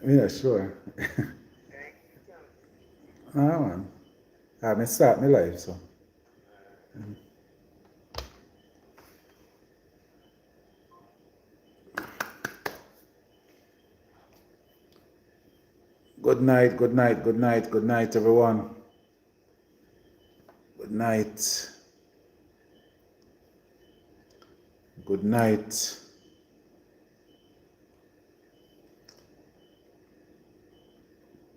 Yeah, sure. Ah, man. I start my life, so. Good night, good night, good night, good night, everyone. Good night. Good night.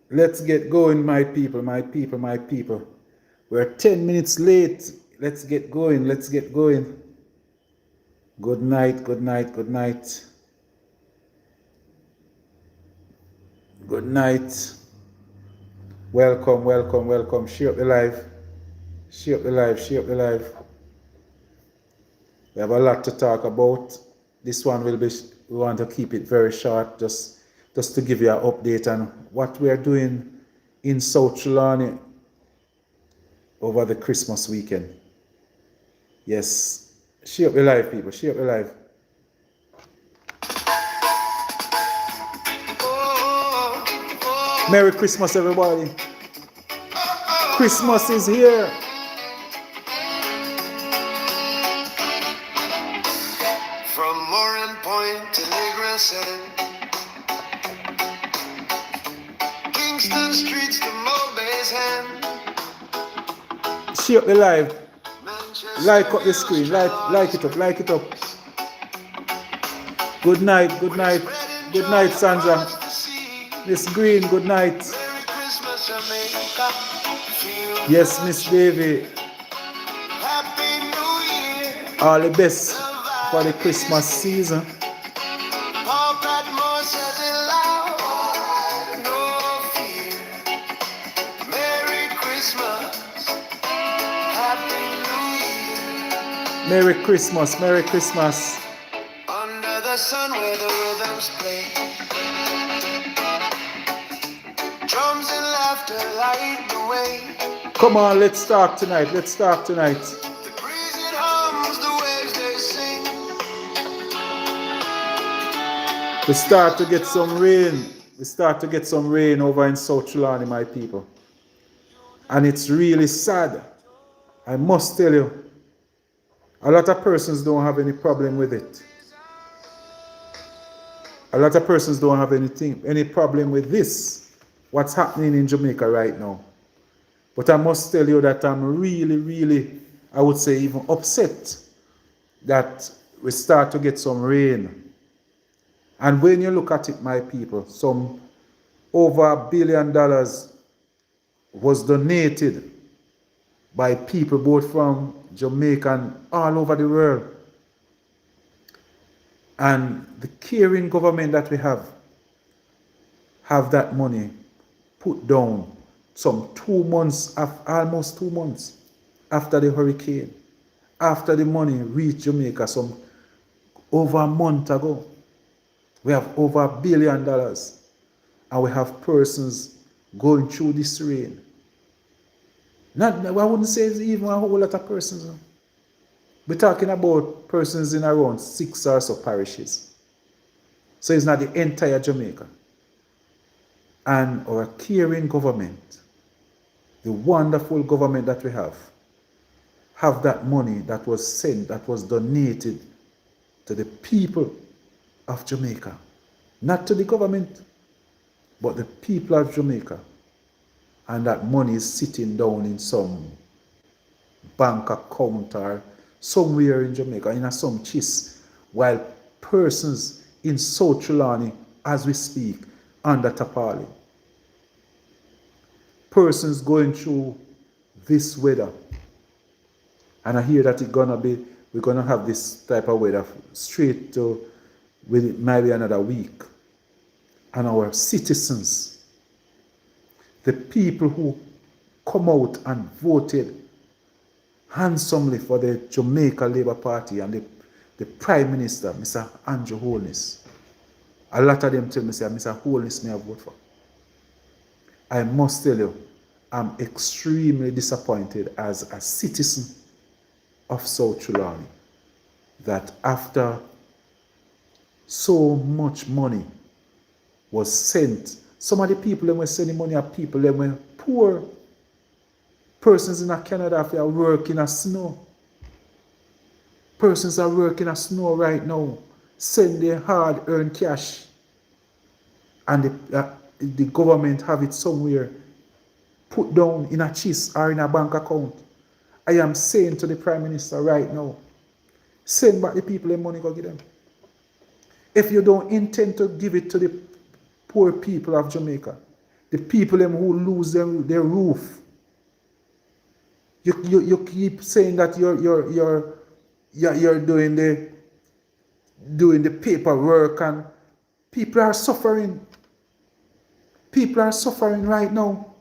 Let's get going, my people, my people, my people. We're 10 minutes late. Let's get going, let's get going. Good night, good night, good night. Good night. Welcome, welcome, welcome. Share up the live. Share up the live, share up the live. We have a lot to talk about. This one will be, we want to keep it very short, just to give you an update on what we are doing in South Trelawney over the Christmas weekend. Yes. Share up the live, people. Share up the live. Merry Christmas, everybody. Christmas is here. From Moran Point to Negress End, Kingston Streets to Mulbay's Hand, Share up the live. Manchester Like up the Hills, screen. Trelawney Like it up. Like it up. Springs. Good night. Good We're night. spreading Good joy night, Sandra. across the sea. Miss Green, good night. Merry Christmas, Jamaica. Feel Yes, the Miss cheer. Davy. Happy New Year. All the The best for the vibe Christmas is here. season. Paul Patmore says it loud. No fear. Merry Christmas. Happy New Year. Merry Christmas. Merry Christmas. Under the sun where the rhythms play. Drums and laughter light the way. Come on, let's talk tonight. Let's talk tonight. The breeze it hums, the waves they sing. We start to get some rain. We start to get some rain over in South Trelawney, my people. And it's really sad. I must tell you, a lot of persons don't have any problem with it. A lot of persons don't have any problem with this, what's happening in Jamaica right now. But I must tell you that I'm really, really, I would say even upset that we start to get some rain. And when you look at it, my people, some over $1 billion was donated by people both from Jamaica and all over the world. And the caring government that we have that money put down some 2 months, almost 2 months after the hurricane, after the money reached Jamaica some over a month ago. We have over $1 billion, and we have persons going through this rain. Not, I wouldn't say it's even a whole lot of persons. We're talking about persons in around 6 or so parishes. So it's not the entire Jamaica. And our caring government, the wonderful government that we have that money that was sent, that was donated to the people of Jamaica. Not to the government, but the people of Jamaica. And that money is sitting down in some bank account or somewhere in Jamaica, in some chest, while persons in South Trelawney, as we speak, under Tapali. Persons going through this weather. And I hear that we're gonna have this type of weather straight to with maybe another week. And our citizens, the people who come out and voted handsomely for the Jamaica Labour Party and the Prime Minister, Mr. Andrew Holness. A lot of them tell me, say, Mr. Holness may I vote for. I must tell you, I'm extremely disappointed as a citizen of South Trelawney that after so much money was sent. Some of the people that were sending money are people that were poor. Persons in Canada if they are working in snow. Persons are working in snow right now. Send their hard-earned cash. And the government have it somewhere. Put down in a chest or in a bank account. I am saying to the Prime Minister right now, send back the people the money, go give them. If you don't intend to give it to the poor people of Jamaica, the people them who lose their roof, you keep saying that you're doing the paperwork, and people are suffering. People are suffering right now.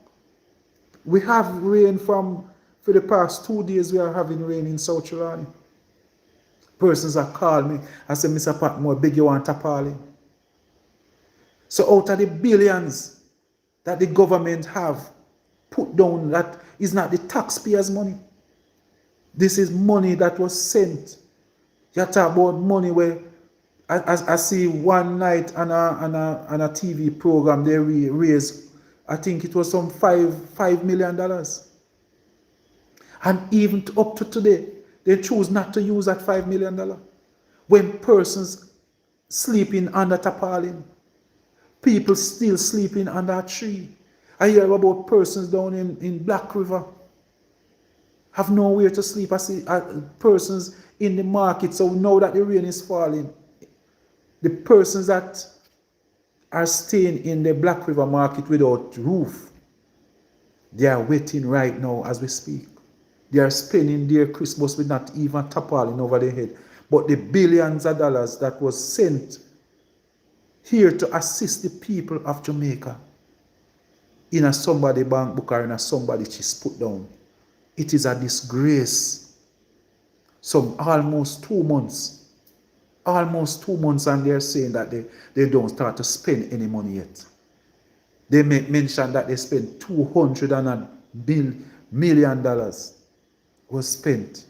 We have rain for the past 2 days. We are having rain in South Carolina. Persons have called me and said, Mr. Patmore, beg you want tarpaulin. So out of the billions that the government have put down, that is not the taxpayers' money. This is money that was sent. You talk about money where I see one night on a TV program they raised, I think it was some $5 million. And even up to today, they choose not to use that $5 million. When persons sleeping under tarpaulin, people still sleeping under a tree. I hear about persons down in Black River have nowhere to sleep. I see persons in the market, so now that the rain is falling, the persons that are staying in the Black River market without roof, they are waiting right now as we speak. They are spending their Christmas with not even tarpaulin over their head. But the billions of dollars that was sent here to assist the people of Jamaica in a somebody bank book or in a somebody chest put down. It is a disgrace. Some almost 2 months. Almost 2 months, and they're saying that they don't start to spend any money yet. They mention that they spent $200 million was spent.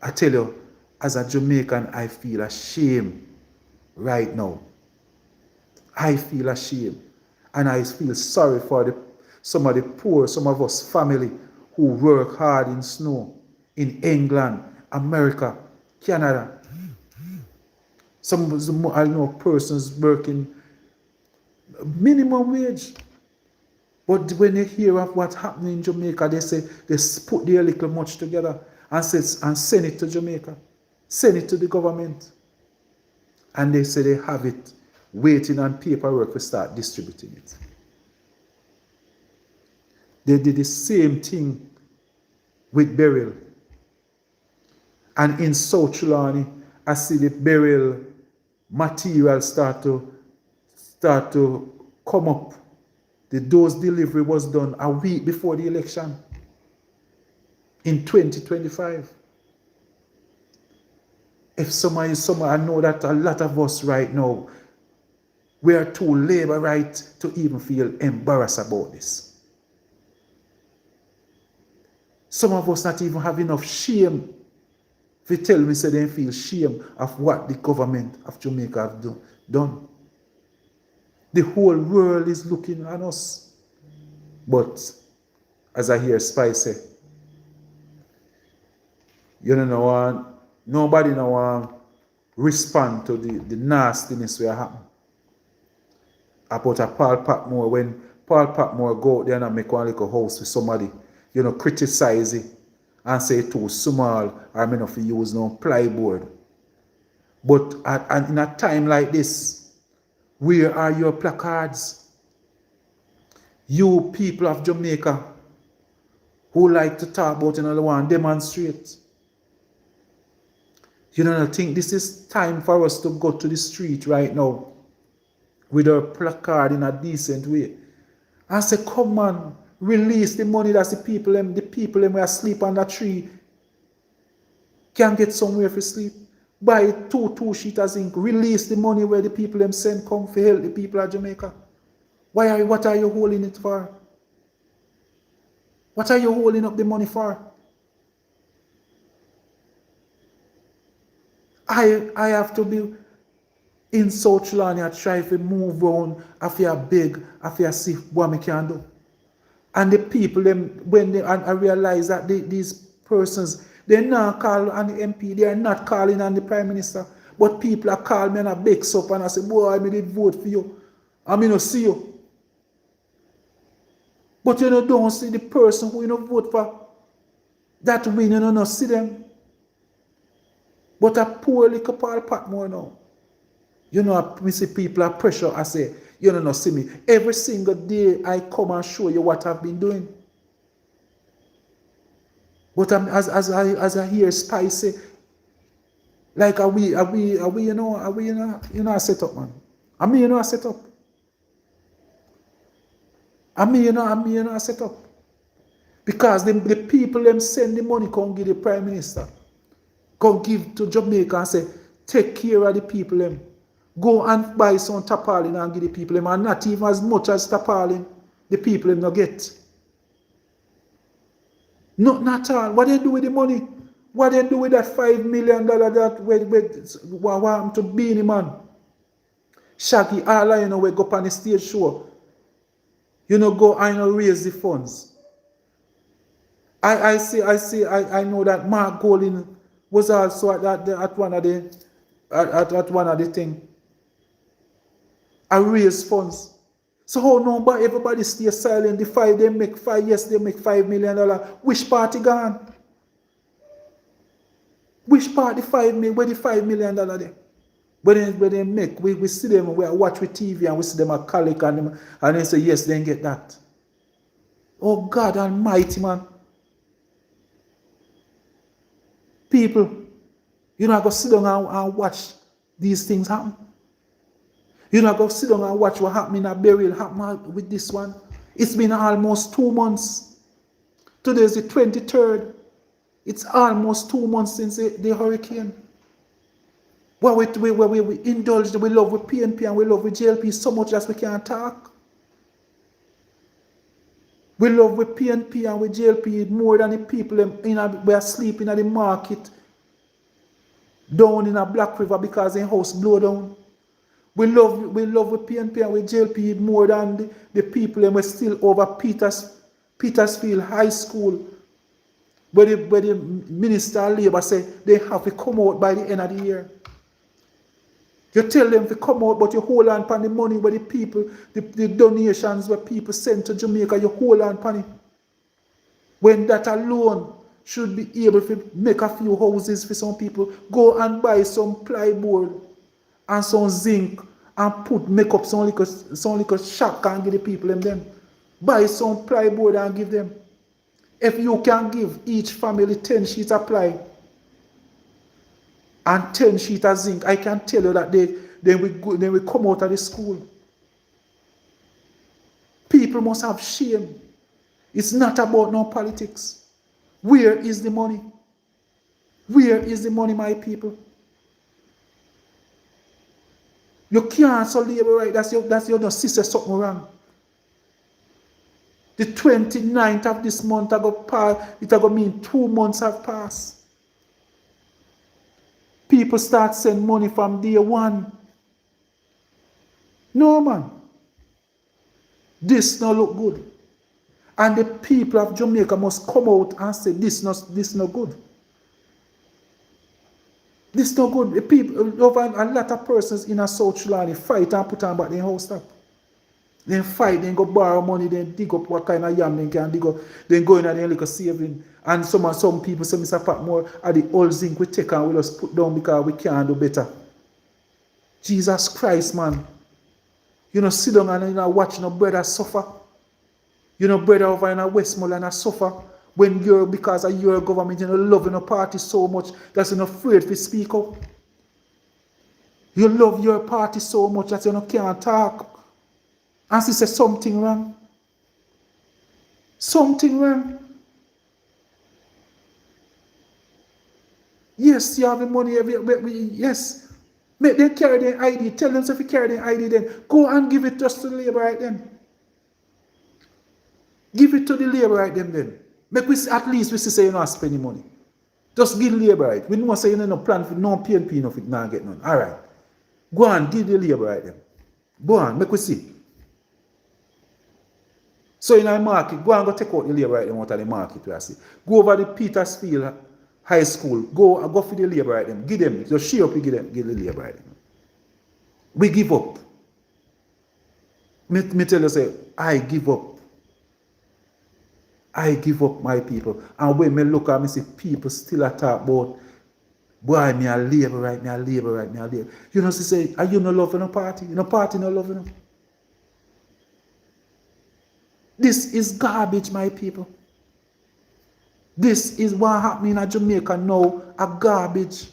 I tell you, as a Jamaican, I feel ashamed right now. I feel ashamed. And I feel sorry for some of the poor, some of us family who work hard in snow in England, America, Canada. Some I know persons working minimum wage. But when they hear of what's happening in Jamaica, they say they put their little much together and send it to Jamaica. Send it to the government. And they say they have it waiting on paperwork to start distributing it. They did the same thing with burial. And in South Trelawney, I see the burial material start to come up. The dose delivery was done a week before the election in 2025. If somebody, I know that a lot of us right now, we are too labor right to even feel embarrassed about this. Some of us not even have enough shame. If you tell me, say they feel shame of what the government of Jamaica have done. The whole world is looking at us. But, as I hear Spice say, you don't know, nobody now respond to the nastiness that happen. About a Paul Patmore, when Paul Patmore go out there and make one little house with somebody, criticize it and say too small or I'm not use no plyboard. But in a time like this, where are your placards? You people of Jamaica who like to talk about another one, demonstrate. You don't think this is time for us to go to the street right now with our placard in a decent way and say, come on, release the money that the people who are asleep on that tree can get somewhere for sleep. Buy two sheets of zinc, release the money where the people them send come for help the people of Jamaica. What are you holding it for? What are you holding up the money for? I have to be, in South Carolina try to move around after big, after see what we can do. And the people, them, when they and I realize that these persons, they're not calling on the MP, they are not calling on the Prime Minister, but people are calling me and I beg up and I say, boy, I did vote for you. I mean, I see you. But you know, don't see the person who you know vote for that win, you know, not see them. But a poor little Paul Patmore now. You know, I see people are pressure. I say, you don't know, see me. Every single day I come and show you what I've been doing. But as I hear Spicy, like are we, you know, I set up, man. I mean, you know, I set up. I mean, you know, I set up. Because the people them send the money, come give the Prime Minister. Come give to Jamaica and say, take care of the people them. Go and buy some tarpaulin and give the people them, and not even as much as tarpaulin the people them not get. Not at all. What they do with the money? What they do with that $5 million that what happened to Beanie Man? Shaggy all you know we go up on the stage show. You know, go and raise the funds. I know that Mark Golin was also at one of the thing. I raise funds. So how no, but everybody stay silent. The five they make five, yes, they make $5 million. Which party gone? Which party 5 million? Where the $5 million there? When they make, we see them, we watch with TV and we see them at collect and they say, yes, they get that. Oh God Almighty, man. People, you know, I go sit down and watch these things happen. You know, I go sit down and watch what happened in a burial happen with this one. It's been almost 2 months. Today is the 23rd. It's almost 2 months since the hurricane. Where we indulge, we love with PNP and we love with JLP so much that we can't talk. We love with PNP and with JLP more than the people we are sleeping at the market down in a Black River because their house blow down. We love with PNP and with JLP more than the people who are still over Petersfield High School, where the Minister of Labour say they have to come out by the end of the year. You tell them to come out, but you hold on upon the money where the people, the donations where people send to Jamaica, you hold on upon it. When that alone should be able to make a few houses for some people, go and buy some plyboard and some zinc and make up some little shack and give the people them. Buy some plyboard and give them. If you can give each family 10 sheets of ply and 10 sheets of zinc, I can tell you that they will come out of the school. People must have shame. It's not about no politics. Where is the money? Where is the money, my people? You can't so labor right. That's your sister something wrong. The 29th of this month it mean 2 months have passed. People start sending money from day one. No, man. This no look good. And the people of Jamaica must come out and say this no good. This no good. The people, over a lot of persons in a South Carolina fight and put on back their house up. Then fight, then go borrow money, then dig up what kind of yam they can dig up, then go in and then like a saving. And some people say, Mr. Patmore, are the old zinc we take and we just put down because we can't do better. Jesus Christ, man. You know, sit down and watch no brother suffer. You know, brother over in Westmoreland suffer when you're, because of your government, you know, loving a party so much that you're not afraid to speak up. You love your party so much that you can't talk. And she says something wrong. Something wrong. Yes, you have the money. Yes. Make them carry their ID. Tell them if you carry their ID, then go and give it just to the labor right then. Give it to the labor right then. Make we at least we say you're not spending money. Just give labor right. We don't say you no plan for no PNP enough it not get none. Alright. Go on, give the labor right them. Go on, make we see. So in a market, go and go take out the labor right them out of the market where I see. Go over the Petersfield High School. Go for the labor right them. Give them. Just share up, give the labor right them. We give up. Me tell you, say, I give up. I give up, my people. And when me look at me see people still a talk about, boy, me a labor right, me a labor right, me a labor. You know, she say, are you no loving no party? You know, party no loving no. This is garbage, my people. This is what happening in Jamaica now, a garbage.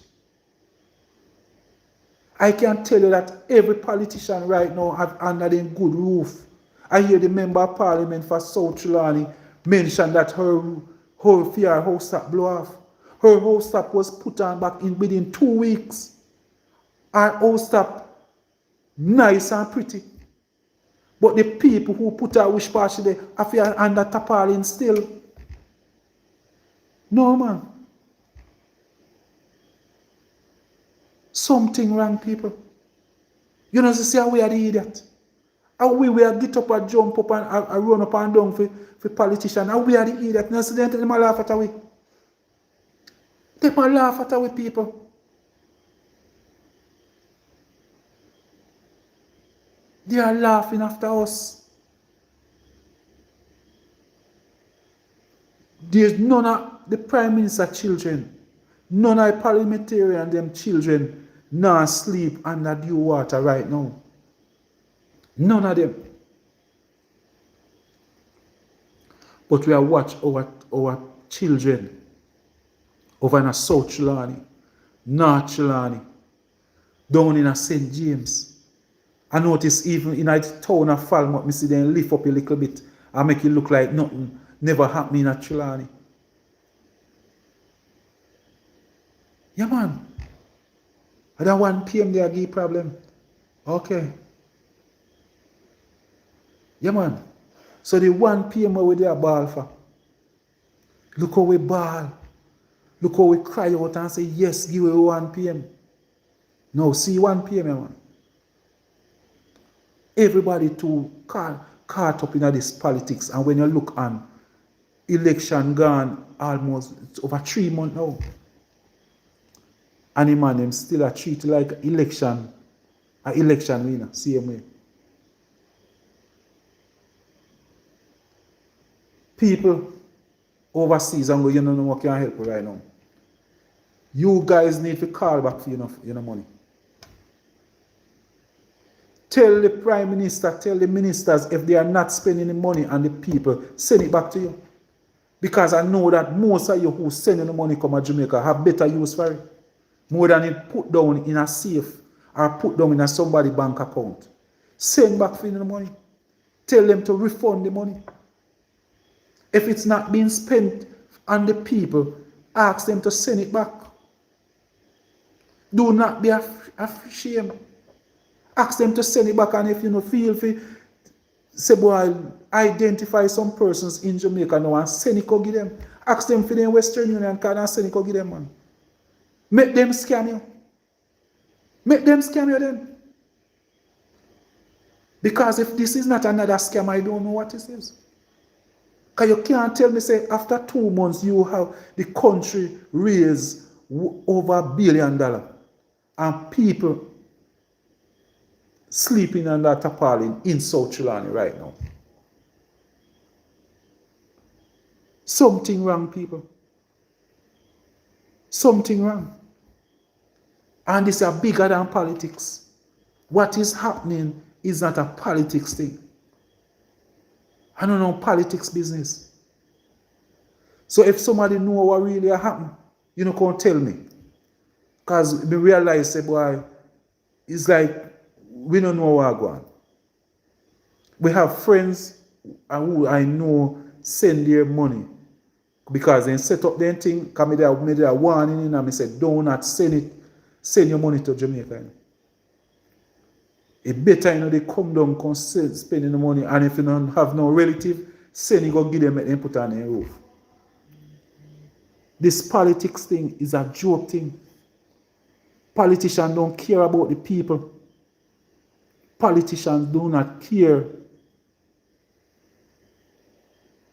I can tell you that every politician right now have under them good roof. I hear the member of parliament for South Trelawney mention that her house tap blow off. Her house tap was put on back in within 2 weeks. Her house tap nice and pretty. But the people who put her wish party there are under tarpaulin still. No, man. Something wrong, people. You know, see how we are the idiot. How we will get up and jump up and run up and down for politicians. How we are the idiot. You know, see them laugh at we. They laugh at we, people. They are laughing after us. There's none of the Prime Minister children, none of the parliamentarian them children now sleep under dew water right now. None of them. But we are watch our children over in a South Trelawney, North Trelawney, down in a St. James. I notice even in a town of Falmouth, I see them lift up a little bit and make it look like nothing never happened in a Trelawney. Yeah, man. And that 1 p.m. they give problem. Okay. Yeah, man. So the 1 p.m. where they are ball for. Look how we ball. Look how we cry out and say, yes, give me 1 p.m. No, see 1 p.m. man. Everybody too caught up in this politics. And when you look on election gone almost over 3 months now. And the man them still are treated like an election winner, same way. People overseas and go, you don't know what can help you right now. You guys need to call back for your money. Tell the Prime Minister, tell the ministers if they are not spending the money and the people, send it back to you. Because I know that most of you who sending the money come to Jamaica have better use for it. More than it put down in a safe or put down in a somebody bank account. Send back for the money. Tell them to refund the money. If it's not being spent on the people, ask them to send it back. Do not be ashamed. Ask them to send it back, and if you don't feel free, say, boy, identify some persons in Jamaica now and send it go give them. Ask them for the Western Union card and send it go give them, man. Make them scam you. Make them scam you then. Because if this is not another scam, I don't know what this is. Because you can't tell me, say, after 2 months, you have the country raise over $1 billion and people sleeping under tarpaulin in South Trelawney right now. Something wrong, people. Something wrong. And this is bigger than politics. What is happening is not a politics thing. I don't know politics business. So if somebody know what really happened, you know, can't tell me. Because we realize, say, boy, it's like we don't know what's going on. We have friends who I know send their money because they set up their thing, because they made a warning and I said, do not send your money to Jamaica. It better, they come down, spending the money, and if you don't have no relative, send it, go give them and put on their roof. This politics thing is a joke thing. Politicians don't care about the people. politicians do not care.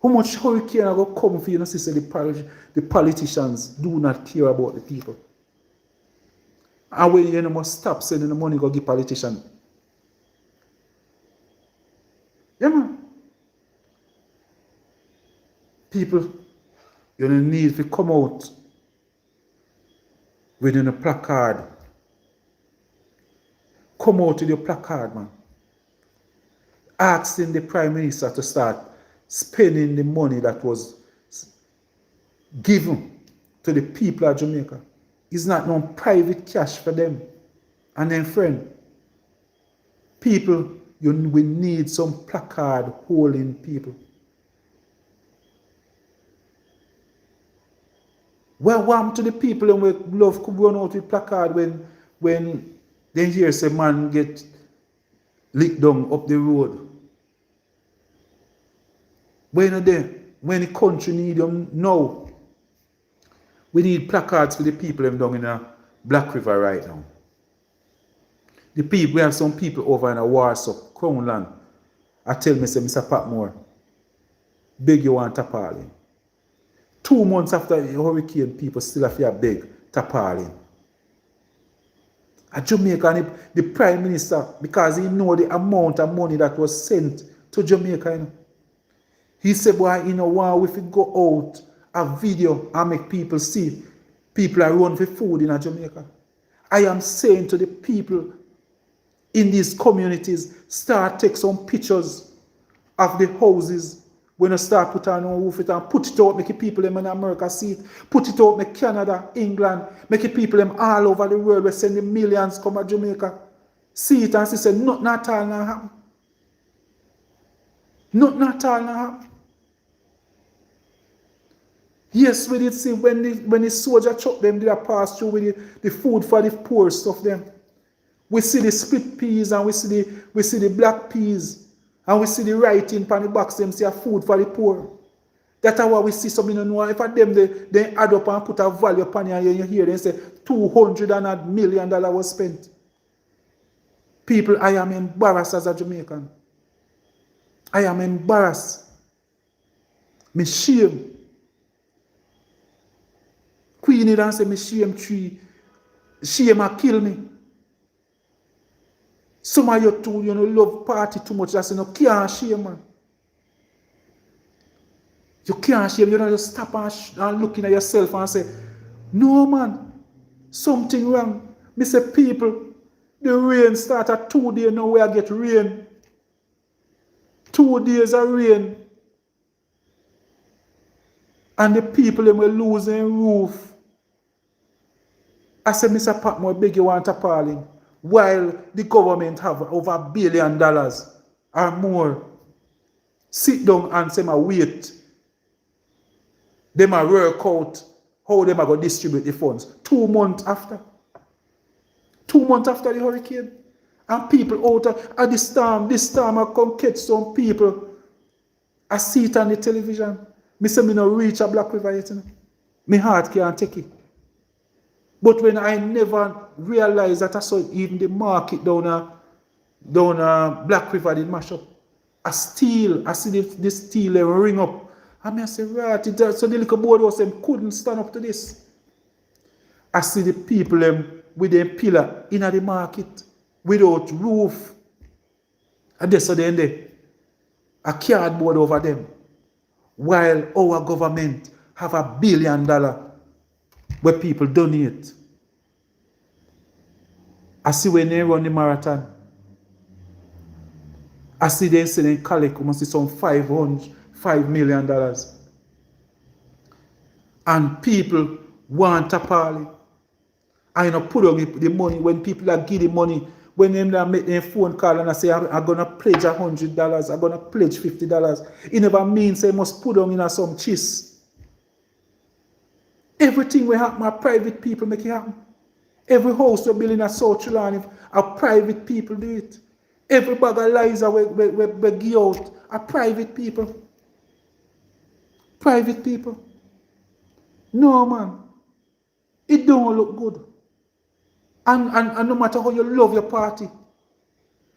How much hurricane are going to come for you, know, sister? The politicians do not care about the people. And when you must stop sending the money go give politicians. Yeah, man. People, you need to come out with a placard. Come out with your placard, man. Asking the Prime Minister to start spending the money that was given to the people of Jamaica. It's not no private cash for them and their friend. People, we need some placard holding people. Well, warm to the people and we love to run out with placard when they hear say man get licked down up the road. When the country need them now. We need placards for the people them down in a Black River right now. The people, we have some people over in a Warsaw, Crown Land. I tell me, say, Mr. Patmore, beg you want tarpaulin. 2 months after the hurricane, people still have to beg tarpaulin. At Jamaica, and the Prime Minister, because he know the amount of money that was sent to Jamaica, you know, he said, boy, you know, wow, if we go out a video and make people see people are run for food in Jamaica. I am saying to the people in these communities, start take some pictures of the houses when you start put on a roof it and put it out, make the people them in America see it, put it out, make Canada, England, make the people them all over the world, we send the millions come to Jamaica, see it and say, nothing at all now happen. Nothing at all now happen. Yes, we did see when the soldier chuck them, they pass through with the food for the poor stuff them. We see the split peas and we see the black peas and we see the writing on the box them say food for the poor. That's why we see some, you know, if at them they add up and put a value upon it and you hear them say $200 million was spent. People, I am embarrassed as a Jamaican. I am embarrassed. Me shame. Queenie done say me shame tree. Shame a kill me. Some of you too, you know, love party too much. That's, you know, can't shame, man. You can't shame. You know, just stop and looking at yourself and say, no, man, something wrong. Me say, people, the rain start at 2 days now where I get rain. 2 days of rain. And the people them will lose their roof. I said, Mr. Patmore, beg you want tarpaulin. While the government have over $1 billion or more. Sit down and say, wait. They might work out how they might go distribute the funds. 2 months after. 2 months after the hurricane. And people out at this time I come catch some people. I see it on the television. Me say me no reach a Black River yet. You know? My heart can't take it. But when I never realized that I saw even the market down Black River did mash up. I see the steel ring up. And I say, right, so the little board was them couldn't stand up to this. I see the people with them pillar in the market without roof. And they saw them there. A cardboard over them. While our government have $1 billion where people donate. I see when they run the marathon. I see them selling collect almost some $5 million. And people want tarpaulin. I put on the money when people are giving money. When they make a phone call and I say, I'm going to pledge $100, I'm going to pledge $50. It never means they must put on in some cheese. Everything will happen, our private people make it happen. Every house we're building in South Carolina, our private people do it. Every bag of lies we give out, our private people. Private people. No, man. It don't look good. And no matter how you love your party,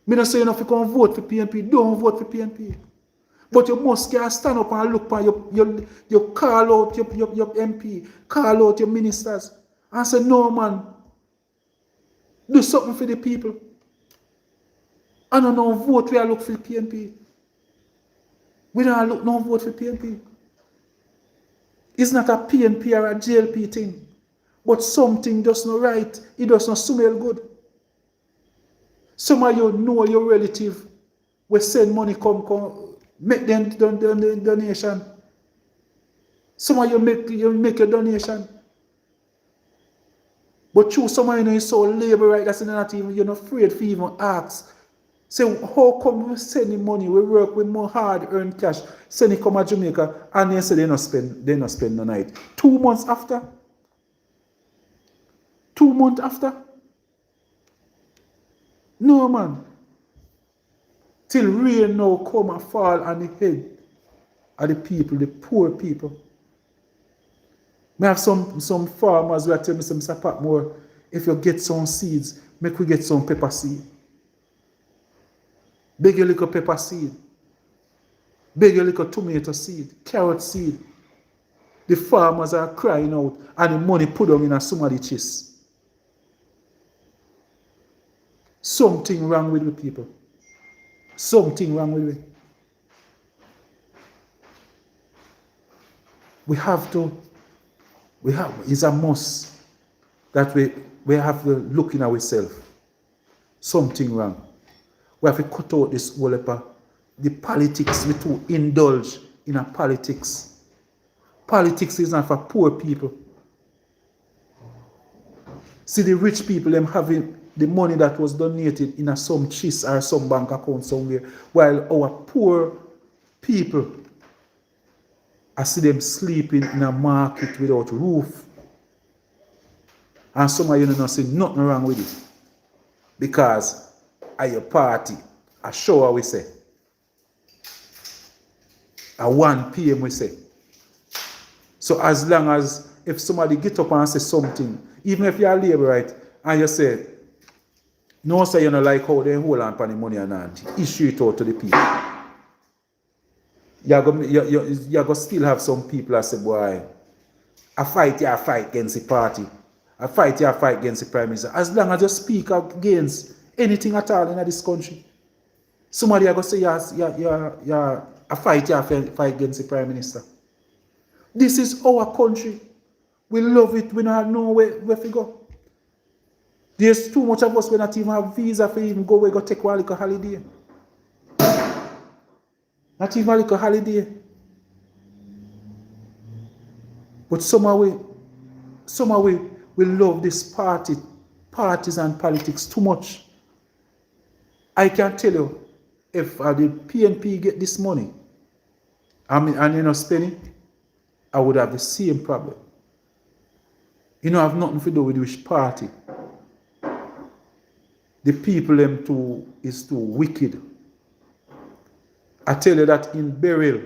Me not say you have to come vote for PNP. Don't vote for PNP. But you must can stand up and look for you call out your MP, call out your ministers, and say, no man, do something for the people. I don't know vote where I look for the PNP. We don't look no vote for PNP. It's not a PNP or a JLP thing. But something just not right. It does not smell good. Some of you know your relative will send money come make them donation. Some of you make your donation. But you some of you know it's so labor right that's not even you're not afraid to even ask. Say how come we send the money, we work with more hard earned cash, send it come to Jamaica and they say they not spend the night. 2 months after. 2 months after. No man. Till rain now come and fall on the head of the people, the poor people. I have some farmers who are telling me, Mr. Patmore, if you get some seeds, make we get some pepper seed. Beg your little pepper seed. Beg your little tomato seed, carrot seed. The farmers are crying out and the money put them in somebody's chest. Something wrong with the people. Something wrong with it. It's a must that we have to look in ourselves. Something wrong. We have to cut out this whole the politics. We too indulge in a politics. Politics is not for poor people. See the rich people, them having the money that was donated in some chest or some bank account somewhere, while our poor people, I see them sleeping in a market without roof. And some of you don't see nothing wrong with it. Because at your party, a shower we say. At 1 p.m. we say. So as long as if somebody get up and say something, even if you're Labourite, and you say, no say you don't like how they hold on for the money and not, issue it out to the people. You're going to still have some people that say, boy, I fight against the party. I fight against the Prime Minister. As long as you speak against anything at all in this country. Somebody are going to say, I fight against the Prime Minister. This is our country. We love it. We don't have nowhere to go. There's too much of us we not even have visa for even go take one little holiday. Not even a little holiday. But somehow we love this parties and politics too much. I can tell you, if the PNP get this money, and you know spend it, I would have the same problem. You know, have nothing to do with which party. The people them is too wicked. I tell you that in burial,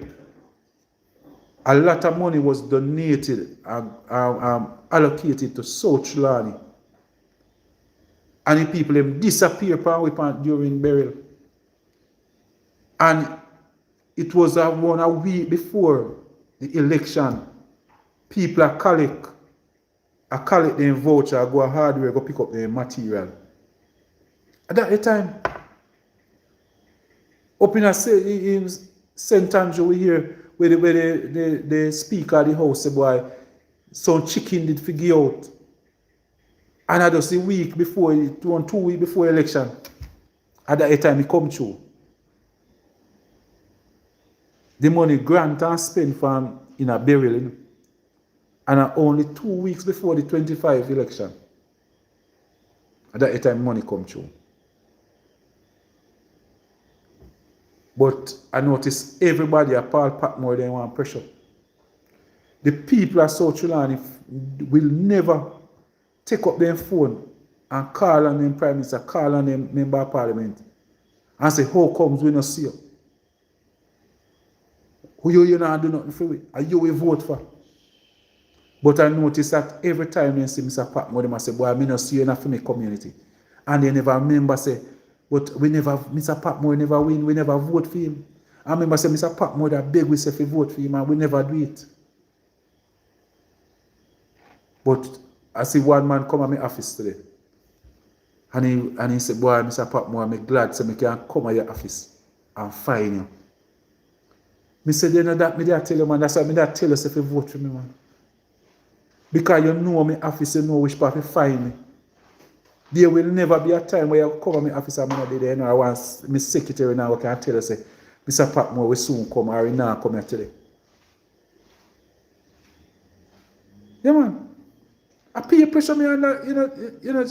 a lot of money was donated and allocated to South Trelawney. And the people them disappear during burial. And it was a week before the election. People are collect their voucher, go hardware, go pick up their material. At that time, up in St. Andrew, we hear where the speaker of the house say, boy, some chicken did figure out. And that was a week before, 2 weeks before election. At that time, it come true. The money grant and spent from in a burial. And only 2 weeks before the 25 election. At that time, money come true. But I notice everybody at Paul Patmore, they want pressure. The people at South Trelawney will never take up their phone and call on them Prime Minister, call on them Member of Parliament and say, how comes we not see you? Who you not do nothing for it? Are you will vote for? But I notice that every time they see Mr. Patmore, they must say, boy, I not see you enough for my community. And they never remember say, But we never, Mr. Patmore never win, we never vote for him. I remember saying Mr. Patmore that beg we say if we vote for him and we never do it. But I see one man come at my office today. And he said, boy, Mr. Patmore, I'm glad so I can come at your office and find you. I said, you know that me tell you, man, that's why I tell you if you vote for me, man. Because you know my office, you know which part to find me. There will never be a time where you come at my office and I'm not there, you know, I want my secretary now can tell you, say, Mr. Patmore will soon come or he now come here today. Yeah, man. I peer pressure me on that, you know,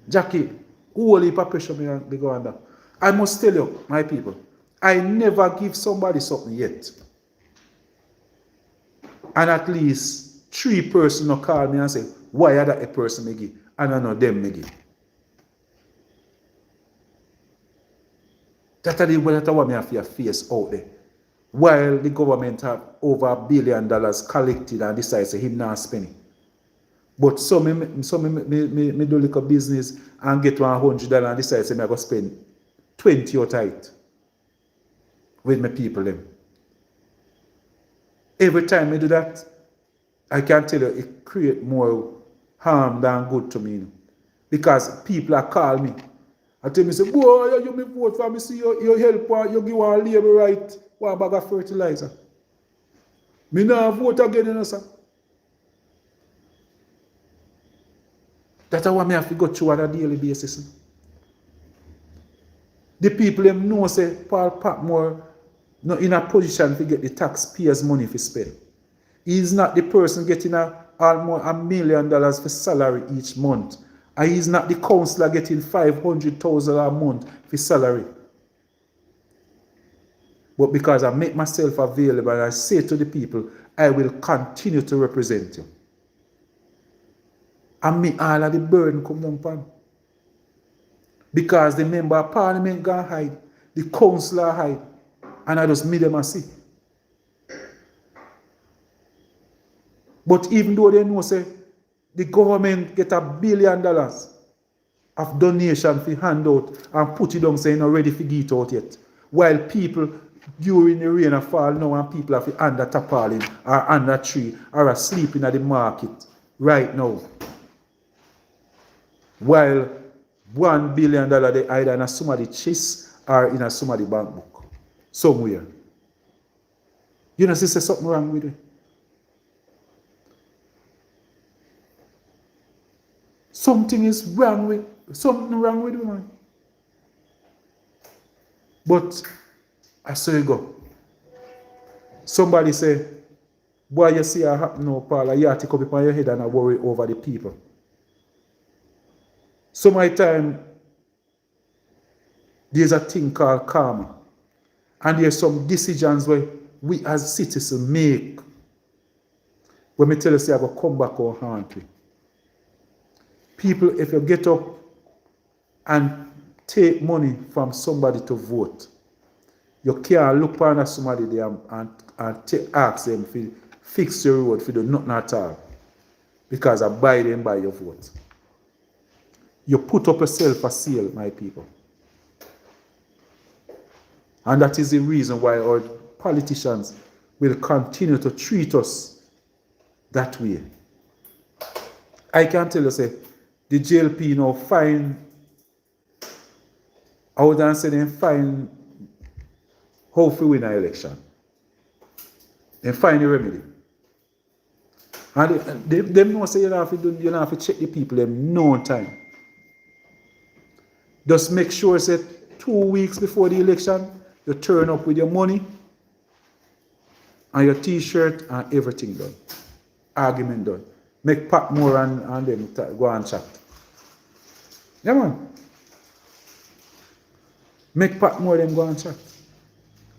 Jackie, who will heap of pressure me on the go under? I must tell you, my people, I never give somebody something yet. And at least 3 persons will call me and say, why are that a person me give? And I know them me give. That's what me have to face out there. While the government have over $1 billion collected and decides to him not spending. But some me do like a business and get $100 and decide to me I go spend 20 out of it with my people them. Every time I do that, I can tell you it create more harm than good to me. Because people are call me. I tell me, say, boy, you me vote for me, see you help, you give one labor right, one bag of fertilizer. Me not vote again, you know, sir. That's what I have to go through on a daily basis. The people them know say Paul Patmore not in a position to get the taxpayers' money for spend. He's not the person getting almost $1 million for salary each month. And he's not the councillor getting $500,000 a month for salary. But because I make myself available and I say to the people, I will continue to represent you. And me all of the burden come down upon. Because the member of parliament gonna hide, the councillor hide, and I just meet them and see. But even though they know say the government get $1 billion of donation for handout and put it down saying not ready to get it out yet. While people during the rain and fall now and people are under tarpaulin or under a tree or are sleeping at the market right now. While $1 billion they either in somebody's chest or in somebody's bank book. Somewhere. You know, there's something wrong with it. Something wrong with it, man. But I saw you go. Somebody say, boy, you see what happen now, Paul, you have to come up on your head and worry over the people. So my time, there's a thing called karma. And there's some decisions where we as citizens make. When me tell you, say, I go come back or haunt you. People, if you get up and take money from somebody to vote, you can't look upon somebody there and ask them to fix your road if you do nothing at all. Because I buy them by your vote. You put up yourself for sale, my people. And that is the reason why our politicians will continue to treat us that way. I can tell you, say, the JLP now find, I would answer them find how to win an election. They find a remedy. And they know say you don't have to check the people them no time. Just make sure say 2 weeks before the election, you turn up with your money and your t-shirt and everything done. Argument done. Make Patmore and them go and chat. Yeah, man. Make Patmore them go and chat.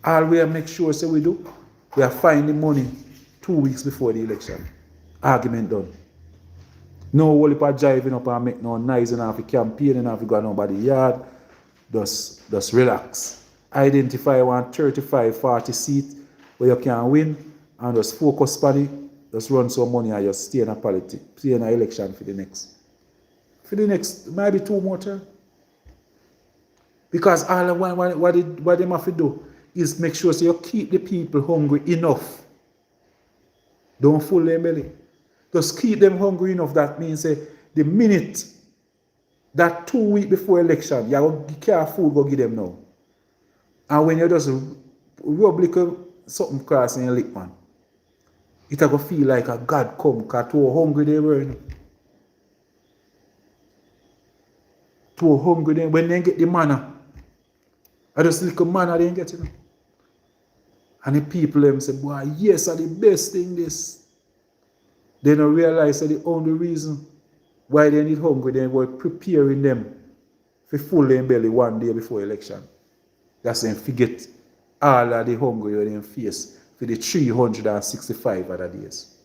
All we make sure say we do, we are finding money 2 weeks before the election. Argument done. No whole heap of driving up and make no noise and have to campaign and have to go on nobody's yard. Just relax. Identify one 35, 40 seat where you can win and just focus on it. Just run some money and just stay in a politics, stay in an election for the next for the next, maybe 2 more terms. Because all what they have to do is make sure so you keep the people hungry enough. Don't fool their belly. Just keep them hungry enough. That means the minute that 2 weeks before election, you can't food go give them now. And when you just rub little something cross in your lip, man, it will feel like a God come because too hungry they were. You know? Too hungry they, when they get the manna. I just little manna they get, you know. And the people them say, boy, yes, are the best thing this. They don't realize that the only reason why they need hungry, they were preparing them for full their belly 1 day before election. That's them forget all of the hunger they face for the 365 other days.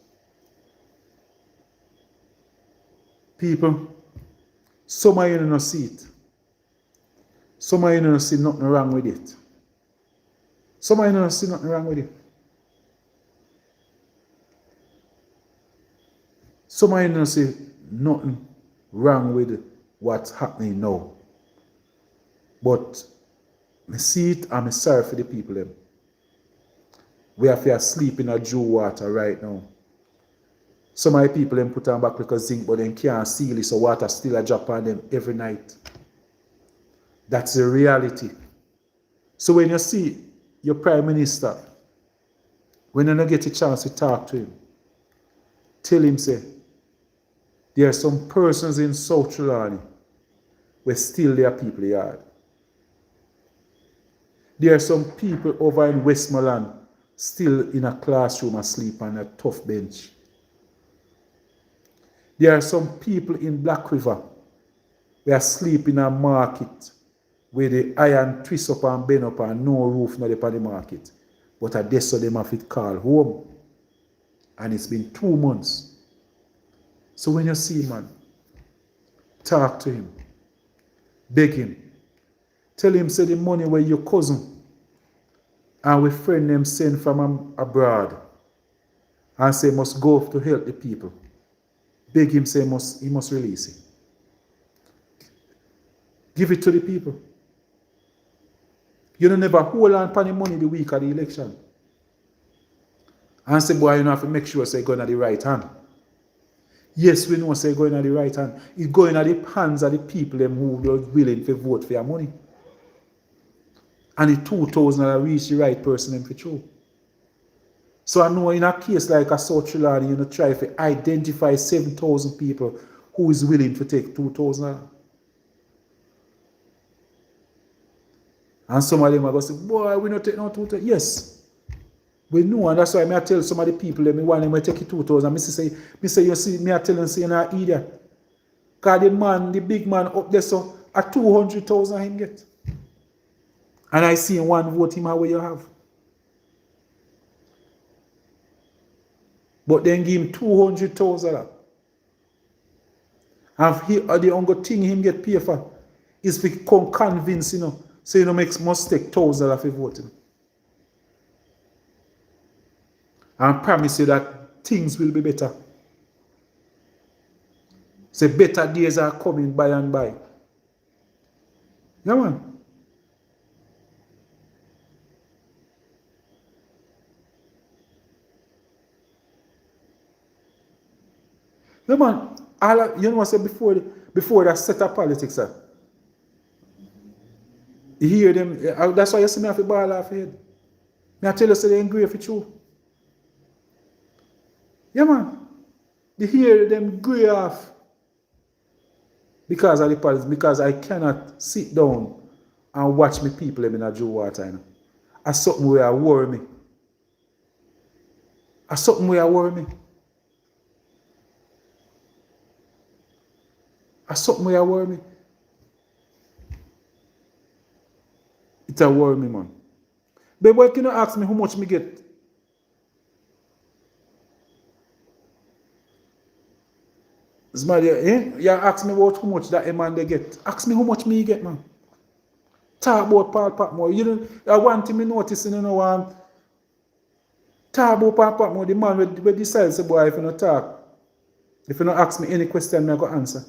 People, some of you don't see it. Some of you don't see nothing wrong with it. Some of you don't see nothing wrong with it. Some of you don't see nothing wrong with what's happening now. But I see it and I'm sorry for the people them. We have to sleep in a Jew water right now. Some of the people them put on back like a zinc, but they can't seal it, so water still a drop on them every night. That's the reality. So when you see your Prime Minister, when you don't get a chance to talk to him, tell him, say, there are some persons in South Trelawney where still there are people yard. There are some people over in Westmoreland still in a classroom asleep on a tough bench. There are some people in Black River who are asleep in a market where the iron twist up and bend up and no roof not upon the market. But at this so them have it called home. And it's been 2 months. So when you see man, talk to him. Beg him. Tell him, say the money where your cousin and with friend them send from abroad and say must go to help the people. Beg him, say he must release it. Give it to the people. You don't never hold on for the money the week of the election. And say, boy, you don't have to make sure say going at the right hand. Yes, we know say going at the right hand. It's going at the hands of the people them who are willing to vote for your money. And the 2,000 reach the right person them for true. So I know in a case like a South Trelawney, you know, try to identify 7,000 people who is willing to take 2,000. And some of them are going to say, boy, we not take no 2,000. Yes. We know, and that's why I tell some of the people that me want them to take 2,000. Me say, you see, me I tell them, say, you're not idiot. Because the big man up there, so a 200,000 him get. And I see in one vote him how you have. But then give him 200,000. And the only thing him get paid for is to come convince, you know, so you know must take $1,000 for voting. And promise you that things will be better. Say better days are coming by and by. Yeah, man. No man, you know what I said before that set of politics, sir. You hear them, that's why you see me have to ball off head. I tell you, say they agree for true. Yeah, man. You hear them grey off because of the politics, because I cannot sit down and watch me people in a Jew water. You know. That's something where I worry me. That's something where I worry me. That's something where I worry me. It's a worry me, man. But why can you ask me how much me get? Somebody, you ask me about how much that man they get. Ask me how much me get, man. Talk about Paul Patmore. You know, I want him to notice, you know, talk about Paul Patmore, the man will decide, say, boy, if you don't talk, if you don't ask me any question, I'm going to answer.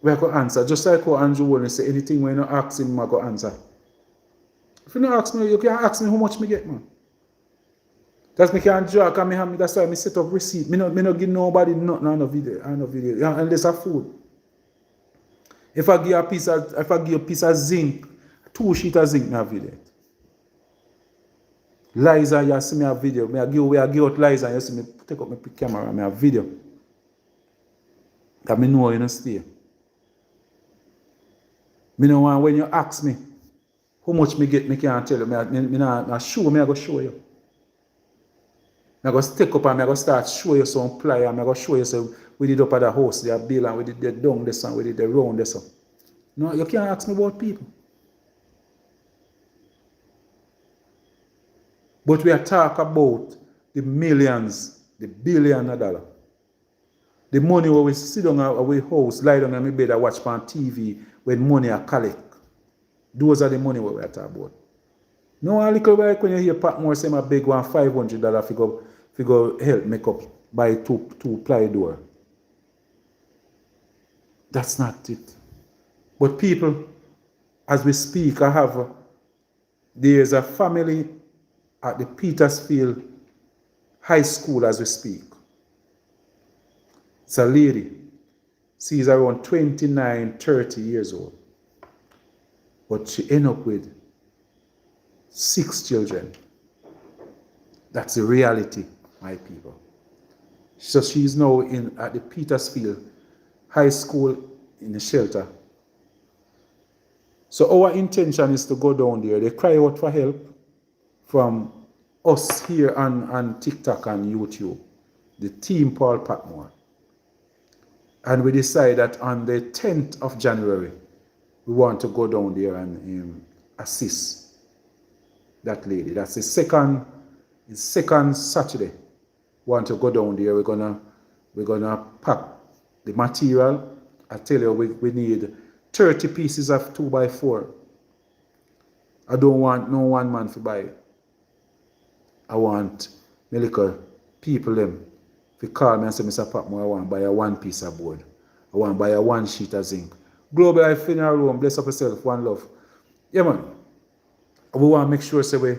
we go answer. Just like how Andrew Wallen say, anything when you ask him, I go answer. If you don't ask me, you can ask me how much me get, man. That's me can joke and me have me, that's why me set up receipt. Me no give nobody nothing on no video, Yeah, unless a food. If I give a piece of zinc, 2 sheets of zinc, me have video. Liza, you see me have video. I give out Liza, you see me take up my camera, me have video. Because me know you don't stay. Me know when you ask me how much me get, me can't tell you. I show me, I go show you. I go stick up and I go start show you some ply and I go show you so we did up at the house, the bill and we did the down this and we did the round this. No, you can't ask me about people. But we are talking about the millions, the billions of dollars. The money where we sit down at our house, lie down on my bed and watch on TV when money are collect. Those are the money where we are talking about. No, a little like when you hear Patmore say my big one $500 figure help make up buy two ply door. That's not it. But people, as we speak, there's a family at the Petersfield High School as we speak. It's a lady. She's around 29, 30 years old. But she ended up with 6 children. That's the reality, my people. So she's now at the Petersfield High School in the shelter. So our intention is to go down there. They cry out for help from us here on TikTok and YouTube, the team Paul Patmore. And we decide that on the 10th of January, we want to go down there and assist that lady. That's the second Saturday. We want to go down there. We're gonna pack the material. I tell you, we need 30 pieces of 2x4. I don't want no one man to buy it. I want my little people them. If you call me and say, Mr. Patmore, I want to buy a 1 piece of board. I want to buy a 1 sheet of zinc. Global Life Funeral Home, bless up yourself, one love. Yeah, man. We want to make sure so we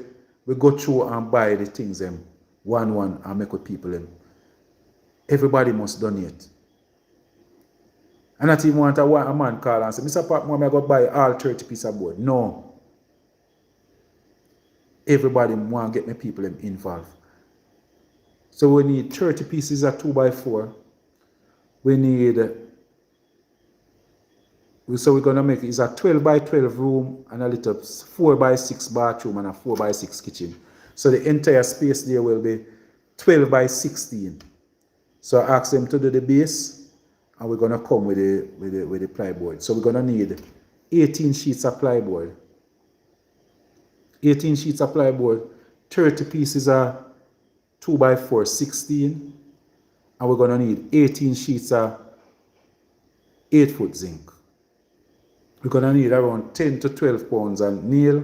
go through and buy the things them one and make with people them. Everybody must donate. And not even want a man call and say, Mr. Patmore, I go buy all 30 pieces of board. No. Everybody want to get my people them involved. So we need 30 pieces of 2x4. So we're going to make it a 12x12 room and a little 4x6 bathroom and a 4x6 kitchen. So the entire space there will be 12x16. So I asked them to do the base and we're going to come with the plyboard. So we're going to need 18 sheets of plyboard. 18 sheets of plyboard, 30 pieces of 2x4, 16. And we're going to need 18 sheets of 8-foot zinc. We're going to need around 10 to 12 pounds of nail.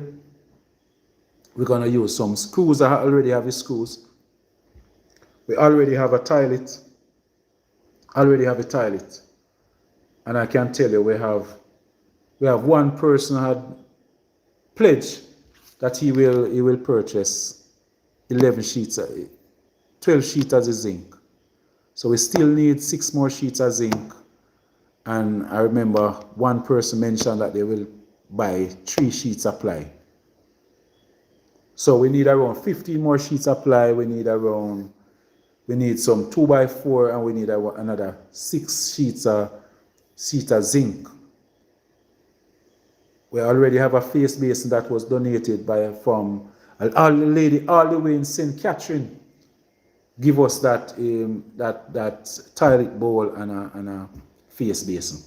We're going to use some screws. I already have the screws. We already have a toilet. And I can tell you we have one person had pledged that he will purchase 12 sheets of the zinc. So we still need 6 more sheets of zinc. And I remember one person mentioned that they will buy 3 sheets of ply. So we need around 15 more sheets of ply. We need some 2x4 and we need another 6 sheets of zinc. We already have a face basin that was donated from all the way in St. Catherine. Give us that toilet bowl and a face basin.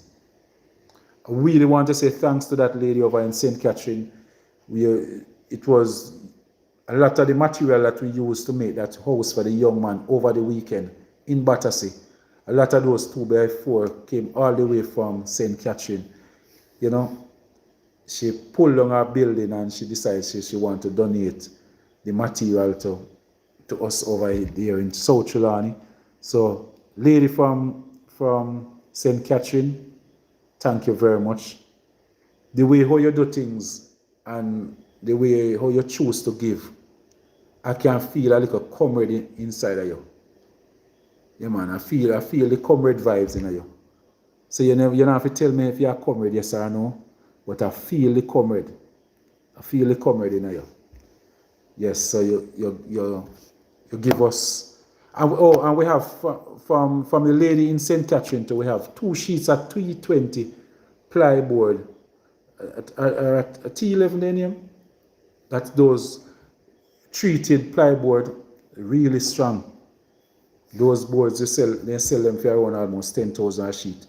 I really want to say thanks to that lady over in St. Catherine. It was a lot of the material that we used to make that house for the young man over the weekend in Battersea. A lot of those 2x4 came all the way from St. Catherine. You know, she pulled on her building and she decided she wanted to donate the material to us over there in South Trelawney. So, lady from St. Catherine, Thank you very much. The way how you do things and the way how you choose to give, I can feel a little comrade inside of you. Yeah, man, I feel the comrade vibes in you. So you don't have to tell me if you're a comrade, yes or no, but I feel the comrade. I feel the comrade in you. Yes, so you give us, and we have from the lady in St. Catherine too, we have 2 sheets at 320 plyboard at T11 name. That's those treated plyboard, really strong. Those boards they sell them for around almost 10,000 a sheet.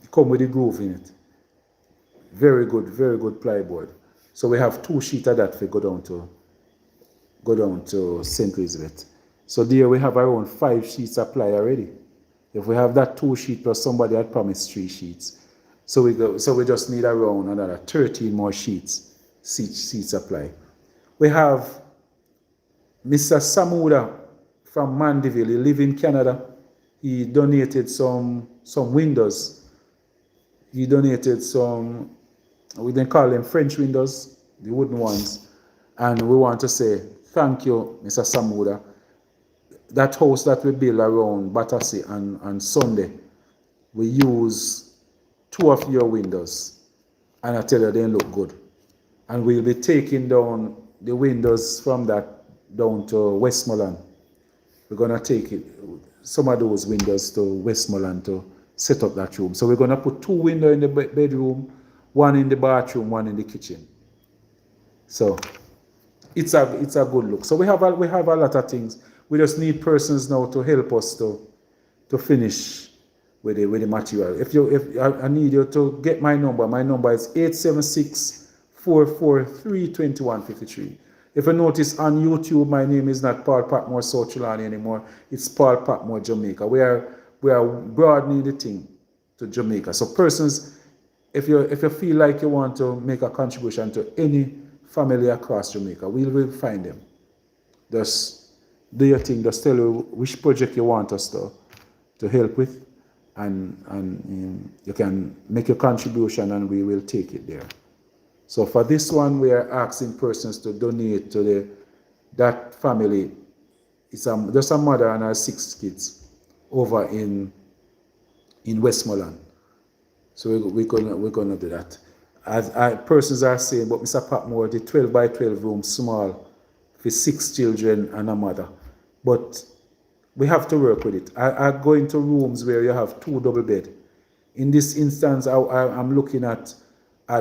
They come with the groove in it. Very good plyboard. So we have 2 sheets of that for go down to St. Elizabeth. So there we have around 5 sheets of ply already. If we have that 2 sheet plus somebody had promised 3 sheets. So we just need around another 13 more seats of ply. We have Mr. Samuda from Mandeville. He lives in Canada. He donated some windows. He donated some, we then call them French windows, the wooden ones. And we want to say thank you, Mr. Samuda. That house that we built around Battersea and Sunday, we use 2 of your windows. And I tell you, they look good. And we'll be taking down the windows from that down to Westmoreland. We're going to take some of those windows to Westmoreland to set up that room. So we're going to put 2 windows in the bedroom, 1 in the bathroom, 1 in the kitchen. So it's a good look. So we have a lot of things. We just need persons now to help us to finish with the material. If I need you to get my number is 876-443-2153. If you notice on YouTube, my name is not Paul Patmore South Trelawney anymore. It's Paul Patmore Jamaica. We are broadening the thing to Jamaica. So persons, if you feel like you want to make a contribution to any family across Jamaica, we will find them. Just do your thing. Just tell you which project you want us to help with, and you can make your contribution, and we will take it there. So for this one, we are asking persons to donate to that family. It's just a mother and her 6 kids over in Westmoreland. So we're gonna do that. As persons are saying, but Mr. Patmore, the 12 by 12 room small for 6 children and a mother. But we have to work with it. I go into rooms where you have 2 double bed. In this instance, I'm looking at a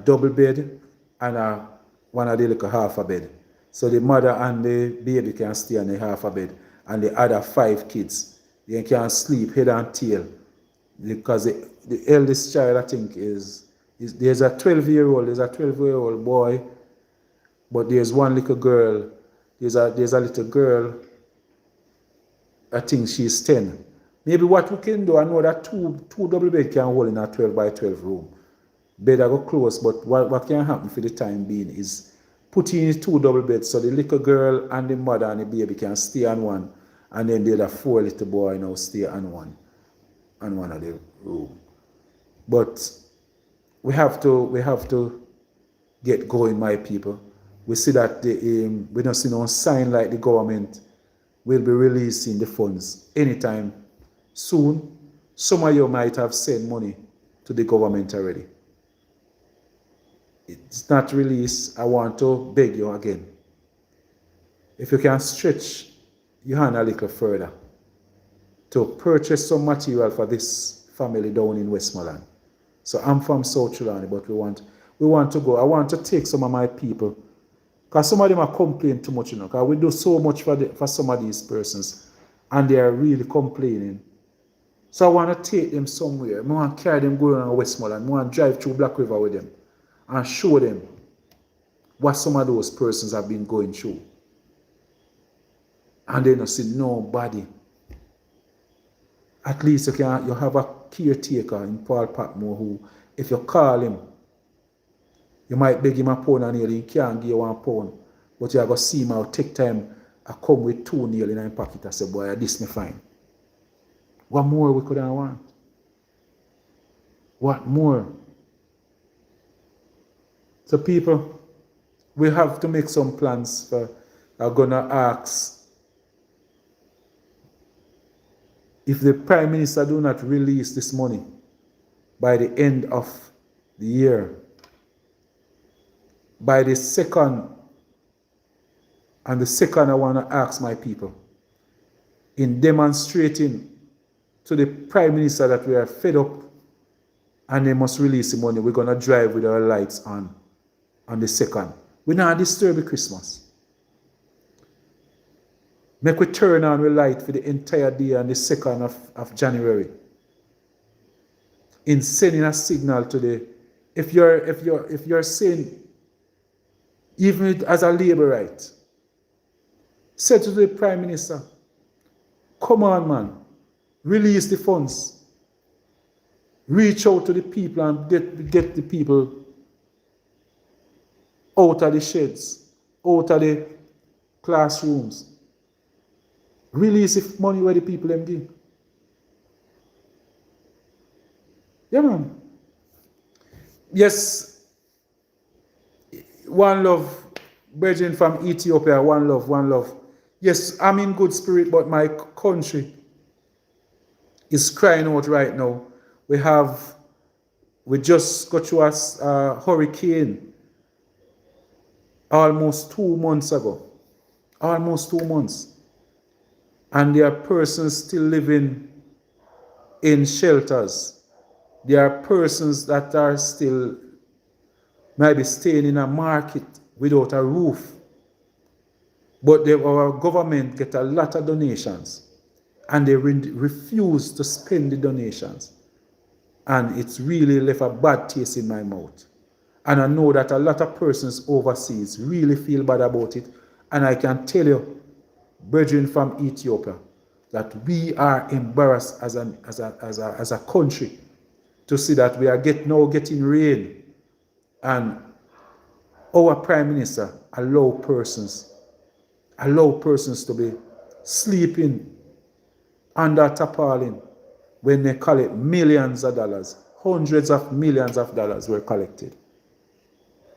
double bed and one of the little half a bed. So the mother and the baby can stay on the half a bed, and the other 5 kids, they can sleep head and tail. Because the eldest child, I think, there's a 12-year-old boy, but there's one little girl. There's a little girl, I think she's 10. Maybe what we can do, I know that two double bed can hold in a 12 by 12 room. Bed I go close, but what can happen for the time being is put in 2 double beds so the little girl and the mother and the baby can stay on one, and then the other 4 little boy now stay on one of the room. But we have to get going, my people. We see that we don't see no sign like the government will be releasing the funds anytime soon. Some of you might have sent money to the government already. It's not released. I want to beg you again. If you can stretch your hand a little further to purchase some material for this family down in Westmoreland. So I'm from South Trelawney, but we want to go. I want to take some of my people, because some of them are complaining too much, because we do so much for some of these persons, and they are really complaining. So I want to take them somewhere. I want to carry them going on Westmoreland. I want to drive through Black River with them and show them what some of those persons have been going through. And they don't see nobody. At least you have a caretaker in Paul Patmore who, if you call him, you might beg him a pound and nail, he can't give you £1, but you are going to see him out, take time, I come with 2 nails in his pocket and say, boy, this me fine. What more we could have want? What more? So people, we have to make some plans for, I'm gonna ask if the Prime Minister do not release this money by the end of the year, by the second, and the second I want to ask my people, in demonstrating to the Prime Minister that we are fed up and they must release the money, we're going to drive with our lights on the second. We're not disturbing Christmas. Make we turn on the light for the entire day on the 2nd of January. In sending a signal to the, if you're saying, even as a labor right, say to the Prime Minister, come on man, release the funds. Reach out to the people and get the people out of the sheds, out of the classrooms. Release the money where the people them give. Yeah, man. Yes, one love, brethren from Ethiopia, one love, one love. Yes, I'm in good spirit, but my country is crying out right now. We just got through a hurricane almost 2 months ago. Almost 2 months. And there are persons still living in shelters. There are persons that are still maybe staying in a market without a roof. But our government get a lot of donations and they refuse to spend the donations. And it's really left a bad taste in my mouth. And I know that a lot of persons overseas really feel bad about it. And I can tell you, brethren from Ethiopia, that we are embarrassed as a country to see that we are now getting rain and our Prime Minister allow persons to be sleeping under tarpaulin when they collect millions of dollars. Hundreds of millions of dollars were collected.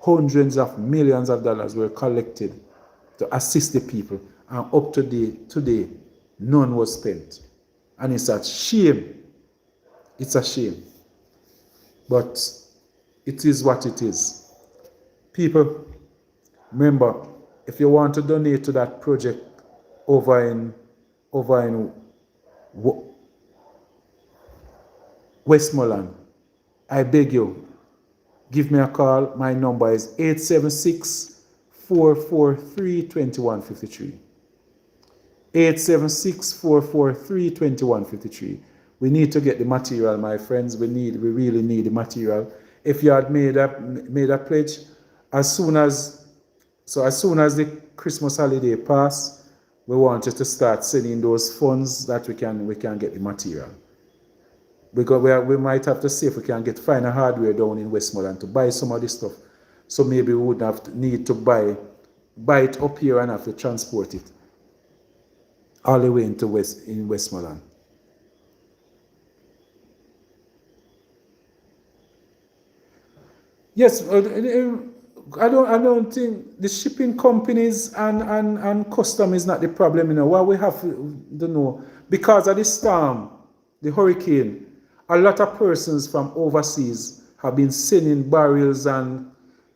Hundreds of millions of dollars were collected to assist the people. And up to today, none was spent. And it's a shame. It's a shame. But it is what it is. People, remember, if you want to donate to that project over in Westmoreland, I beg you, give me a call. My number is 876-443-2153. 876-443-2153. We need to get the material, my friends. We really need the material. If you had made a pledge, as soon as the Christmas holiday pass, we want you to start sending those funds that we can get the material. Because we might have to see if we can find a hardware down in Westmoreland to buy some of this stuff. So maybe we wouldn't have to need to buy it up here and have to transport it all the way into Westmoreland. Yes, I don't think the shipping companies and custom is not the problem. What we have to know, because of the storm, the hurricane, a lot of persons from overseas have been sending barrels and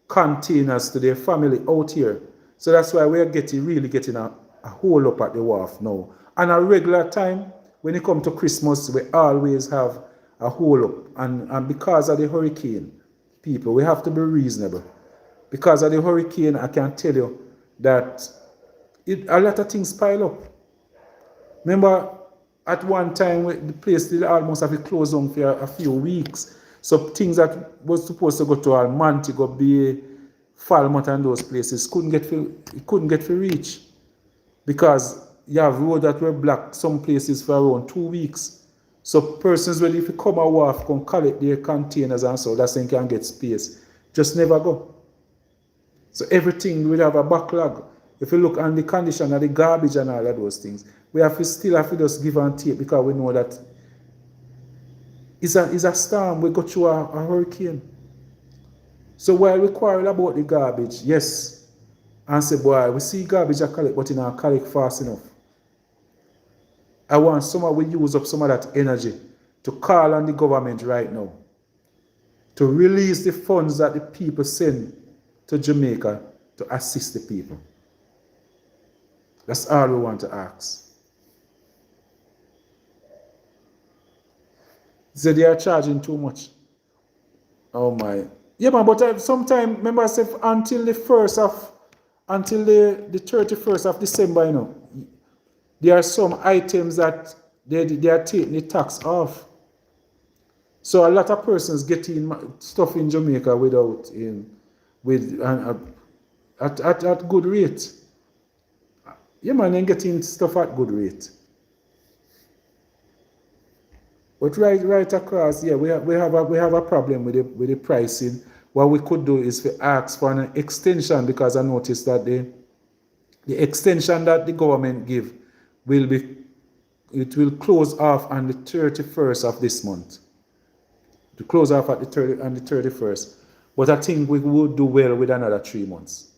containers to their family out here. So that's why we're really getting a hole up at the wharf now. And a regular time, when it comes to Christmas, we always have a hole up. And because of the hurricane, people, we have to be reasonable. Because of the hurricane, I can tell you that a lot of things pile up. Remember, at one time, the place did almost have to close down for a few weeks. So things that was supposed to go to Almonte, go be Falmouth and those places couldn't get to reach. Because you have roads that were blocked some places for around 2 weeks. So persons will, if you come a wharf, can collect their containers and so that's when you can get space. Just never go. So everything will have a backlog. If you look on the condition of the garbage and all of those things, we still have to just give and take because we know that It's a storm. We go through a hurricane. So while we quarrel about the garbage, yes, and say, boy, we see garbage I collect, but in our collect fast enough. I want someone we use up some of that energy to call on the government right now to release the funds that the people send to Jamaica to assist the people. That's all we want to ask. So they are charging too much. Oh my. Yeah, man, but sometimes, remember I said until the 31st of December, you know, there are some items that they are taking the tax off. So a lot of persons getting stuff in Jamaica without at good rate. Yeah, man, and getting stuff at good rate. But right across, yeah, we have a problem with the pricing. What we could do is to ask for an extension, because I noticed that the extension that the government give will close off on the 31st of this month. To close off at on the 31st. But I think we would do well with another 3 months.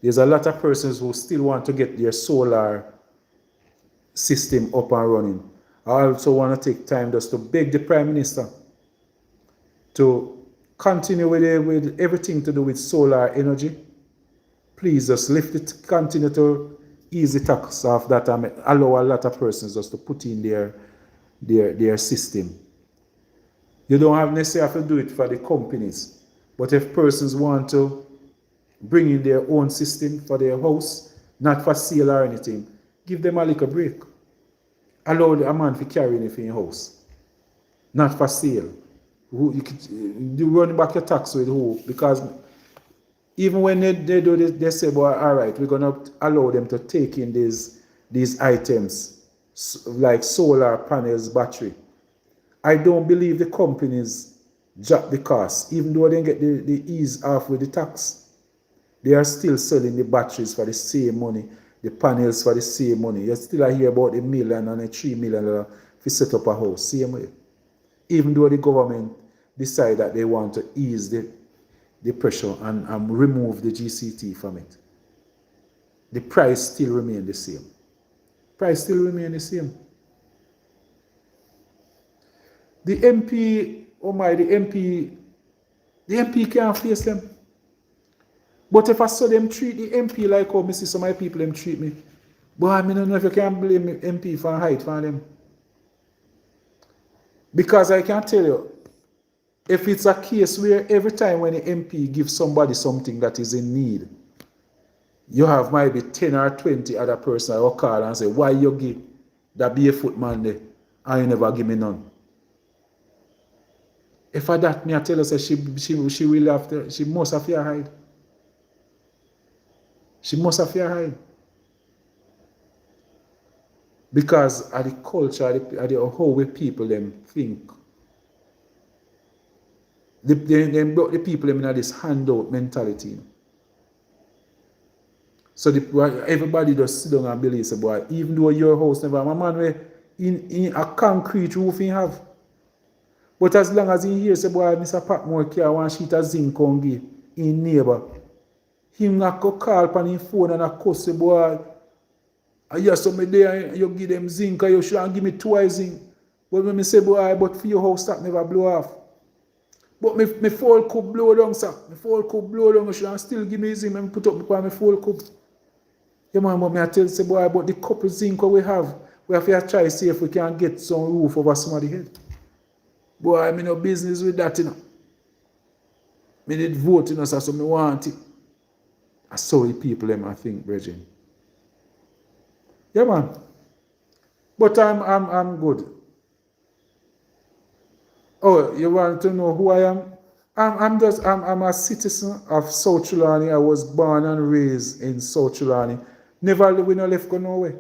There's a lot of persons who still want to get their solar system up and running. I also want to take time just to beg the Prime Minister to continue with everything to do with solar energy. Please just continue to ease the tax off that and allow a lot of persons just to put in their system. You don't have necessarily have to do it for the companies, but if persons want to bring in their own system for their house, not for sale or anything, give them a little break. Allow a man to carry anything in your house, not for sale. You run back your tax with who? Because even when they do this, they say, well, all right, we're going to allow them to take in these items like solar panels, battery. I don't believe the companies drop the cost, even though they get the ease off with the tax. They are still selling the batteries for the same money, the panels for the same money. You still hear about $1 million and $3 million to set up a house, same way. Even though the government decide that they want to ease the pressure and remove the GCT from it, the price still remain the same. Price still remain the same. The MP, oh my, the MP can't face them. But if I saw them treat the MP like how I see some of my people them treat me, boy, I don't know if you can blame MP for height for them. Because I can tell you, if it's a case where every time when the MP gives somebody something that is in need, you have maybe 10 or 20 other persons that will call and say, why you give that barefoot man there and you never give me none? If I that me I tell her say she will have to, she must have to hide. She must have to hide. Because of the culture, of the how we people them think. They brought the people them in this handout mentality. So everybody just sit down and believe, say, boy, even though your house never, my man, we in a concrete roof you have. But as long as he hears, say, boy, Mr. Patmore care one sheet of zinc on give in neighbor, him not go call upon his phone and a cuss, say, boy, I hear somebody there, you give them zinc, or you should give me twice zinc. But when I say, boy, but for your house that never blow off. But my full cup blow down, sir. My full cup blow down, you should still give me zinc, and put up my full cup. Yeah, man, but I tell you, say, boy, but the cup of zinc we have to try to see if we can get some roof over somebody's head. Boy, I'm in no business with that, you know. I need vote, you know, so I want it. I saw the people, them, I think, Bridget. Yeah, man. But I'm good. Oh, you want to know who I am? I'm a citizen of South Trelawney. I was born and raised in South Trelawney. Never we no left go nowhere.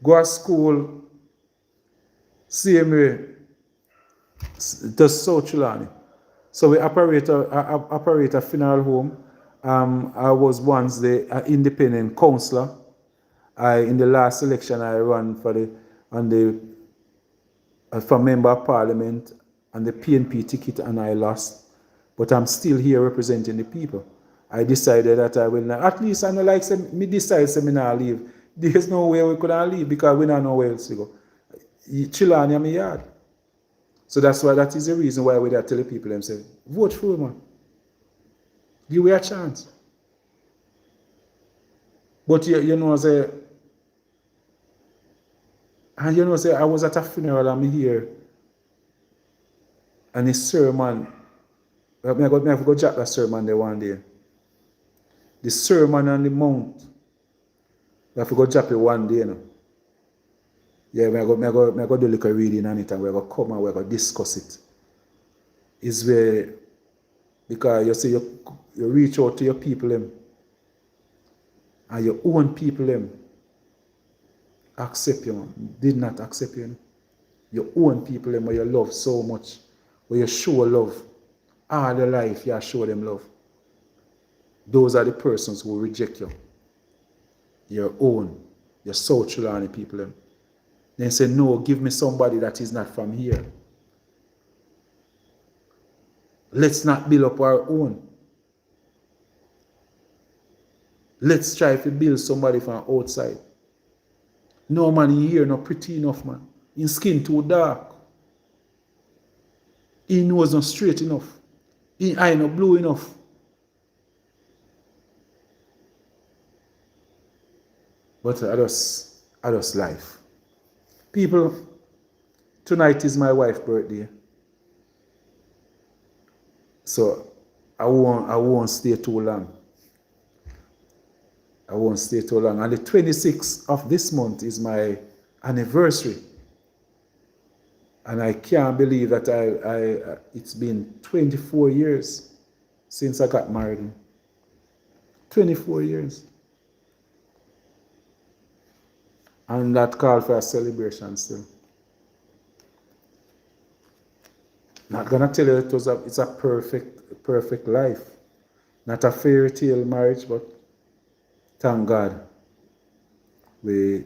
Go to school, same way, to South Trelawney. So we operate a funeral home. I was once the independent councillor. In the last election I ran on the for member of parliament and the PNP ticket, and I lost. But I'm still here representing the people. I decided that I will not. At least I know like me decide seminar leave. There's no way we could leave because we don't know where else to go. Chill on in my yard. So that is the reason why we tell the people them say, vote for him, man. Give me a chance. But you know, say, and you know, say I was at a funeral and I'm here, and his sermon, I have to go jack that sermon there one day. The sermon on the mount, I have to go drop it one day, you know. Yeah, I go do a little reading on it and we're going to come and we're going to discuss it. It's where, because you see, you reach out to your people, them, and your own people, them, accept you, man. Did not accept you. Your own people, them, where you love so much, where you show love, all the life you show them love. Those are the persons who reject you. Your own, your South Chilani people, them. Then say, no, give me somebody that is not from here. Let's not build up our own. Let's try to build somebody from outside. No man in here not pretty enough, man. In skin too dark. In nose not straight enough. In eye not blue enough. But I just life. People, tonight is my wife's birthday. So I won't stay too long. I won't stay too long. And the 26th of this month is my anniversary. And I can't believe that it's been 24 years since I got married. 24 years. And that called for a celebration still. Not gonna tell you it's a perfect life. Not a fairy tale marriage, but thank God we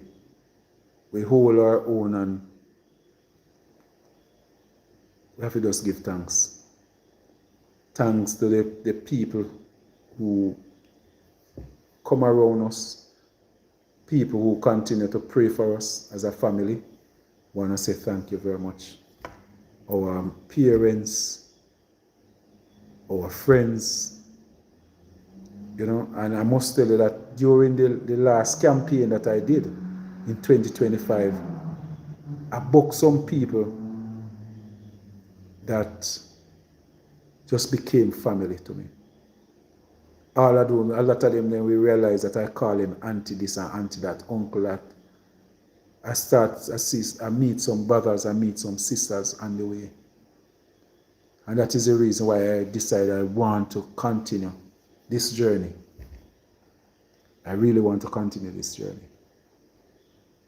hold our own and we have to just give thanks. Thanks to the people who come around us, people who continue to pray for us as a family. I want to say thank you very much. Our parents, our friends, you know, and I must tell you that during the last campaign that I did in 2025, I booked some people that just became family to me. A lot of them, then we realize that I call him auntie this and auntie that, uncle that. I meet some brothers, I meet some sisters on the way. And that is the reason why I decided I want to continue this journey. I really want to continue this journey.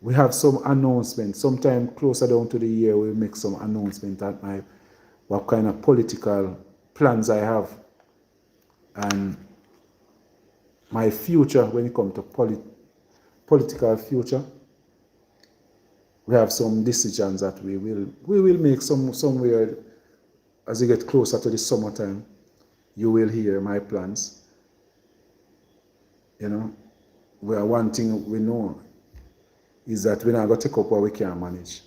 We have some announcements. Sometime closer down to the year, we'll make some announcement at what kind of political plans I have. And my future when it comes to political future. We have some decisions that we will make somewhere as we get closer to the summertime. You will hear my plans. You know, one thing we know is that we're not going to take up what we can't manage.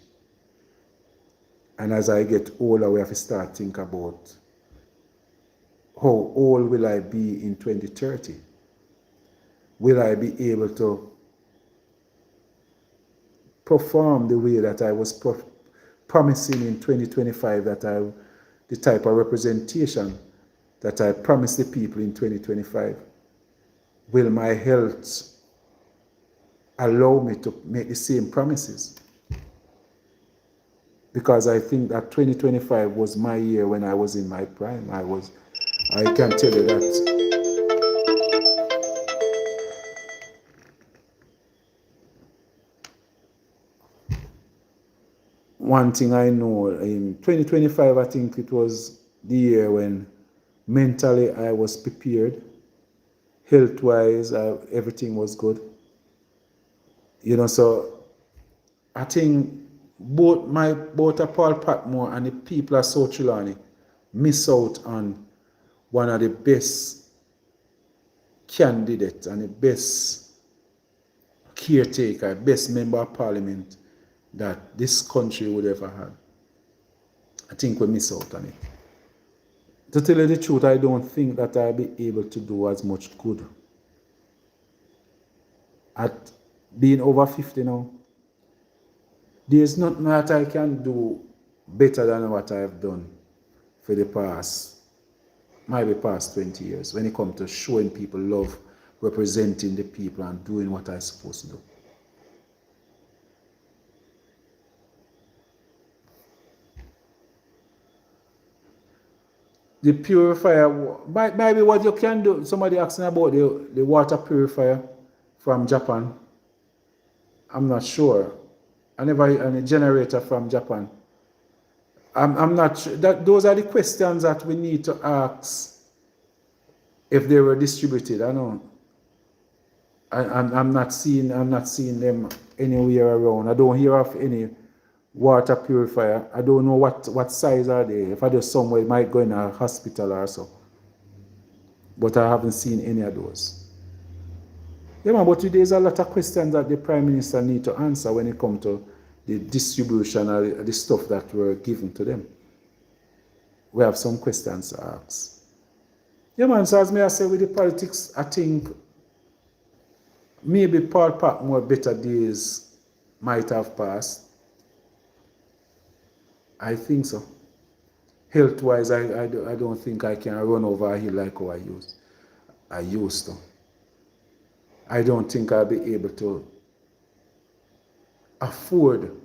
And as I get older, we have to start think about how old will I be in 2030? Will I be able to perform the way that I was promising in 2025, the type of representation that I promised the people in 2025? Will my health allow me to make the same promises? Because I think that 2025 was my year when I was in my prime. I can tell you that. One thing I know, in 2025, I think it was the year when mentally I was prepared. Health-wise, everything was good. You know, so I think both a Paul Patmore and the people of South Trelawney miss out on one of the best candidates and the best caretaker, best member of parliament that this country would ever have. I think we miss out on it. To tell you the truth, I don't think that I'll be able to do as much good. At being over 50 now, there's nothing that I can do better than what I've done for the past 20 years when it comes to showing people love, representing the people and doing what I'm supposed to do. The purifier, maybe what you can do, somebody asking about the water purifier from Japan. I'm not sure. I never any generator from Japan. I'm not sure. Those are the questions that we need to ask if they were distributed. I know. I'm not seeing them anywhere around. I don't hear of any water purifier. I don't know what size are they. If I do somewhere, it might go in a hospital or so. But I haven't seen any of those. Yeah, man, but there's a lot of questions that the Prime Minister need to answer when it comes to the distribution of the stuff that were given to them. We have some questions to ask. Yeah, man, so as I say with the politics, I think maybe Paul Patmore better days might have passed. I think so. Health-wise, I don't think I can run over a hill like how I used to. I don't think I'll be able to afford,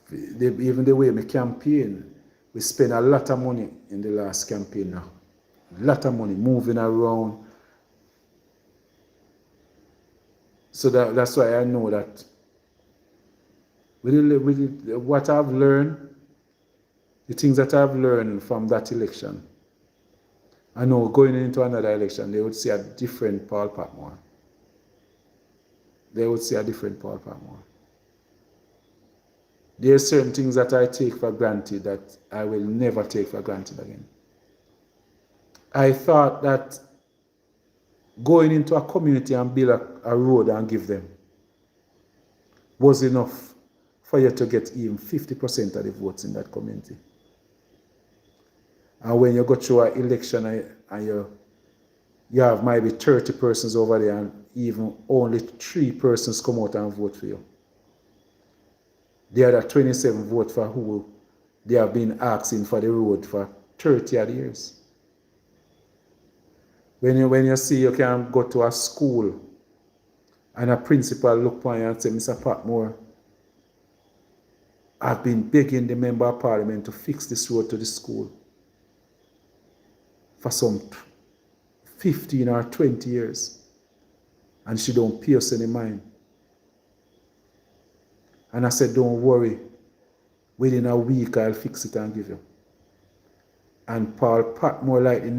even the way my campaign, we spend a lot of money in the last campaign now. A lot of money moving around. So that's why I know that with what I've learned, the things that I've learned from that election, I know going into another election, they would see a different Paul Patmore. They would see a different Paul Patmore. There are certain things that I take for granted that I will never take for granted again. I thought that going into a community and build a road and give them was enough for you to get even 50% of the votes in that community. And when you go through an election and you have maybe 30 persons over there and even only 3 persons come out and vote for you. The other 27 vote for who they have been asking for the road for 30 odd years. When you see you can go to a school and a principal look upon you and say, Mr. Patmore, I've been begging the member of parliament to fix this road to the school for some 15 or 20 years. And she don't pierce any mind. And I said, don't worry. Within a week, I'll fix it and give you. And Paul Patmore, like the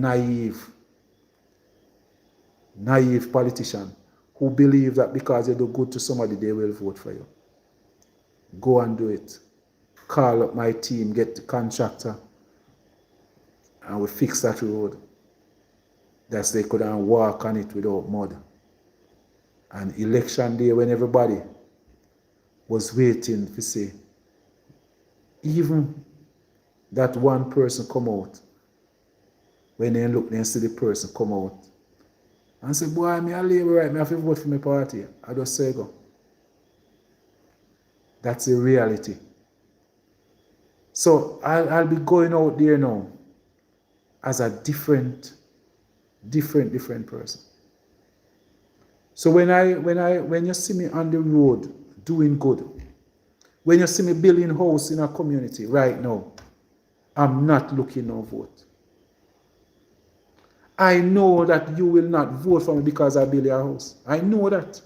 naive politician who believe that because you do good to somebody, they will vote for you. Go and do it. Call up my team, get the contractor, and we fix that road. That they couldn't walk on it without mud. And election day, when everybody was waiting to see, even that one person come out, when they look, they see the person come out and say, boy, me a labor right, me have to vote for my party. I just say go. That's the reality. So I'll be going out there now as a different person. So when you see me on the road doing good, when you see me building a house in a community right now, I'm not looking no vote. I know that you will not vote for me because I build your house. I know that.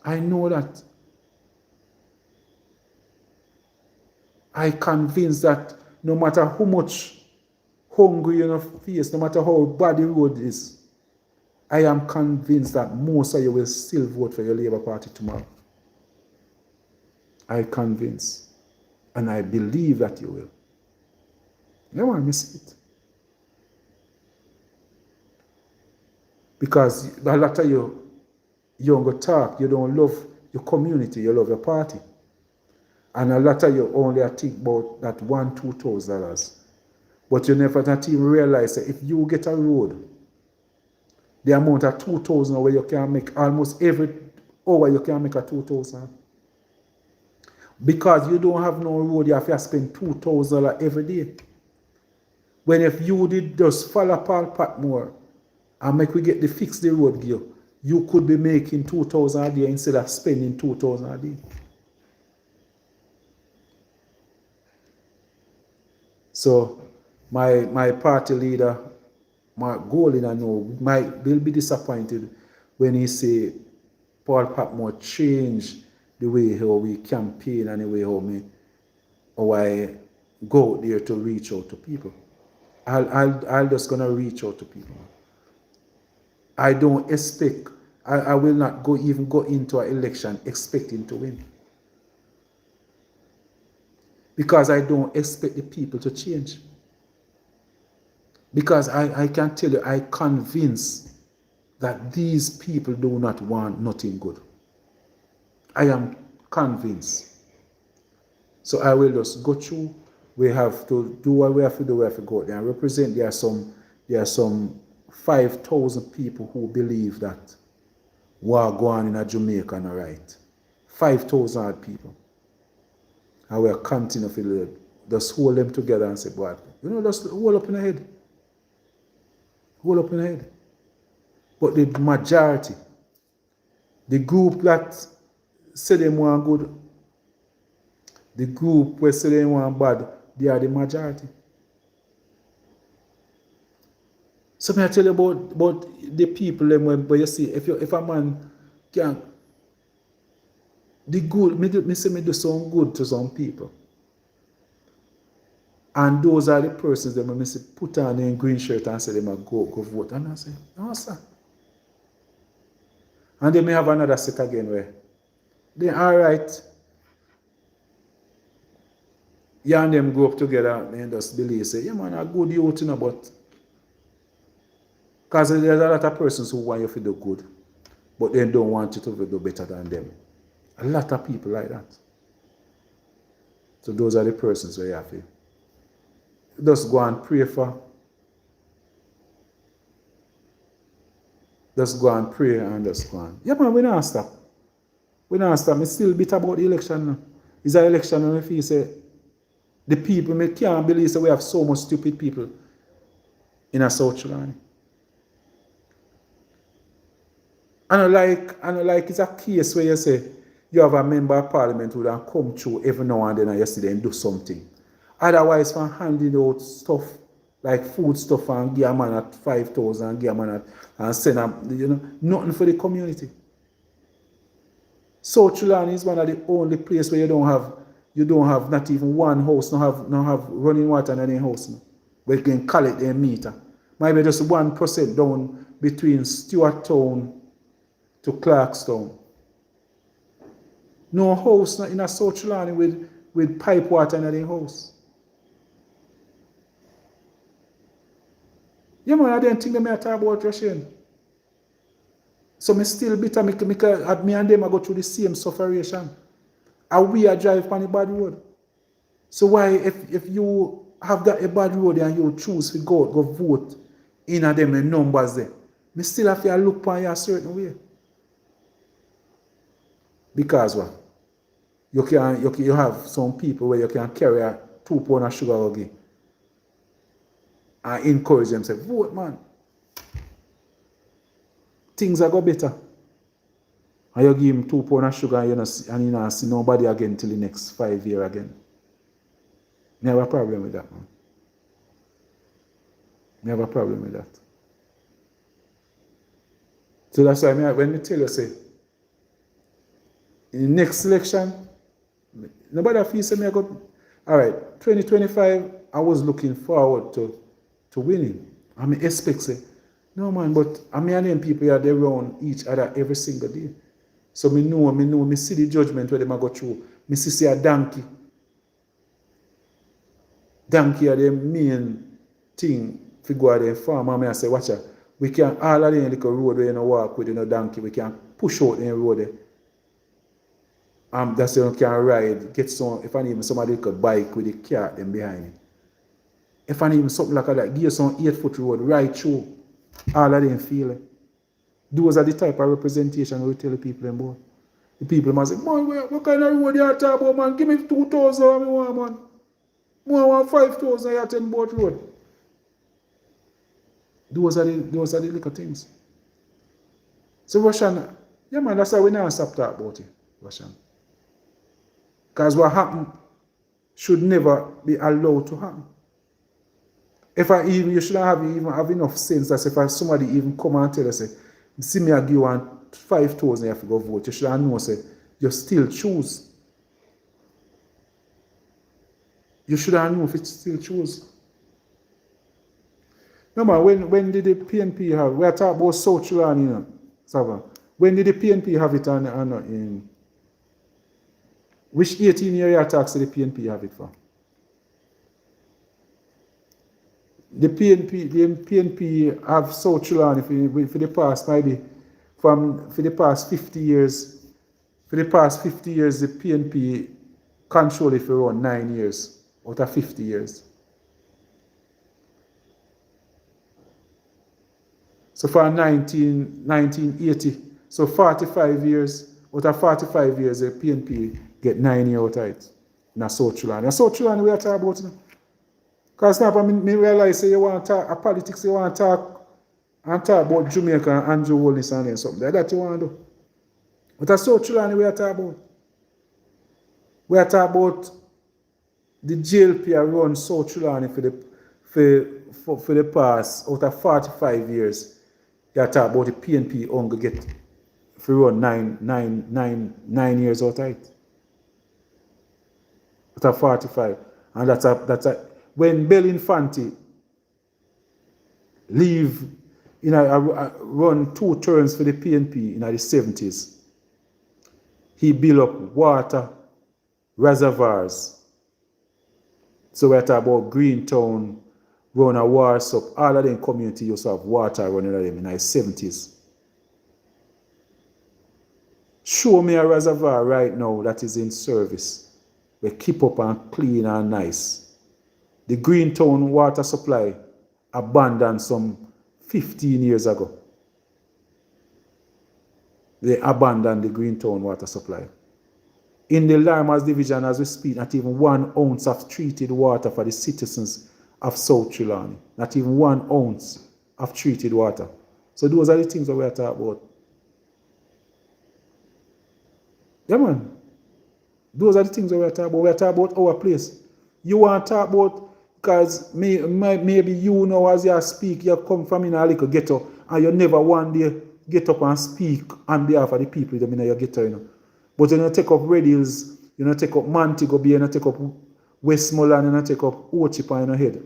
I know that. I'm convinced that no matter how much hungry you face, no matter how bad the road is, I am convinced that most of you will still vote for your Labour Party tomorrow. I'm convinced. And I believe that you will. You don't want to miss it. Because a lot of you don't go talk, you don't love your community, you love your party. And a lot of you only think about that $1,000-$2,000. But you never not even realize that if you get a road, the amount of 2,000 where you can make almost every hour you can make a 2,000. Because you don't have no road, you have to spend $2,000 every day. When if you did just follow Paul Patmore and make we get the fix the road gear, you could be making 2,000 a day instead of spending 2,000 a day. So my party leader, my goal in I know, will be disappointed when he say Paul Patmore change the way how we campaign and the way how I go out there to reach out to people. I'll just gonna reach out to people. I don't expect, I will not even go into an election expecting to win. Because I don't expect the people to change. Because I can tell you, I convinced that these people do not want nothing good. I am convinced. So I will just go through. We have to do what we have to do. We have to go out there and represent. There are some 5,000 people who believe that war going on in Jamaica not right. 5,000 odd people. And we are continuing to just hold them together and say, boy, just hold up in the head. Hold up in the head. But the majority, the group that say they want good, the group where say they want bad, they are the majority. So I tell you about the people where you see, if a man can, the good, me say me do some good to some people. And those are the persons that me say put on a green shirt and say they might go vote. And I say, no sir. And they may have another set again where they all right. You and them go up together and just believe, say, yeah man, a good youth, but because there's a lot of persons who want you to do good, but they don't want you to do better than them. A lot of people like that. So those are the persons where you have to just go and pray for. Just go and pray and just go on. Yeah man, we don't stop. We don't stop. It's still bitter about the election now. It's an election and if you say the people, me can't believe that we have so much stupid people in a South Carolina. And like it's a case where you say you have a member of parliament who can come through every now and then and yesterday and do something. Otherwise, from handing out stuff like food stuff and give a man at 5,000 and give a man and send them, nothing for the community. South Carolina is one of the only places where you don't have not even one house, not have running water in any house. No. Where you can call it a meter. Maybe just 1% down between Stewart Town to Clarkstown. No house in a South Carolina with pipe water in any house. Yeah man, I didn't think they may talk about Russian. So me still bitter, me and them I go through the same sufferation. And we are drive on the bad road. So why if you have that a bad road and you choose to go vote in a them numbers there, me still have to look upon you a certain way. Because what? You have some people where you can carry a 2 pounds of sugar again. And encourage them, say, vote man. Things are go better. And you give him 2 pounds of sugar and you don't see nobody again till the next 5 years again. You have a problem with that, man. You have a problem with that. So that's why when I tell you, say, in the next election, nobody feels say me I got, all right, 2025, I was looking forward to winning. I mean, expect say, No man, but I mean and them people are there around each other every single day. So me see the judgment where they go through. Me see a donkey. Donkey are the main thing if go to the farm. And I say, watch out. We can all of them little road where you know walk with donkey. We can push out the road there. That's why you can ride, get some, if I even somebody could bike with the car them behind it. If I even something like that, give you some 8-foot road right through. All of them feel it. Those are the type of representation we tell the people about. The people must say, man, what kind of road you are talking about, man? Give me 2,000 I want, man. More want 5,000 you are telling about road. Those are the little things. So Russian, yeah man, that's why we never stop talking about it, Russian. Because what happened should never be allowed to happen. You should have enough sense that if somebody even come and tell us, say, see me I give you 5,000 you have to go vote, you should have known, say, you still choose. You should have known if it still choose. No man, when did the PNP have, we are talking about South Sudan, you know, Sava. When did the PNP have it in which 18-year tax did the PNP have it for? The PNP have South Sudan for the past maybe for the past 50 years. For the past 50 years, the PNP control it for around 9 years out of 50 years. So for 1980, so 45 years, out of 45 years, the PNP get 9 years out of it. In South Sudan. In South Sudan, we are talking about it. Because now I realize say you want to talk politics, you want to talk about Jamaica and Andrew Holness and something. That's what you want to do. But that's South Sudan we are talking about. We are talking about the JLP run South Sudan for the past out of 45 years. You are talking about the PNP only get for run 9 years out of it. Out of 45. And that's a when Belinfanti leave, run 2 terms for the PNP in the 70s, he built up water reservoirs. So we're talking about Greentown, run a water sub. All of them community used to have water running at them in the 70s. Show me a reservoir right now that is in service. We keep up and clean and nice. The Greentown water supply abandoned some 15 years ago. They abandoned the Greentown water supply. In the Lamas division as we speak, not even 1 ounce of treated water for the citizens of South Trelawney. Not even 1 ounce of treated water. So those are the things that we are talking about. Yeah man. Those are the things that we are talking about. We are talking about our place. You want to talk about, because maybe you know as you speak, you come from in a little ghetto and you never one day get up and speak on behalf of the people in your ghetto, you know. But you don't take up Red Hills, you don't take up Montego Bay, you don't take up Westmoreland, you don't take up Ochip in your head.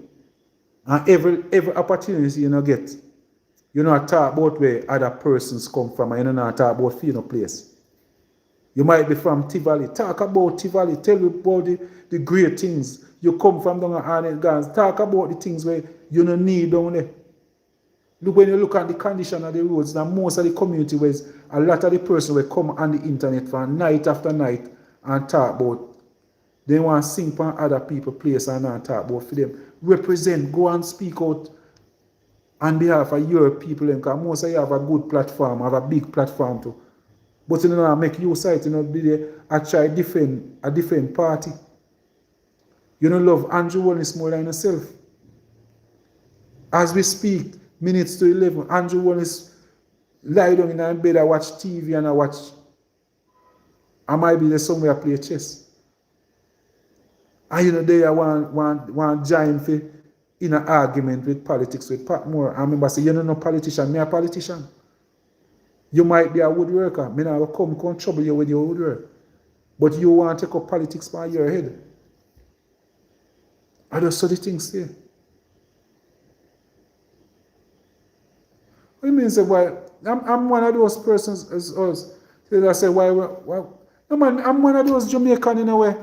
And every opportunity you get, you know talk about where other persons come from and you don't talk about feeling a place. You might be from Tivoli. Talk about Tivoli. Tell me about the great things. You come from down at Gans. Talk about the things where you don't need down there. Look, when you look at the condition of the roads, now most of the community ways, a lot of the person will come on the internet for night after night and talk about. They want to sing for other people place and not talk about for them. Represent, go and speak out on behalf of your people. Because most of you have a good platform, have a big platform too. But you know, make use of it, you know, be there and try defend a different party. You don't love Andrew Holness more than yourself. As we speak, minutes to 11, Andrew Holness lie down in a bed and watch TV and I watch. I might be there somewhere play chess. And you know, there I want giant for in an argument with politics with Patmore. I remember saying, you know, no politician, me a politician. You might be a woodworker. Me now come trouble you with your woodwork. But you want to take up politics by your head. I just saw the things there. What mean say why? I'm one of those persons as us. I say why? No man, I'm one of those Jamaican in a way.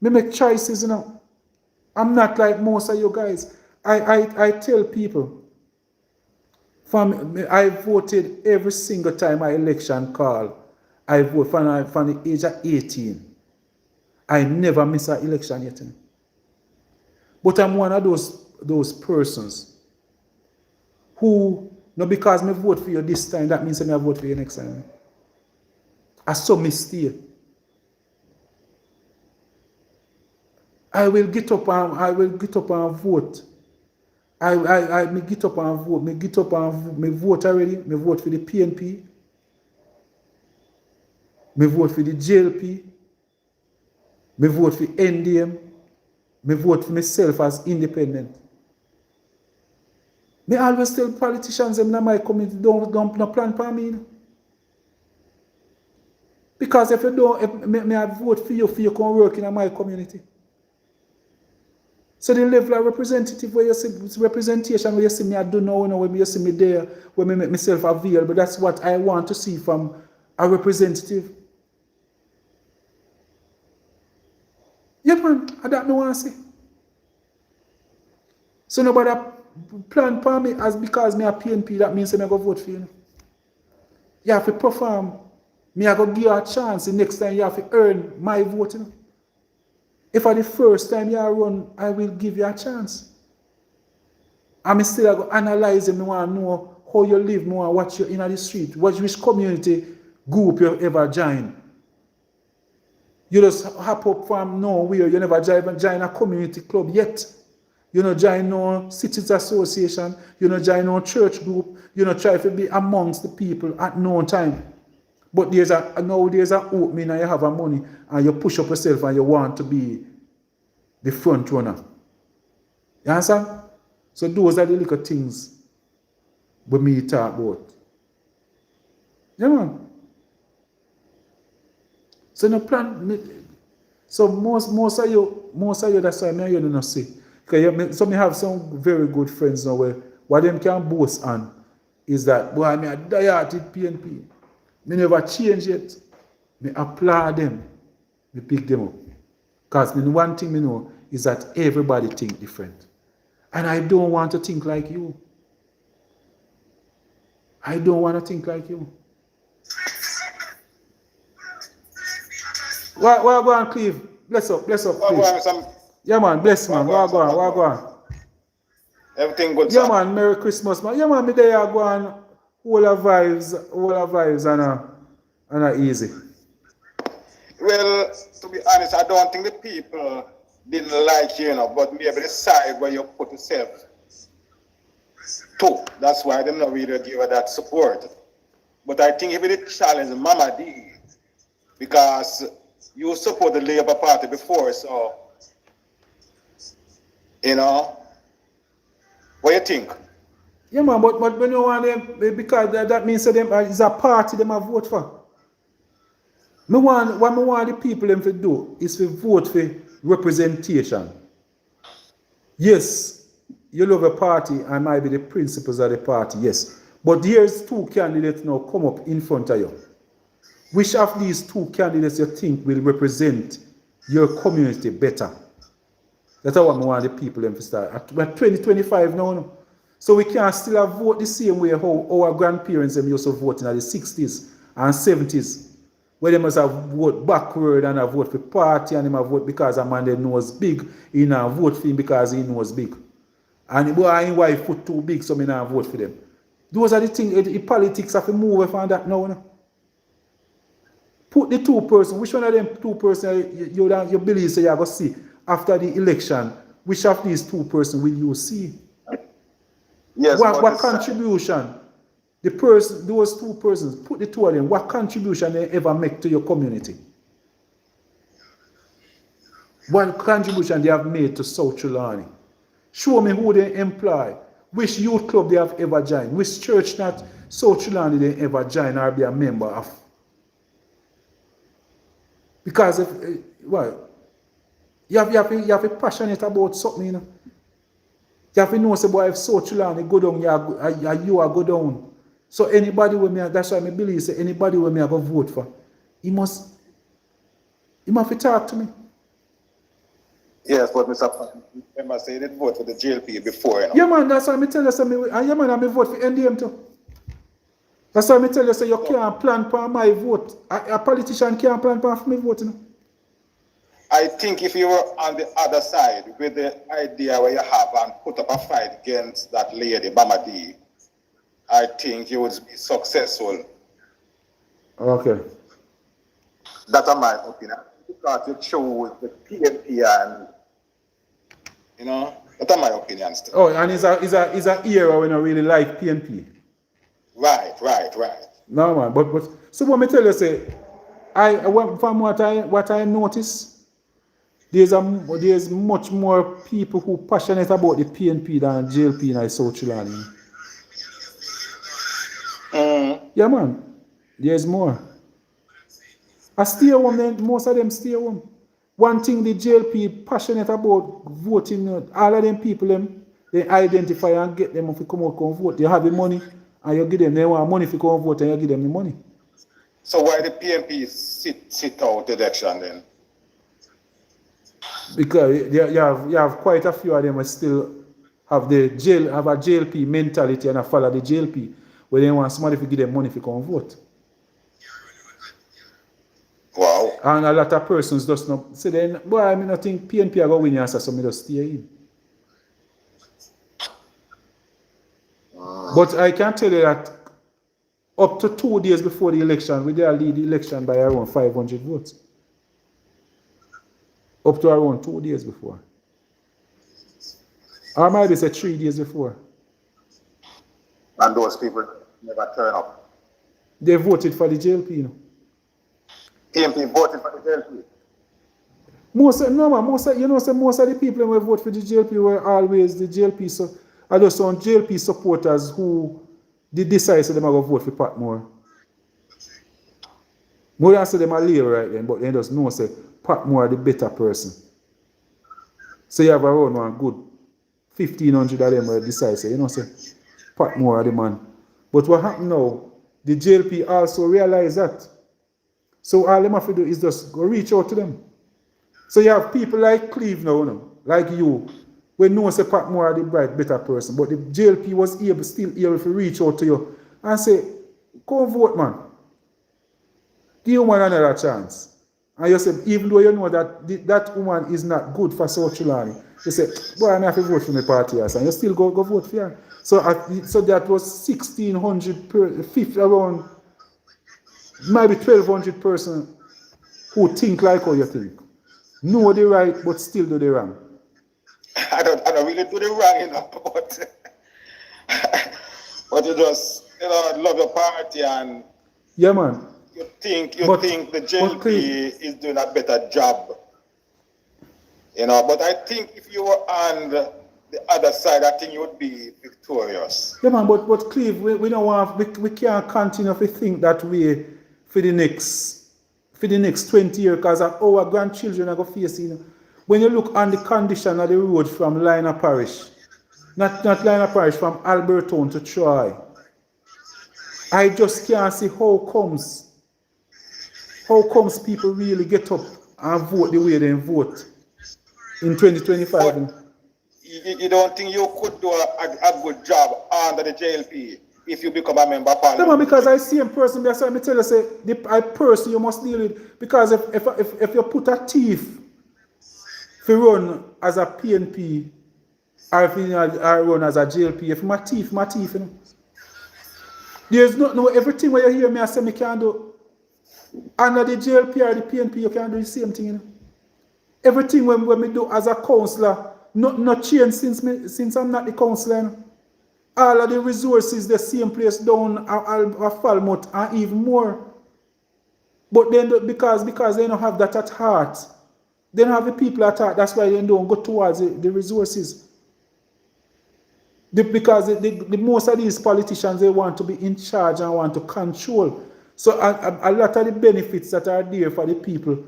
Me make choices, you know. I'm not like most of you guys. I tell people, I voted every single time my election call. I vote from the age of 18. I never miss an election yet. But I'm one of those persons who, not because me vote for you this time, that means I vote for you next time. I saw me stay. I will get up and vote. Me get up and vote. Me vote already. Me vote for the PNP. Me vote for the JLP. Me vote for NDM. Me vote for myself as independent. Me always tell politicians them in my community don't plan for me. Because if you don't, me I vote for you can work in my community. So the level of representative where you see representation where you see me I don't know, when you see me there, when me make myself available, that's what I want to see from a representative. Yeah man, I don't know what I see. So nobody plan for me as because me a PNP, that means I go vote for you. You have to perform. Me I go give you a chance. The next time you have to earn my vote. If for the first time you run, I will give you a chance. I'm still going to analyze them. I want to know how you live, more what you're in the street, which community group you ever join. You just hop up from nowhere, you never join a community club yet. You don't join no cities association, you don't join no church group, you don't try to be amongst the people at no time. But nowadays a opening and you have a money and you push up yourself and you want to be the front runner. You understand? So those are the little things we me talk about. Yeah man. So no plan. So most of you that's why me you don't see. Because so me have some very good friends now where what them can boast on is that boy me a die-hearted PNP. Me never change yet. Me applaud them. Me pick them up. Because one thing me know is that everybody think different. And I don't want to think like you. I don't want to think like you. Why go on, Cleve? Bless up, Cleve. Yeah man, bless man. Why go on. Everything good, yeah, sir? Man, Merry Christmas, man. Yeah, man, me there go on all our vibes and a easy. Well, to be honest, I don't think the people didn't like you, but maybe the side where you put yourself to. That's why them not really give her that support. But I think if it challenge Mama D, because you support the Labour Party before, so, what do you think? Yeah, man, but when you want them, because that means that them is a party them have vote for. What I want the people them to do is to vote for representation. Yes, you love a party and might be the principles of the party, yes. But here's two candidates now come up in front of you. Which of these two candidates you think will represent your community better? That's what I want the people them to start. We're 2025 now. So we can still vote the same way how our grandparents them used to vote in the 60s and 70s. Where they must have vote backward and have vote for party and they have vote because a man they knows big. He now vote for him because he knows big. And the boy and wife put too big, so me now vote for them. Those are the things, the politics have to move away from that now. Put the two persons, which one of them two persons you believe say you are going to see after the election, which of these two persons will you see? Yes, what contribution those two persons, put the two of them, what contribution they ever make to your community? What contribution they have made to South Trelawney? Show me who they employ, which youth club they have ever joined, which church that South Trelawney they ever join or be a member of. Because you have to be passionate about something, You have to know, say, boy, if so Chulani go down, you are go down. So anybody with me, that's why I believe, say, anybody with me I go vote for, he must to talk to me. Yes, but Mr. Patmore, remember say you did vote for the JLP before, you know. Yeah, man, that's why I tell you, say, yeah, man, I vote for NDM too. That's why I tell you, say, you can't plan for my vote. A politician can't plan for my vote, you know. I think if you were on the other side with the idea where you have and put up a fight against that lady, Bamadi, I think you would be successful. Okay. That's my opinion. Because you chose the PNP and, you know, that's my opinion still. Oh, and is a era when I really like PNP. Right. No, man, but so what me tell you, say, from what I notice, there's much more people who passionate about the PNP than JLP in South Chilani. Yeah, man, there's more. I stay home, then most of them stay home. One thing the JLP passionate about voting, all of them people, they identify and get them if you come out and vote. They have the money and you give them, they want money if you come and vote and you give them the money. So why the PNP sit out election then? Because you have quite a few of them who still have a JLP mentality and follow the JLP, where they want somebody to give them money if you come and vote. Wow. And a lot of persons just not say then, boy, I mean I think PNP are going to win, so me just stay in. But I can tell you that up to 2 days before the election, we did lead the election by around 500 votes. Up to around 2 days before. Or maybe say 3 days before. And those people never turn up. They voted for the JLP, you know. PNP voted for the JLP. Most of the people who vote for the JLP were always the JLP. So I just saw JLP supporters who did decide so they might go vote for Patmore. More than say them are leave right then, but they just know say Patmore the better person. So you have around one good 1,500 of them will decide say, say Patmore are the man. But what happened now, the JLP also realize that. So all them have to do is just go reach out to them. So you have people like Cleve now, like you, we know say Patmore are the better person, but the JLP was still able to reach out to you and say, come vote, man. Give woman another chance. And you say, even though you know that woman is not good for South Chilani, you say, boy, I have to vote for my party, and you still go vote for her. So that was 1,600 around maybe 1,200 persons who think like how you think. Know the right, but still do the wrong. I don't really do the wrong, but you just love your party and yeah, man. You think the JLP is doing a better job, But I think if you were on the other side, I think you would be victorious. Yeah, man. But Cleve, we don't want we can't continue to think that way for the next 20 years, because our grandchildren are going to face. When you look on the condition of the road from Lina Parish, not Lina Parish, from Albertown to Troy, I just can't see how comes people really get up and vote the way they vote in 2025. But you don't think you could do a good job under the JLP if you become a member of parliament? No, because I see a person, that's why I tell you, say, I person you must deal with. Because if you put a thief to run as a PNP, or if you run as a JLP, if my thief, There's no everything where you hear me I say me can do. Under the JLP or the PNP, you can do the same thing. Everything when we do as a councillor, not change since I'm not the councillor. All of the resources the same place down at Falmouth and even more. But then because they don't have that at heart, they don't have the people at heart. That's why they don't go towards the resources. Because the most of these politicians, they want to be in charge and want to control. So a lot of the benefits that are there for the people,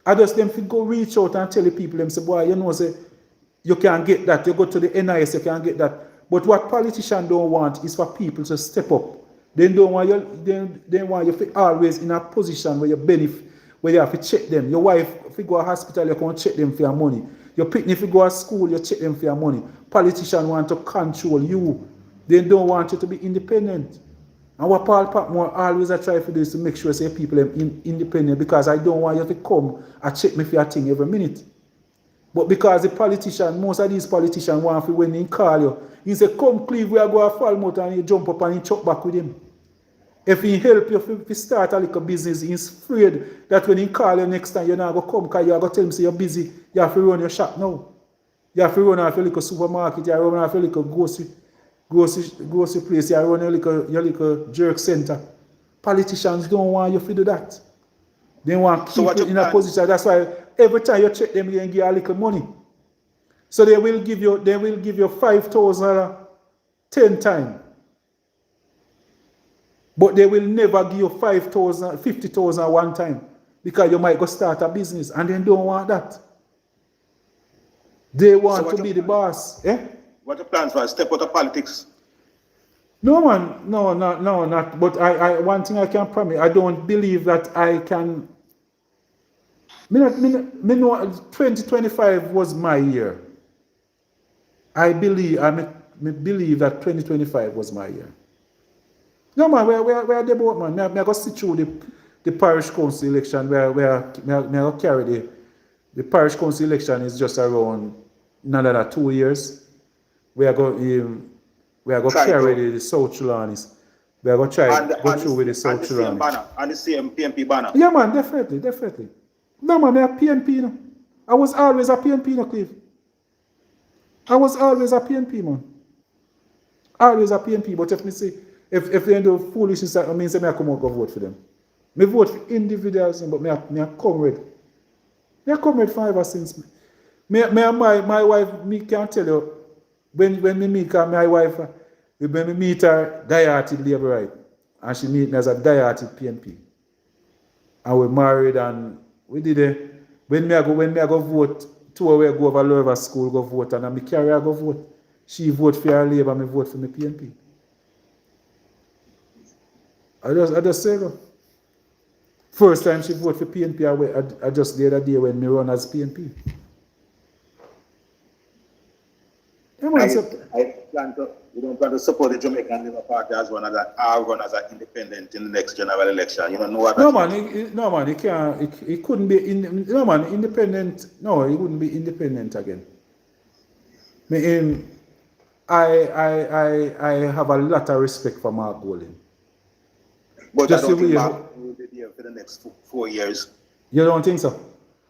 I just them to go reach out and tell the people, them say, boy, say, You can get that. You go to the NIS, you can get that. But what politicians don't want is for people to step up. They don't want you. They want you to always in a position where you benefit, where you have to check them. Your wife, if you go to hospital, you can check them for your money. Your picnic, if you go to school, you check them for your money. Politicians want to control you. They don't want you to be independent. And what Paul Patmore always I try to do is to make sure say people are independent, because I don't want you to come and check me for your thing every minute. But because the politician, most of these politicians want to, when they call you, he say, come Cleve, we are going to fall out, and you jump up and you chuck back with him. If he help you to start a little business, he's afraid that when he call you next time, you're not going to come because you're going to tell him say you're busy, you have to run your shop now. You have to run off your little supermarket, you have to run off your little grocery place, you have to run your little jerk center. Politicians don't want you to do that. They want to keep you in a position. That's why every time you check them, you give a little money. So they will give you $5,000 10 times. But they will never give you 5,000, 50,000 one time, because you might go start a business, and they don't want that. They want to be the boss. Eh? What are the plans for step out of politics? No, man, no, not. But I one thing I can promise, I don't believe that I can. Me know 2025 was my year. I believe that 2025 was my year. No, man, where they both, man. I go sit through the parish council election where I go carry the parish council election is just around another 2 years. We are going carry the South Chilanis. We are going to go through with the South Chilanis. And the same PNP banner. Yeah, man, definitely. No, man, I'm a PNP now. I was always a PNP now, Clive. I was always a PNP, man. Always a PNP, but if they do foolishness, that means I come out and vote for them. I vote for individuals, but I come with. I come with for ever since. My wife, me can tell you, when we meet my wife, when we meet her, die-hearted Labour right, and she meet me as a die-hearted PNP. And we married, and we did it. When I go vote, 2 hours go over Lower School, go vote, and I carry her go vote. She vote for her Labour, I vote for my PNP. I just say that. First time she voted for PNP, I just the other day when me run as PNP. You don't plan to support the Jamaican Labour Party as run as an independent in the next general election. You don't know what. No man, it can't. It couldn't be. No man, independent. No, it wouldn't be independent again. I have a lot of respect for Mark Golding. But just I don't think Mark will be there for the next 4 years. You don't think so?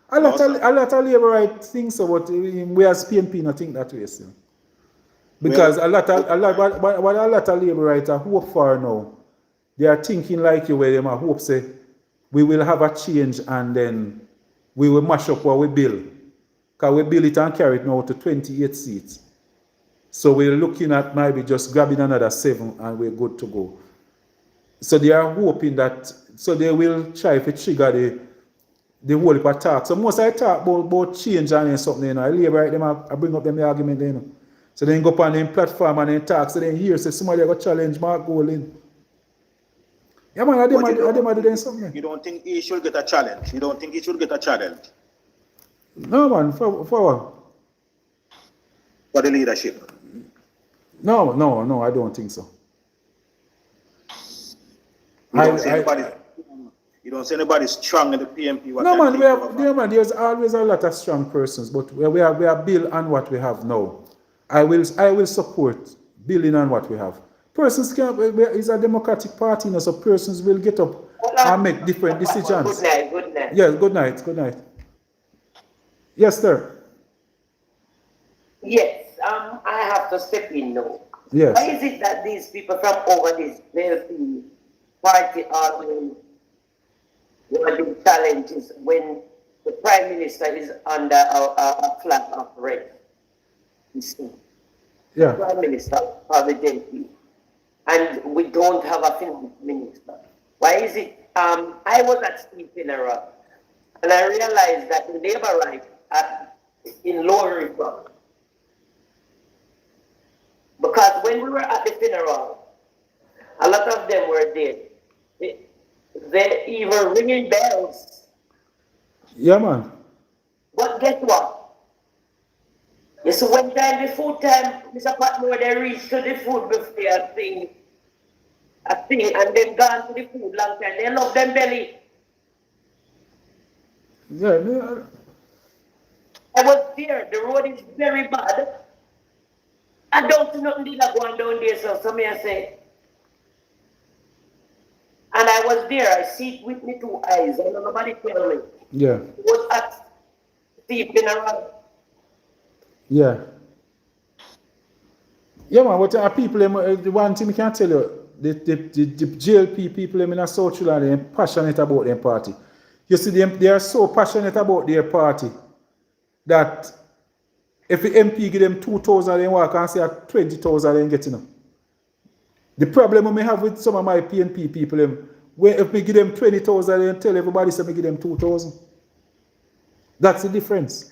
A lot of Labour right think so, but we as PNP not think that way still. Because what a lot of Labour right are hope for now, they are thinking like you, where they are hope say we will have a change and then we will mash up what we build. Because we build it and carry it now to 28 seats. So we're looking at maybe just grabbing another 7 and we're good to go. So they are hoping that, so they will try to trigger the whole attack. So most I talk about change and something, you know. I Labour right, them I bring up them argument, you know. So then go up on them platform and then talk. So then here say somebody go challenge Mark Golding. Yeah man, I do them something. You don't think he should get a challenge? You don't think he should get a challenge? No man, for what? For the leadership. No, I don't think so. You don't see anybody strong in the PNP. No man, there's always a lot of strong persons, but we are built on what we have now. I will support building on what we have. Persons is a democratic party, you know, so persons will get up and make different decisions. Good night. Yes, good night. Yes, sir. Yes, I have to step in now. Yes. Why is it that these people from over this wealthy party are doing challenges when the Prime Minister is under a flag of red? Yeah. Prime Minister of the JP, and we don't have a finance minister. Why is it? I was at Steve funeral, and I realized that the Labour right in Lower River when we were at the funeral, a lot of them were dead. They even ringing bells. Yeah, man. But guess what? You see, when time the food time, Mr. Patmore, they reach to the food buffet and then gone to the food long time. They love them belly. Yeah, yeah. I was there. The road is very bad. I don't see nothing did going down there, so me I say. And I was there. I see it with my 2 eyes. And nobody tell me. Yeah. It was at the funeral. Yeah. Yeah, man, what are people, the one thing I can tell you, the GLP people in South Carolina, they're passionate about their party. You see, they are so passionate about their party that if the MP give them 2,000, they walk and say 20,000, they ain't getting them. The problem I may have with some of my PNP people, where if we give them 20,000, they tell everybody say me give them 2,000. That's the difference.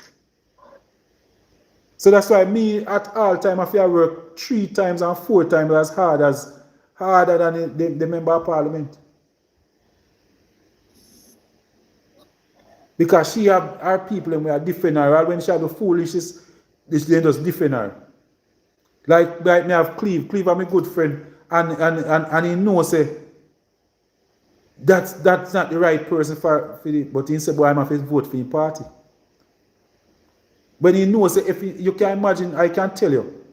So that's why me at all time I feel work 3 times and 4 times as harder than the member of parliament. Because she have her people and we are defend her. When she have the foolishness, they just defend her. Like me have Cleve. Cleve are my good friend. And he knows say that's not the right person for it. But he said, boy, I'm have to vote for his party. When he knows that if you can imagine, I can tell you,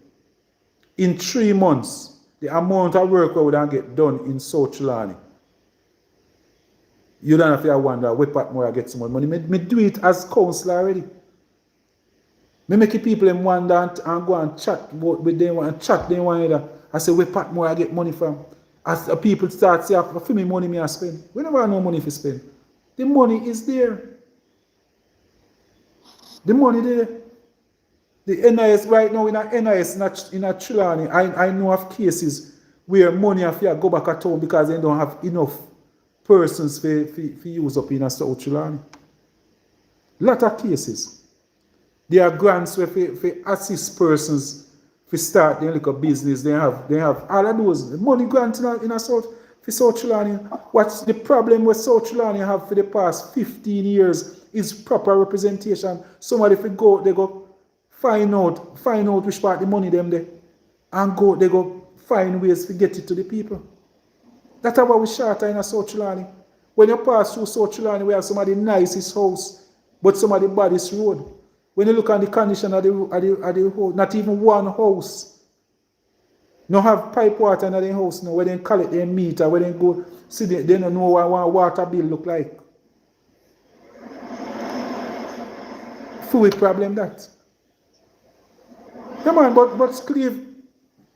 in 3 months, the amount of work we would get done in South Carolina, you don't have to wonder where Patmore get some money. Me do it as councillor already. Me make people wonder and go and chat with them and chat them one another. I say where Patmore I get money from. As people start saying, for me money me I spend. We never have no money to spend. The money is there. The money there. The NIS right now in a NIS in a Trelawney, I know of cases where money have to go back at home because they don't have enough persons for use up in a South Trelawney. Lot of cases. There are grants where for assist persons to start their little business. They have all of those money grants in a South for South Trelawney. What's the problem with South Trelawney have for the past 15 years is proper representation. Somebody if they go find out which part the money them there and they go find ways to get it to the people. That's how we short in a South Trelawney. When you pass through South Trelawney, we have some of the nicest house, but some of the baddest road. When you look at the condition of the road, not even one house. No have pipe water in the house now. When they collect their meter, when they go see they don't know what one water bill look like. Fluid problem that. Yeah man, but Cleve,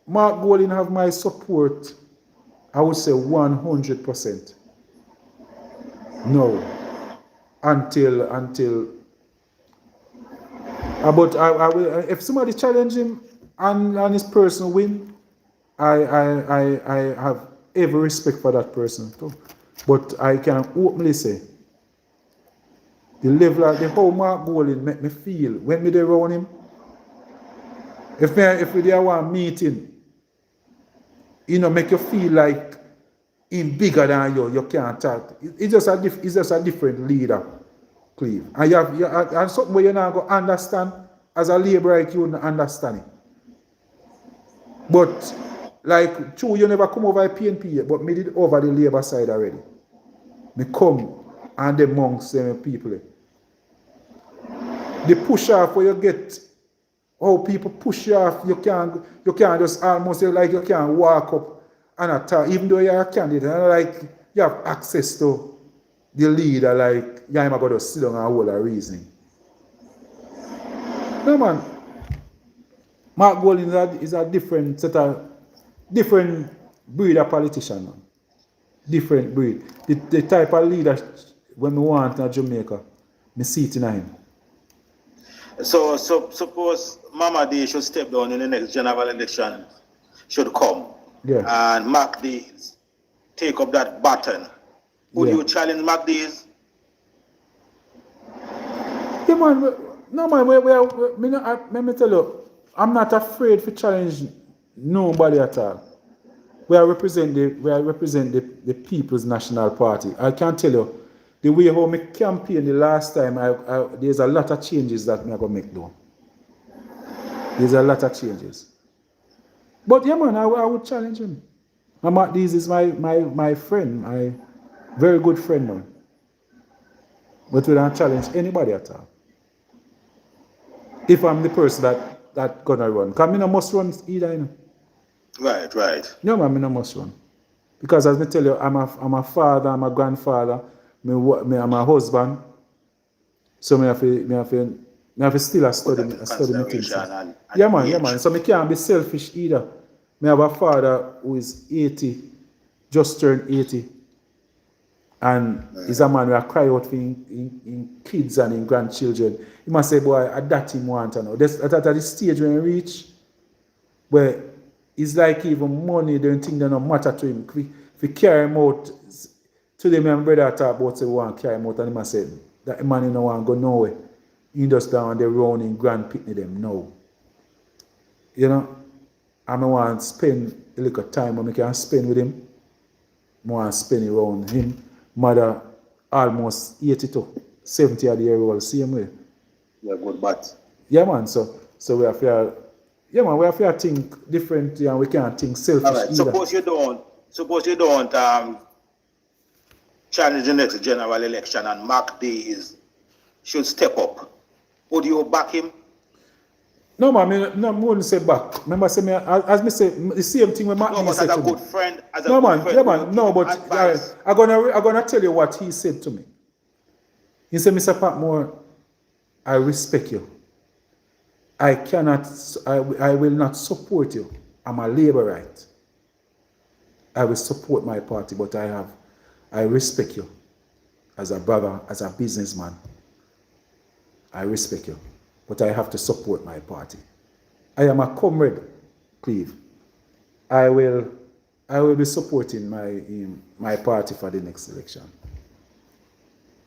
Mark Golding have my support, I would say 100%. No. Until but I will, if somebody challenge him and his person win, I have every respect for that person too. But I can openly say the level of the whole Mark Golding make me feel when me there around him. If we there one meeting, make you feel like him bigger than you can't talk. It's just a different leader, Cleve. And you have and something where you're not going to understand as a laborer, like you don't understand it. But like true, you never come over PNP yet, but me did over the labor side already. Me come and the monks them people. The push off where you get how people push you off, you can't just almost like you can't walk up and attack, even though you're a candidate, and like you have access to the leader, like you're not going to sit down and hold a reasoning. No man, Mark Golding is a different breed of politician, man. Different breed. The type of leader when we want in Jamaica, me see it in him. So suppose Mama D should step down in the next general election, should come. Yeah. And Mac D's take up that baton. Would you challenge Mac D's? Yeah, man. No, man. Let me tell you, I'm not afraid to challenge Nobody at all. We are represent the People's National Party. I can tell you, the way how me campaign the last time, there's a lot of changes that me are going to make though. There's a lot of changes. But yeah, man, I would challenge him. Matt Dees is my friend, my very good friend, man. But we don't challenge anybody at all. If I'm the person that gonna run. Because I must run either, you know. Right. No, man, I no must run. Because as I tell you, I'm a father, I'm a grandfather, I'm a husband. So I have to still study my things. Yeah, man. So I can't be selfish either. I have a father who is 80, just turned 80. And he's a man who cry out for in kids and in grandchildren. He must say, boy, I that him want to know. At the stage when he reach, where it's like even money, they don't think they don't matter to him. If we carry him out, today my brother talk about say we want to carry him out, and he must say, that man you don't want to go nowhere. He just down there running grand picnic them now. You know? And I want to spend a little time when I can spend with him. I want to spend around him. Mother almost 82, 70 year old, same way. Yeah, good, but yeah, man. So we have to think differently, and we can't think selfish all right. either. Suppose you don't challenge the next general election and Mark Days should step up. Would you back him? No, man, I wouldn't say back. Remember, say me, as me say, the same thing with Matt No, but said as a to good me. friend, No, man. No, but I'm gonna tell you what he said to me. He said, Mr. Patmore, I respect you. I will not support you. I'm a Labourite. I will support my party, but I respect you as a brother, as a businessman. I respect you, but I have to support my party. I am a comrade, Cleve. I will be supporting my party for the next election.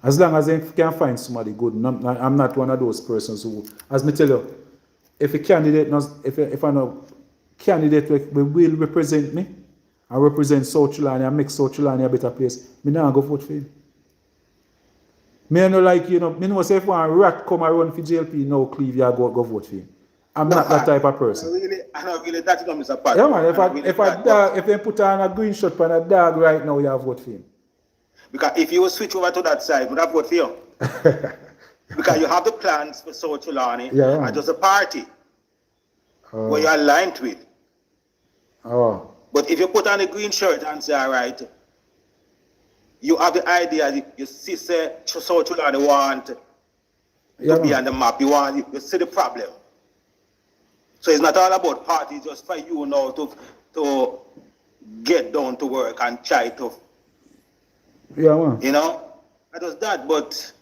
As long as I can find somebody good. I'm not one of those persons who, as me tell you, if a candidate, if I know candidate will represent me and represent South Carolina and make South Carolina a better place, me not go vote for him. Me no like, you know, me know say if one rat come and run for JLP, no Cleve, you go vote for him. I'm not that type of person. I don't really that is Mr. Pat. Yeah, man, if they put on a green shirt on a dog right now, you have vote for him. Because if you switch over to that side, would I vote for you? Because you have the plans for South Carolina and just a party where you're aligned with. Oh. But if you put on a green shirt and say, all right, you have the idea, you see, say, South Carolina want to be on the map, you see the problem. So it's not all about parties, just for you now to get down to work and try to, yeah, man. you know, I does that, but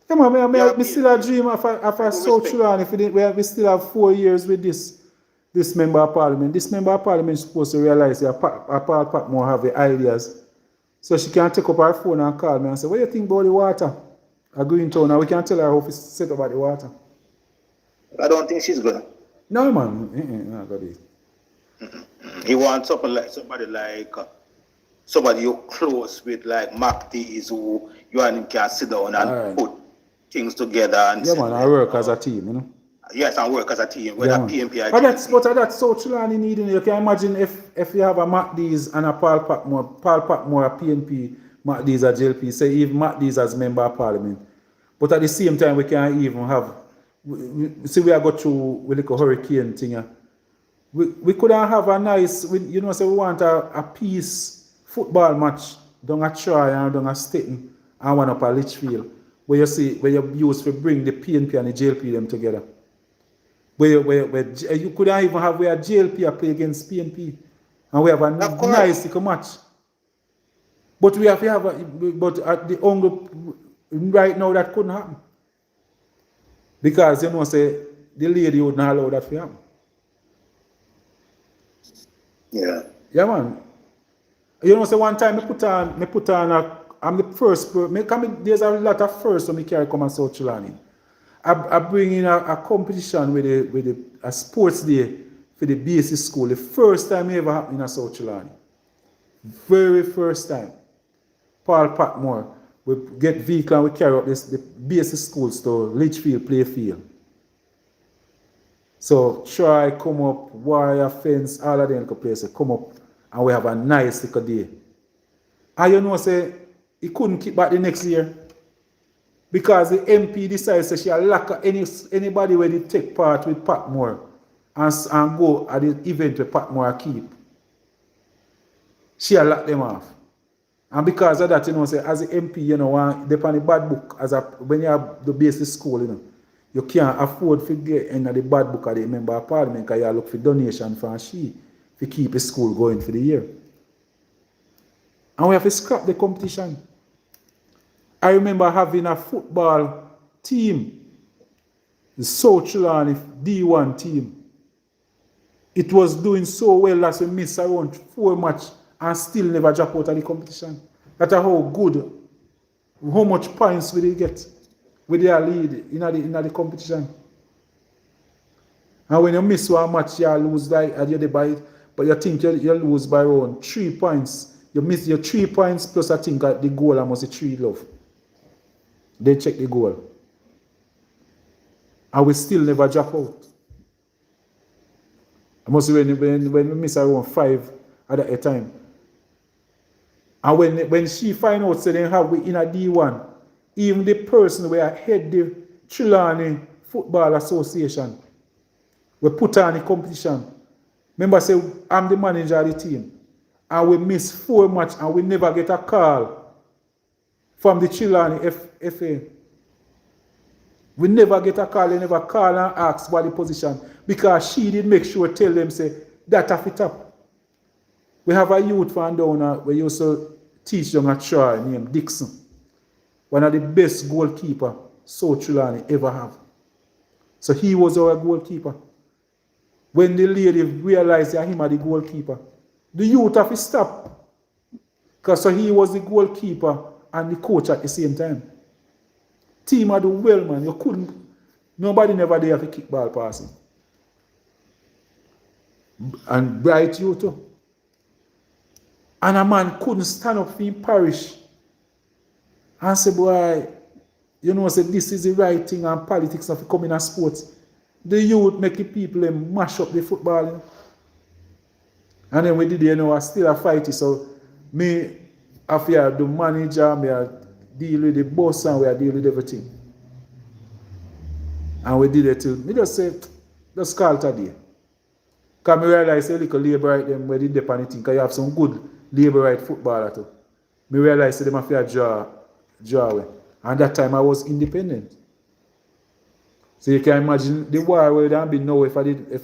yeah, man, I still a dream of a South Carolina. If we still have 4 years with this member of parliament. This member of parliament is supposed to realize that Paul Patmore have the ideas. So she can take up her phone and call me and say, what do you think about the water? I go in town and we can tell her how to set about the water. I don't think she's gonna. No, man. Not gonna be. He wants somebody you're close with, like Mark Tees, who you and him can sit down and put things together. And yeah, man, I work as a team, you know. Yes, and work as a team. Whether PNP but that's South Carolina needing. You can imagine if you have a Matt Dees and a Paul Patmore, a PNP, Matt Dees a JLP, say even Matt Dees as member of parliament. But at the same time, we can even have, we are go through like a hurricane thing. We couldn't have a nice, you know, say we want a peace football match down a Troy and down a Staten and one up a Litchfield, where you use to bring the PNP and the JLP them together. Where you couldn't even have where JLP play against PNP, and we have a nice little match. But we have to have but at the only right now that couldn't happen because you know say the lady would not allow that to happen. Yeah. Yeah, man. You know, say one time me put on I'm the first. There's a lot of firsts when me carry come and South Carolina. I bring in a competition with a sports day for the basic school. The first time it ever happened in South Chilani. Very first time. Paul Patmore. We get vehicle and we carry up the basic schools to Litchfield Playfield. So Troy come up, Warrior Fence, all of them places come up and we have a nice little day. And you know, say, he couldn't keep back the next year. Because the MP decides that she lock anybody where they take part with Patmore and go at the event with Patmore keep. She lock them off. And because of that, you know, say, as the MP, you know, they on the bad book, when you have the basic school, you know, you can't afford to get in the bad book of the member of parliament because you look for donation from she to keep the school going for the year. And we have to scrap the competition. I remember having a football team, the South Chilani D1 team. It was doing so well that we missed around 4 matches and still never drop out of the competition. That's how good, how much points will they get with their lead in the competition. And when you miss one match, you lose but you think you lose by around 3 points. You miss your 3 points plus I think the goal must be 3 love. They check the goal. And we still never drop out. I must say when we miss around 5 at a time. And when she find out so they have we in a D1, even the person where head the Trelawney Football Association, we put her in the competition. Remember say I'm the manager of the team. And we miss 4 matches and we never get a call from the Trelawney FA. We never get a call, they never call and ask for the position because she did make sure tell them say that have it up. We have a youth fan down we used to teach young at Troy named Dixon. One of the best goalkeeper South Trelawney ever have. So he was our goalkeeper. When the lady realized that him are the goalkeeper, the youth have to stop. Because so he was the goalkeeper and the coach at the same time. Team are do well, man. You couldn't, nobody never there for kickball passing. And bright you too. And a man couldn't stand up for him parish and say, boy, you know, say this is the right thing and politics have to come in as sports. The youth make the people mash up the football. You know? And then we did, you know, I still a fight. So me, after the manager, me I deal with the boss and we are deal with everything. And we did it till, me just say, just call today. Because I realize a little labor right them where they did on the thing, because you have some good labor right footballer too. I realize them have to draw away. And that time I was independent. So you can imagine the war where there be now if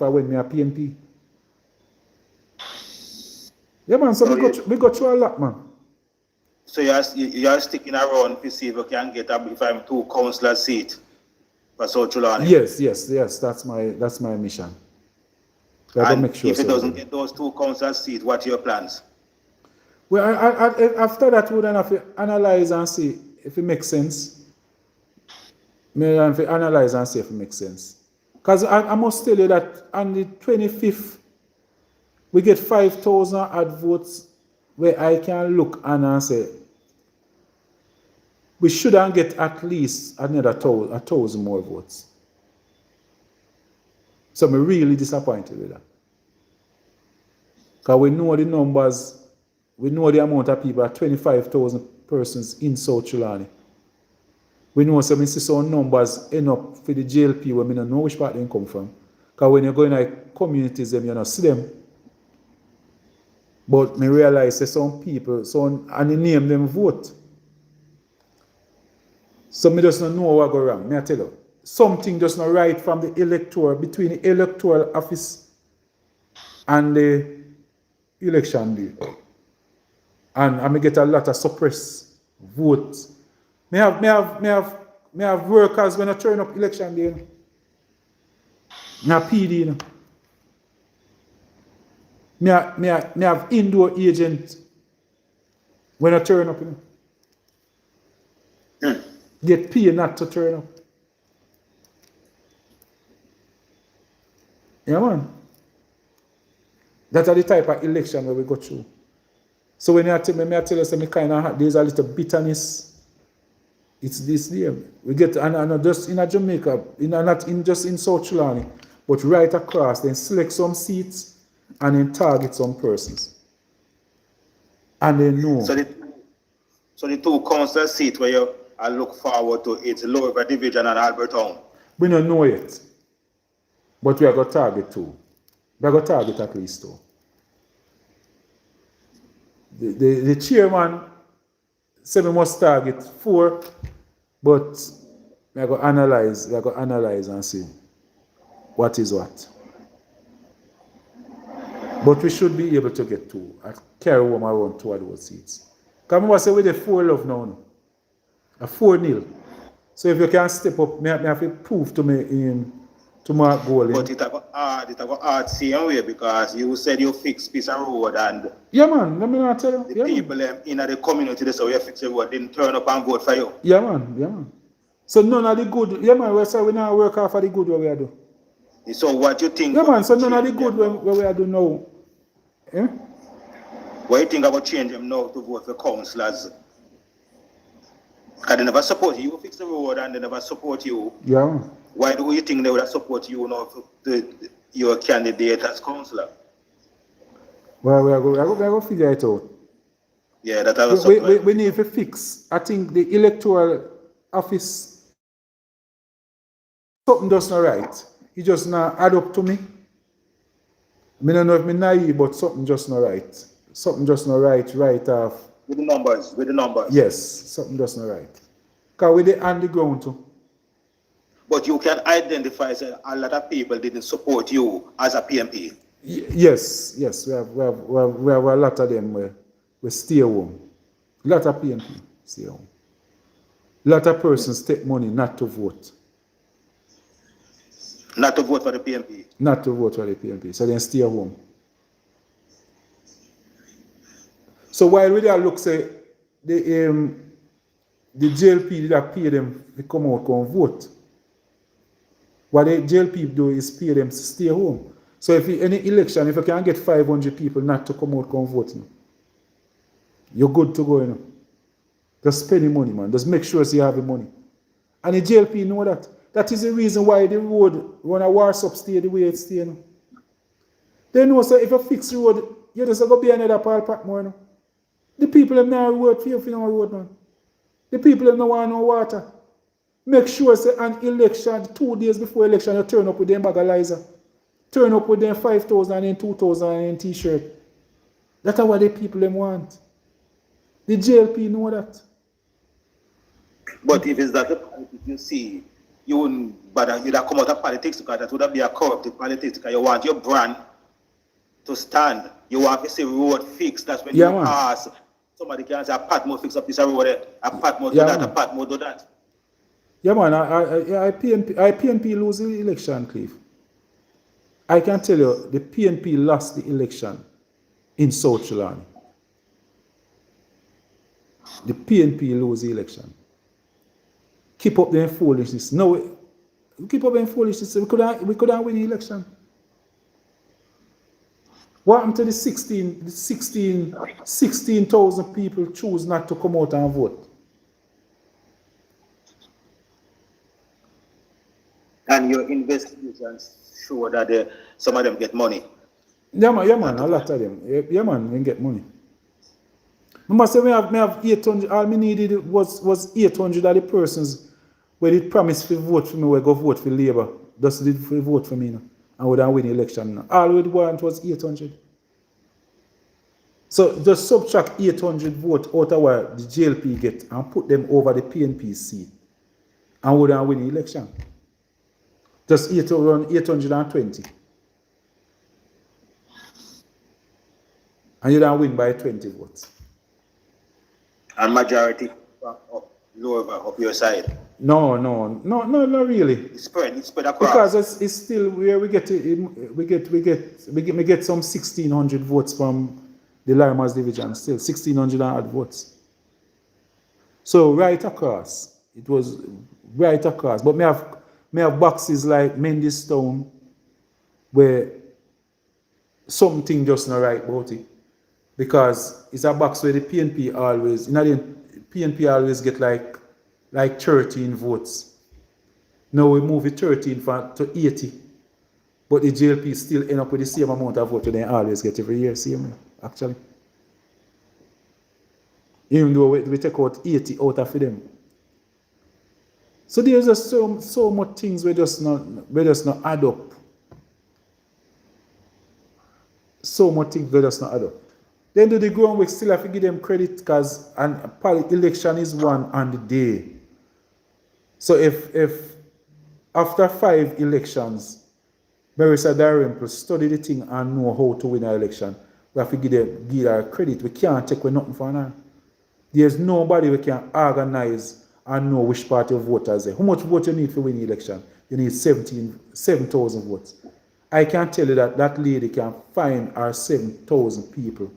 I went me a PNP. Yeah man, so we go through a lot, man. So you're sticking around to see if you can get if I'm 2 councillor seat for South Trelawney. Yes. That's my mission. And make sure if it doesn't get those 2 councillor seats, what are your plans? Well, after that, we then have to analyze and see if it makes sense. Maybe have to analyze and see if it makes sense. Because I must tell you that on the 25th, we get 5,000 ad votes where I can look and say, we shouldn't get at least another 1,000 more votes. So I'm really disappointed with that. Because we know the numbers, we know the amount of people, 25,000 persons in South Trelawney. We know some some numbers end up for the JLP where we don't know which part they come from. Because when you go in like communities, you don't see them. But I realize that some people, and they name them vote. So I just don't know what go wrong. I tell you. Something just not right from the electoral, between the electoral office and the election day. And I may get a lot of suppressed votes. Me have workers when I turn up election day. You know? Me have PD. You know? Me have indoor agent when I turn up. You know? Get paid not to turn up. Yeah, man. That are the type of election where we go through. So when I tell you, say, there's a little bitterness. It's this there. We get, and just in a Jamaica, not in just in South Trelawney, but right across, then select some seats and then target some persons. And they know. So the two council seats where you look forward to, it's Lower River Division and Albertown. We don't know yet. But we are going to target two. We are going to target at least two. The chairman said we must target 4, but we are going to analyze and see what is what. But we should be able to get 2 and carry home around 2 of those seats. Because remember, say we the 4-love now. A 4-0. So if you can step up, I have to prove to me to my goal. But it have hard same way because you said you fix piece of road and yeah man, let me not tell you. The people in the community, so you fix the road, didn't turn up and vote for you. Yeah man. So none of the good, we now work off of the good what we are doing. So what you think? Yeah man, so none of the good what we are doing now. Eh? What you think about change them now to vote for councillors? Because they never support you, fix the road and they never support you. Yeah. Why do you think they would support you now your candidate as councillor? Well, we are going to figure it out. Yeah, that I was we need to fix. I think the electoral office, something does not right. It just not add up to me. I don't know if I'm naive, but something just not right. Something just not right off. With the numbers. Yes, something just not right. Because with the on the ground too. But you can identify that a lot of people didn't support you as a PMP. Yes. We have a lot of them where we stay home. A lot of PMP stay home. A lot of persons take money not to vote. Not to vote for the PMP. Not to vote for the PMP. So then stay home. So while we there look say the JLP did not pay them to come out and vote. What the JLP do is pay them to stay home. So if any election, if you can get 500 people not to come out and vote, you're good to go. Just spend the money, man. Just make sure you have the money. And the JLP know that. That is the reason why the road run a Warsaw stay the way it stay. They know so if you fix the road, you just go be another Patmore. The people have no road for you if you don't road, man. The people have no want no water. Make sure say an election, 2 days before election, you turn up with them bag of lighter. Turn up with them 5,000 and 2,000 in t-shirt. That's what the people them want. The JLP know that. But if it's that you see, you wouldn't bother, you'd have come out of politics because that would be a corrupted politics because you want your brand to stand. You want to see road fixed. That's when you ask. Somebody can say, a Patmore fix up this road there. A Patmore do that, a Patmore do that. Yeah, man, I PNP lose the election, Cliff. I can tell you, the PNP lost the election in South Trelawney. The PNP lose the election. Keep up their foolishness. No, keep up their foolishness. We couldn't win the election. What happened to the 16,000 people choose not to come out and vote? And your investigations show that some of them get money. Yeah, man, a lot of them. Yeah, man, they get money. Remember, say we have 800, all we needed was 800 of the persons where they promised to vote for me, we go vote for Labour. Just did vote for me now. And we don't win the election now. All we want was 800. So just subtract 800 votes out of what the JLP get and put them over the PNP seat. And we don't win the election. Just 820. And you don't win by 20 votes. And majority up your side. No, not really. It's spread across. Because it's still where we get some 1,600 votes from the Larimas division. Still 1,600 odd votes. So right across, it was right across. But me have boxes like Mendistown, where something just not right about it. Because it's a box where the PNP always, PNP always get like 13 votes. Now we move it 13 to 80. But the JLP still end up with the same amount of votes they always get every year, same actually. Even though we take out 80 out of them. So there's just so much things we just not add up. So much things we just not add up. Then do the ground we still have to give them credit because an election is won on the day. So if after 5 elections, Barrister Dalrymple study the thing and know how to win an election, we have to give her credit. We can't take nothing for her. There's nobody we can organize and know which party of voters there. How much vote you need to win the election? You need 7,000 votes. I can tell you that lady can find her 7,000 people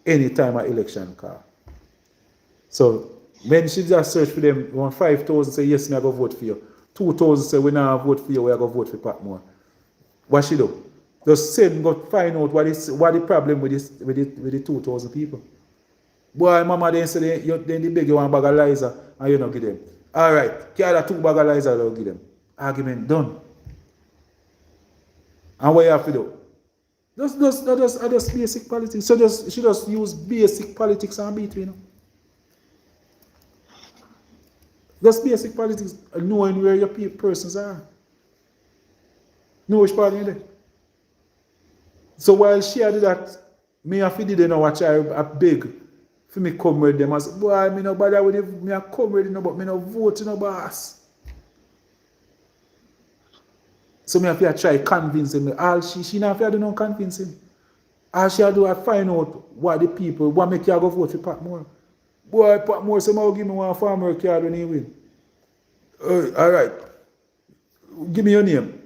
anytime an election call. So when she just search for them, 5,000 say yes, me I go vote for you. 2,000 say we now vote for you, we are going to vote for Patmore. What she do? Just send go find out what the problem with the 2,000 people. Boy, mama then say then they beg you one bag of lighter and you don't give them. Alright, carry 2 bag of lighter, don't give them. Argument done. And what you have to do? Just basic politics. So she just use basic politics and beat you know. Just basic politics, knowing where your persons are. Know which part you're there. So while she did that, me have to do know watch I beg for me come with them. I say, boy, I no bother with it, me I come with it, but me no vote no boss. So me have to try convince him. All she not have to do no convincing. All she have to do is find out what the people want make you go vote for Patmore. Boy, Patmore say, give me one farmer card when he win. All right. Give me your name.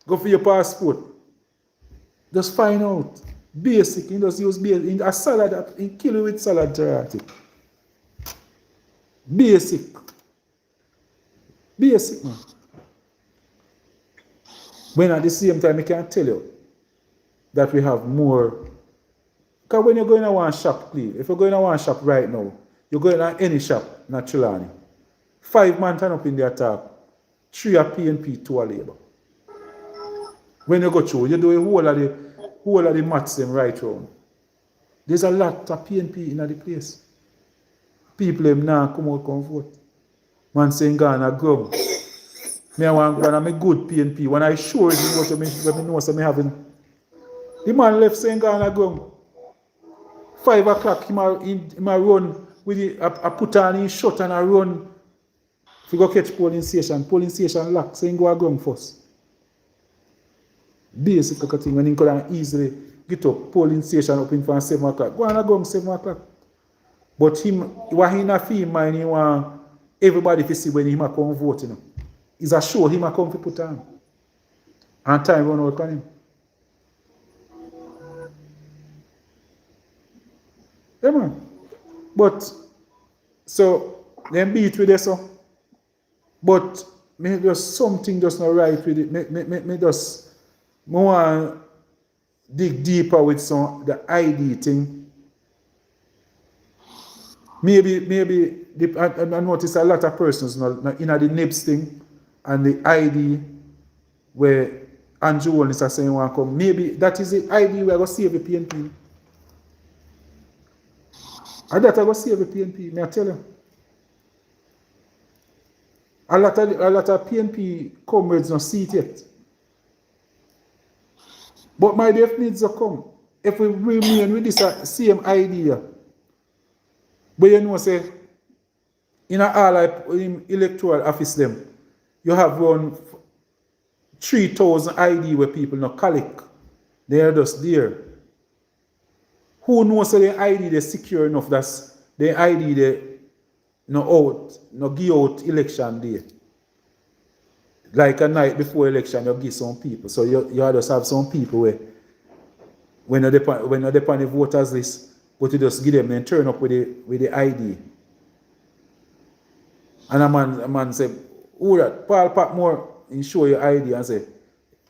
Go for your passport. Just find out. Basic. You just use basic. In a salad, in kill you with salad variety. Basic. Basic, man. When at the same time, I can tell you that we have more. Because when you're going to one shop, please, if you're going to one shop right now, you're going to any shop, not Trelawney. 5 man turn up in the attack, 3 are PNP, 2 are Labour. When you go through, you do a whole of the maths them right round. There's a lot of PNP in the place. People them now come out come vote. Man saying Ghana ground. Me I want one of my good PNP. When I show you what me know so me having. The man left saying Ghana ground. 5 o'clock he might run with the, I put on his shot and I run. If you go catch polling station lock, so you go ground first. Basic thing when you could easily get up, polling station up in from 7 o'clock. Go on a ground 7 o'clock. But him, what he not feel mind, he want everybody to see when he might come vote, you know. It's a show he might come to put on. And time run out on him. Yeah, man. But, so, them beat with this, so. But, me just something just not right with it. Me just, me want dig deeper with some, the ID thing. Maybe, I notice a lot of persons now in the NIPS thing and the ID where Andrew Holness are saying want come. Maybe that is the ID where I go save the PNP. And that I go save the PNP, may I tell you. A lot of PNP comrades don't see it yet. But my death needs to come. If we remain with this same idea, but you know, say, in all electoral office them, you have around 3,000 ID where people not collect. They are just there. Who knows that the ID they secure enough that's the ID they no give out election day. Like a night before election, you give some people. So you just have some people where when you're on the voters list, but you just give them and turn up with the ID. And a man say, who that? Paul Patmore, and show your ID and say,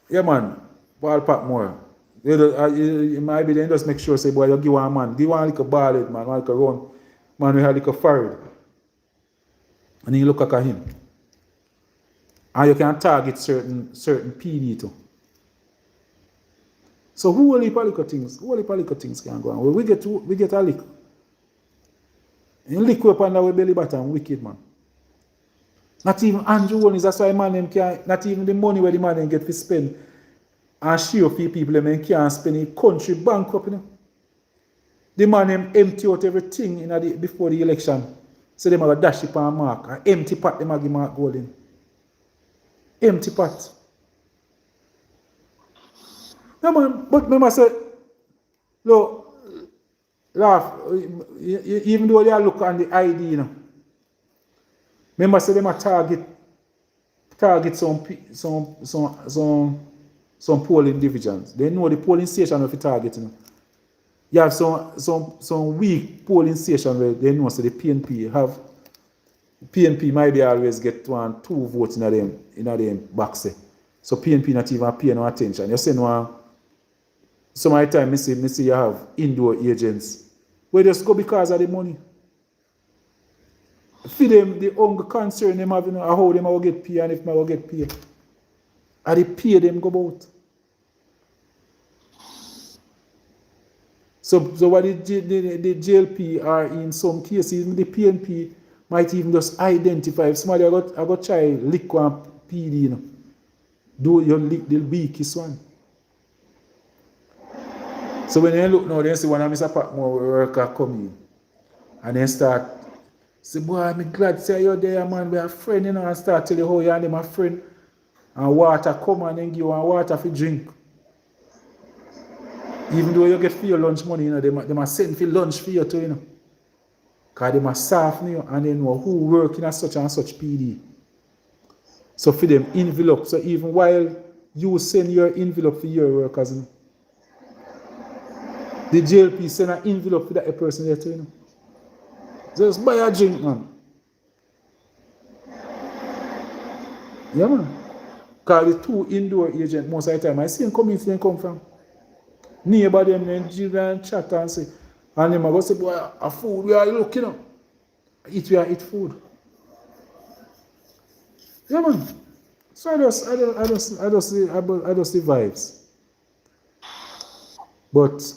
yeah man, Paul Patmore, You might be then just make sure say, boy, you give one man, give one like a ball head, man, one like a run, man, we had like a forehead. And then you look at him. And you can target certain PD too. So who will little things can go on? Well, we get a lick. And lick up under our belly button, wicked man. Not even Andrew one is that's why man them can not even the money where the man them get to spend and share for people them can't spend in country bankrupt, you know. The man them empty out everything before the election. So them have a dash it on Mark. An empty pot them give Mark gold in. Empty pot. No man, but remember say, look, laugh, even though they look on the ID, you know. Remember say them a target some polling divisions. They know the polling station of the target, you know. You have some weak polling station where they know so the PNP might be always get 1, 2 votes in them box. So PNP not even pay no attention. You see no some of the time, I see you have indoor agents where just go because of the money. Feed them the only concern them have, you know, how them will get paid and if they will get paid. And they pay them go about. So what the JLP are in some cases, even the PNP might even just identify if somebody I got try lick one PD, you know. Do you lick the weakest one. So when they look now, they see one of Mr. Patmore worker come in. And then start say, boy, I'm glad to say you're there, man. We're a friend, you know, and start tell you how you and my friend. And water come and then give you water for drink. Even though you get for your lunch money, you know, they must send for lunch for you too, you know. Because they must soften you and they know who work in a such and such PD. So for them envelope. So even while you send your envelope for your workers, you know, the JLP send an envelope for that person there too, you know. Just buy a drink, man. Yeah, man. Because the 2 indoor agents, most of the time, I see them coming from come from. Neighbor them, then and chat and say, and them go say, boy, a food, we are looking up. We are eat food. Yeah, man. So I just see vibes. But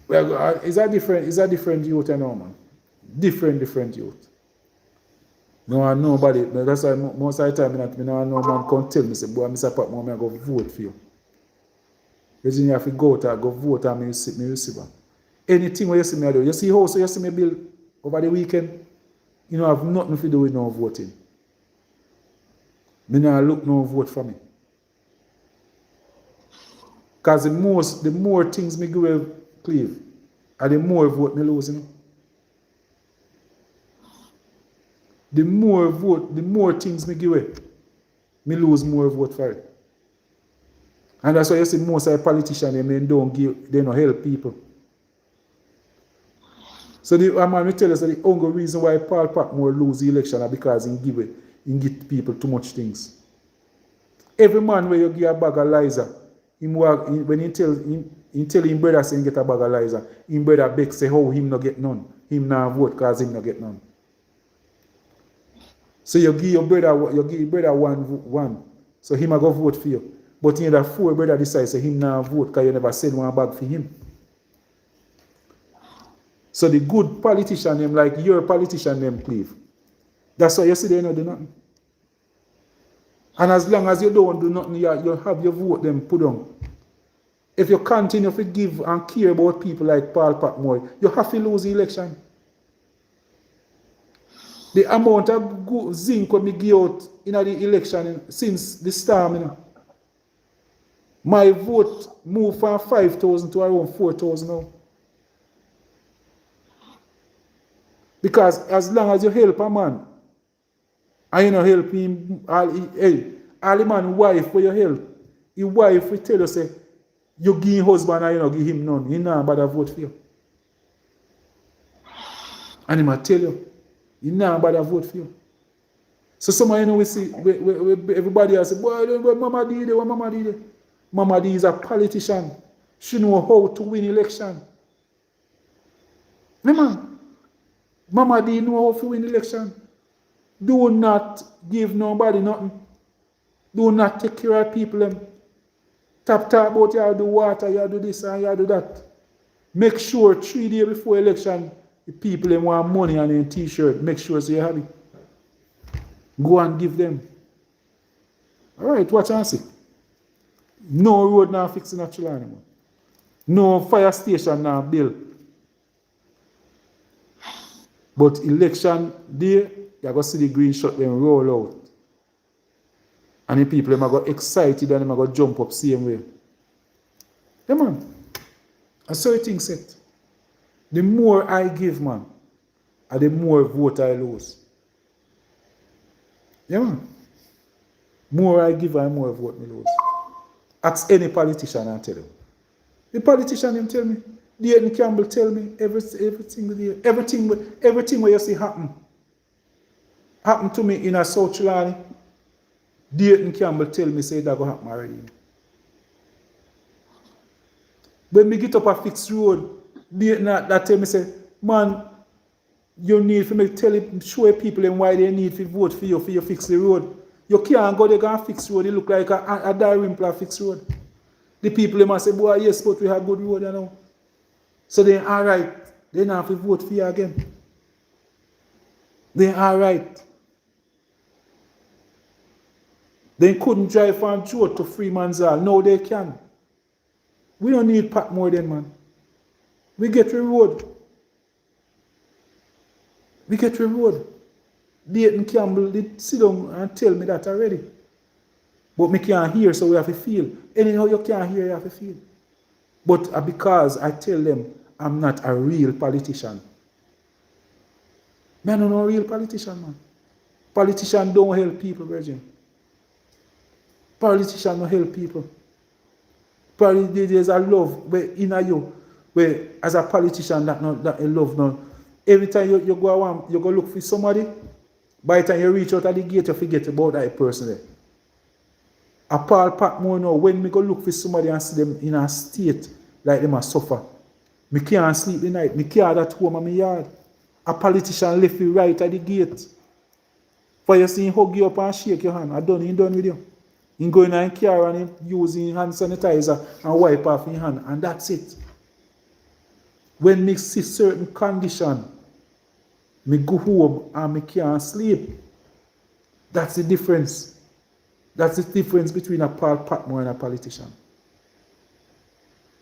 it's a different youth, you know, man. Different youth. No, nobody. That's why most of the time, I know no man can tell me, say, boy, Mr. Patmore, I go vote for you. Because you have to go vote and me receive. Anything where you see me do, you see how so you see me bill over the weekend, you know, have nothing to do with no voting. Me not look no vote for me. Because the more things me give Cleve, and the more vote me lose, you know. The more vote, the more things me give away, me lose more vote for it. And that's why you see most of the politicians, they don't help people. So I'm going to tell you, so the only reason why Paul Patmore lose the election is because he give people too much things. Every man where you give a bag of liza, when he tell him brother say he get a bag of liza, him brother beg say how him no get none. Him not vote because him no get none. So you give your brother one, so him a go vote for you. But in the 4 brother decide say him not vote because you never send one bag for him. So the good politician them like your politician them Cleve. That's why you see they don't do nothing. And as long as you don't do nothing, you have your vote them put on. If you continue to give and care about people like Paul Patmore, you have to lose the election. The amount of zinc when we give out in the election since the storm, you know, my vote moved from 5,000 to around 4,000 now. Because as long as you help a man, and you know help him, all the man wife where you help, his wife will tell you say, you give him husband and you know give him none. He not bother vote for you. And he might tell you, he not bother vote for you. So somebody you know we see everybody else say, boy, what mama did it, what mama did it. Mama D is a politician. She know how to win election. Yeah, man. Mama D know how to win election. Do not give nobody nothing. Do not take care of people. Talk about you do water, you do this and you do that. Make sure 3 days before election, the people them want money and a t-shirt. Make sure so you have it. Go and give them. Alright, watch and see. No road now fixing at Chilani. No fire station now built. But election day, you're going to see the green shot them roll out. And the people them are going excited and them are going to jump up same way. Yeah, man. I saw thing set. The more I give, man, and the more vote I lose. Yeah, man. More I give and more vote me lose. Ask any politician and tell him. The politician him tell me. Dayton Campbell tell me everything where you see happen to me in a South Chilani. Dayton Campbell tell me say that go happen already. When me get up a fixed road, Dayton that tell me say, man, you need for me tell him, show people them why they need to vote for you fix the road. You can't go there and fix road. It look like a Dalrymple fix road. The people them must say, boy, yes, but we have good road, you know. So they all right. They not have to vote for you again. They all right. They couldn't drive from Joe to Freeman's Hall. Now they can. We don't need Patmore then, man. We get the road. We get the road. Dayton Campbell did sit down and tell me that already. But me can't hear, so we have to feel. Anyhow you can't hear, you have to feel. But because I tell them I'm not a real politician. Man, I'm not a real politician, man. Politicians don't help people, virgin. Politicians don't help people. There's a love where in you, where as a politician that a love now. Every time you go around, you go look for somebody, by the time you reach out at the gate, you forget about that person there. A Paul Patmore now, when me go look for somebody and see them in a state like them a suffer, me can't sleep the night, me can't at home in my yard. A politician left you right at the gate. For you see him hug you up and shake your hand. He done with you. He go in and car and he using hand sanitizer and wipe off his hand. And that's it. When me see certain condition, me go home and me can't sleep. That's the difference. That's the difference between a Paul Patmore and a politician.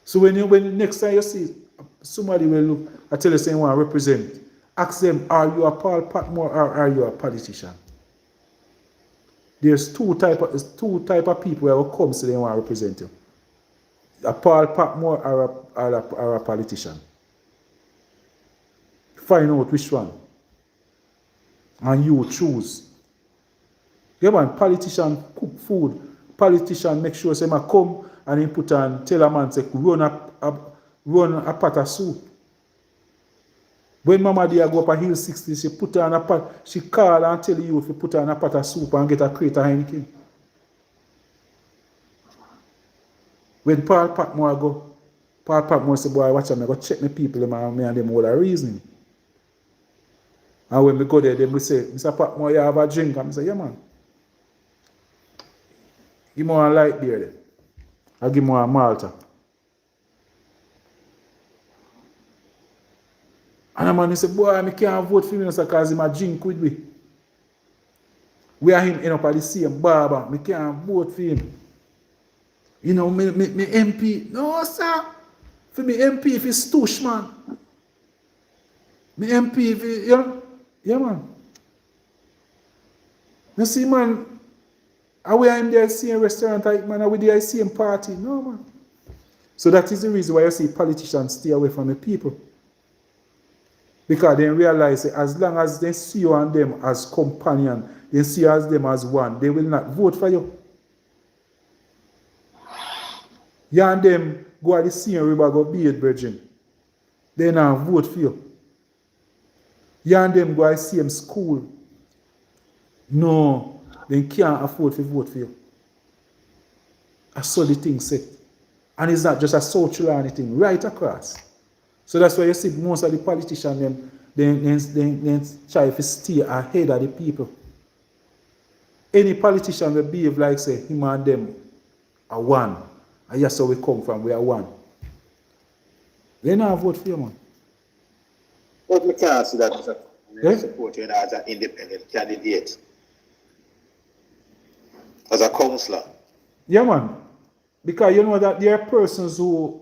So when next time you see somebody will look, I tell you saying want to represent, ask them, are you a Paul Patmore or are you a politician? There's two type of people who will come so they want to represent you. A Paul Patmore or a politician. Find out which one. And you choose. Yeah, man, politician cook food. Politician make sure say man come and he put on, tell a man say run a pot of soup. When Mama Dia go up a Hill 60, she put on a pot, she call and tell you if you put on a pot of soup and get a crate of Heineken. When Paul Patmore go, Paul Patmore say, boy, watch out, I go check my people and me and them all are reasoning. And when we go there, then we say, Mr. Patmore, you have a drink? And I say, yeah, man. Give me one light beer then. I'll give me one Malta. And the man say, boy, I can't vote for him because he might drink with me. We are him end up at the same barber. I can't vote for him. You know, me MP. No, sir. For me MP, if it's Stush, man. Me MP, if you know. Yeah, man. You see, man, are we in the same restaurant, like, man, are we there same party? No, man. So that is the reason why you see politicians stay away from the people. Because they realize that as long as they see you and them as companion, they see as them as one, they will not vote for you. You and them go at the same river, go be it, virgin. They not vote for you. You and them go at the same school. No, they can't afford to vote for you. I saw the thing set. And it's not just a South Trelawney thing, right across. So that's why you see most of the politicians, them try to stay ahead of the people. Any politician will behave like say him and them are one. And that's where we come from, we are one. They not vote for you, man. But we can't see that as a Yeah? support you as an independent candidate. As a councillor. Yeah, man. Because you know that there are persons who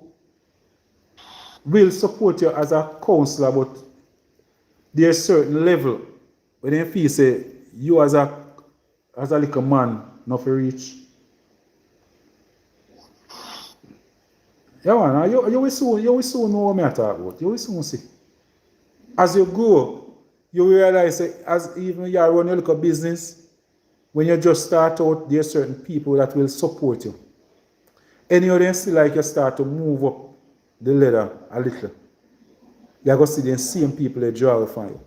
will support you as a councillor, but there's certain level when they feel say you as a little man not for reach. Yeah, man. You will soon know what I talk about. You will soon see. As you grow, you realize that as even you run your little business, when you just start out, there are certain people that will support you. And you then see like you start to move up the ladder a little. You're going to see the same people that draw from you.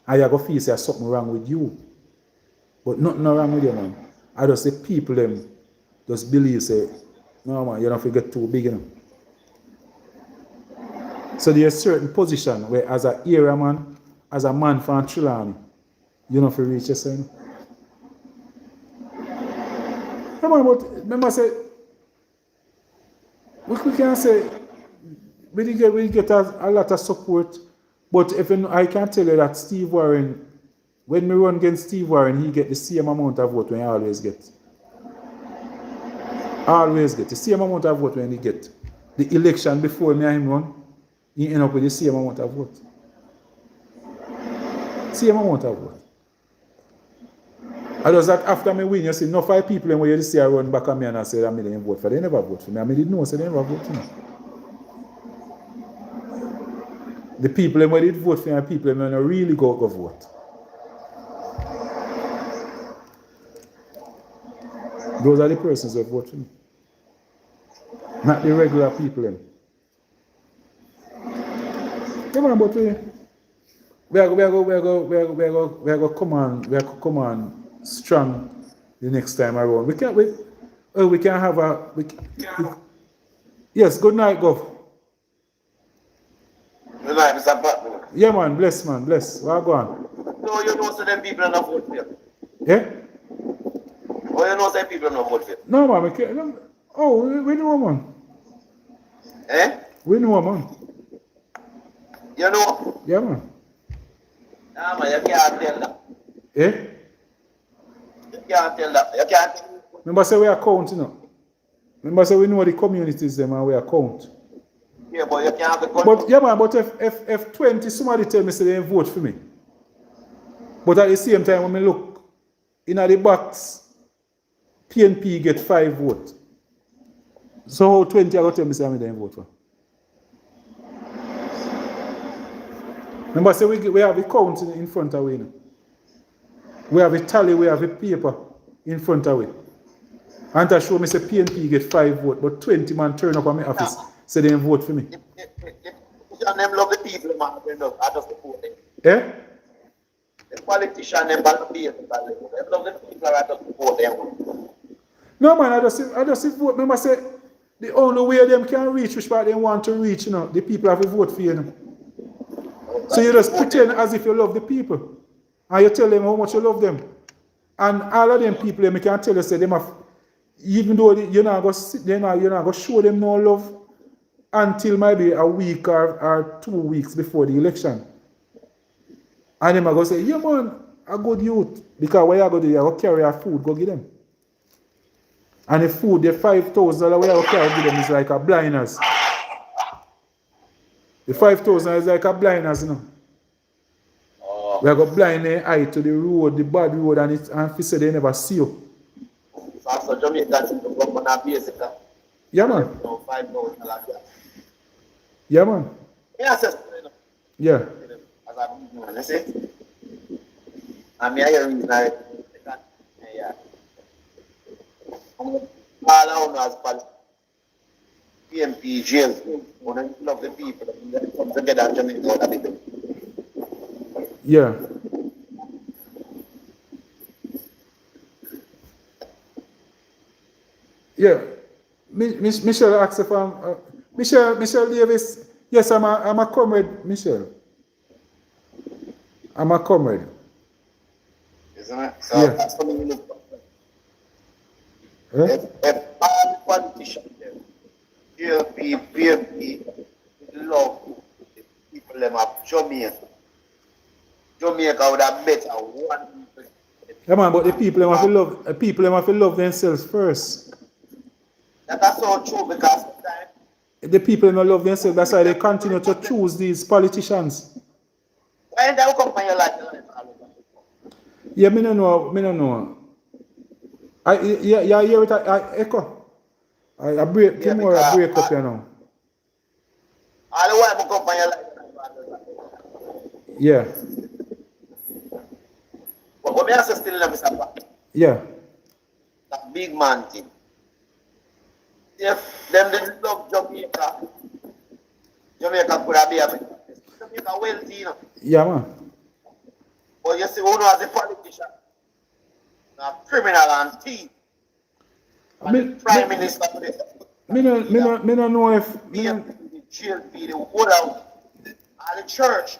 And you're going to feel there's something wrong with you. But nothing wrong with you, man. I just say people them just believe, say, no, man, you don't get too big, you know. So there's a certain position where as an area man, as a man from Trelawney, you don't feel reach yourself. You know? Yeah, man, but remember say, we can say, we get a lot of support, but if I can tell you that Steve Warren, when we run against Steve Warren, he get the same amount of vote when he always get. Always get the same amount of vote when he get. The election before me and him run, he end up with the same amount of vote. Same amount of vote. I just that after me win, you see, no 5 people when you see I run back at me and I say I didn't vote for. They never vote for me. I didn't know, so they never vote for me. The people when did vote for me and people when really go vote. Those are the persons that vote for me. Not the regular people. Come on, but we are going to come on strong the next time around. We can have a yes, good night, Gov. Good night, Mr. Patmore. Yeah, man, bless, man, bless. Where go on? No, you know, so them people are not vote for you. Yeah? Oh, you know, some people are not vote for you. No, man, we can't. No. Oh, we know, man. Eh? We know, man. You know? Yeah, man. Nah, man, you can't tell that. Eh? You can't tell that. You can't. Remember, say we are count, you know. Remember, say we know the communities them and we are count. Yeah, but you can't have the country. But yeah, man. But if 20 somebody tell me say they vote for me, but at the same time when I look in the box, PNP get 5 votes. So how 20 are going to tell me say I didn't vote for? Remember, say we have a count in front of we. You know? We have a tally, we have a paper in front of we. And to show me say PNP get 5 votes, but 20 man turn up at my office say they didn't vote for me. The them love the people, man. They love. I just support them. Eh? The politician, them love the people. They love the people. I just support them. No, man, I just vote. Remember, say the only way them can reach which part they want to reach, you know, the people have to vote for you. Know? So you just pretend as if you love the people. And you tell them how much you love them. And all of them people, they can tell you, say, them have, even though you're not going to show them no love until maybe a week or 2 weeks before the election. And them are going to say, yeah, man, a good youth. Because what you're going to do, you're going to carry our food, go give them. And the food, the $5,000 we have to carry give them is like a blinders. The 5,000 is like a blinders, you know. Oh. We are going to blind their eye to the road, the bad road, and if you say they never see you. So Jamaica to go on a basic. Yeah, man. $5,000. Yeah, man. Yes, yeah. As a businessman, you see? And me, I hear reason I yeah. All around as PMP, jails, when I love the people, they come together and Jamaica a bit. Yeah. Yeah. Michelle asked if I'm Michelle Davis. Yes, I'm a comrade, Michelle. I'm a comrade. Isn't it? So Yeah. that's something we look for. Eh? If all the politicians there, PFP, love the people them of Jamaica. Jamaica would have better 1%. Yeah, man, but the people them have to love themselves first. That's so true because sometimes The people don't love themselves, that's why they continue to choose these politicians. why they will come from your life? Yeah, me no know. I hear it, I echo. I break, Yeah, tomorrow I because break up, you know. all the while will come from your life. Yeah, But what me say still in the Mr. Pat, yeah. that big man thing. If them didn't love Jamaica, Jamaica could have been Jamaica wealthy, you know. Yeah, man. But you see, who knows a politician, a criminal and thief, and the prime minister for this. Me no know if Be the jail, be the whole out, and the church.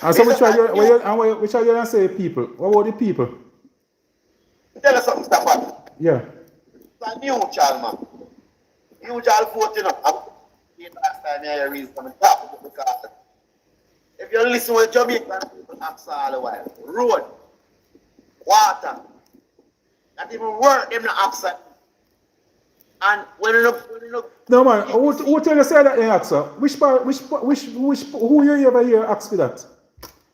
and so which are you gonna say people? What about the people? Tell us something, Mr. Pat. Yeah. It's a neutral, man. Neutral vote, you know. I'm last time I reason from the top because if you listen to Jamaican people ask all the while, road, water, not even work, them not accent. And when you look, No man, who tell you say that in answer? Who you ever hear ask for that? so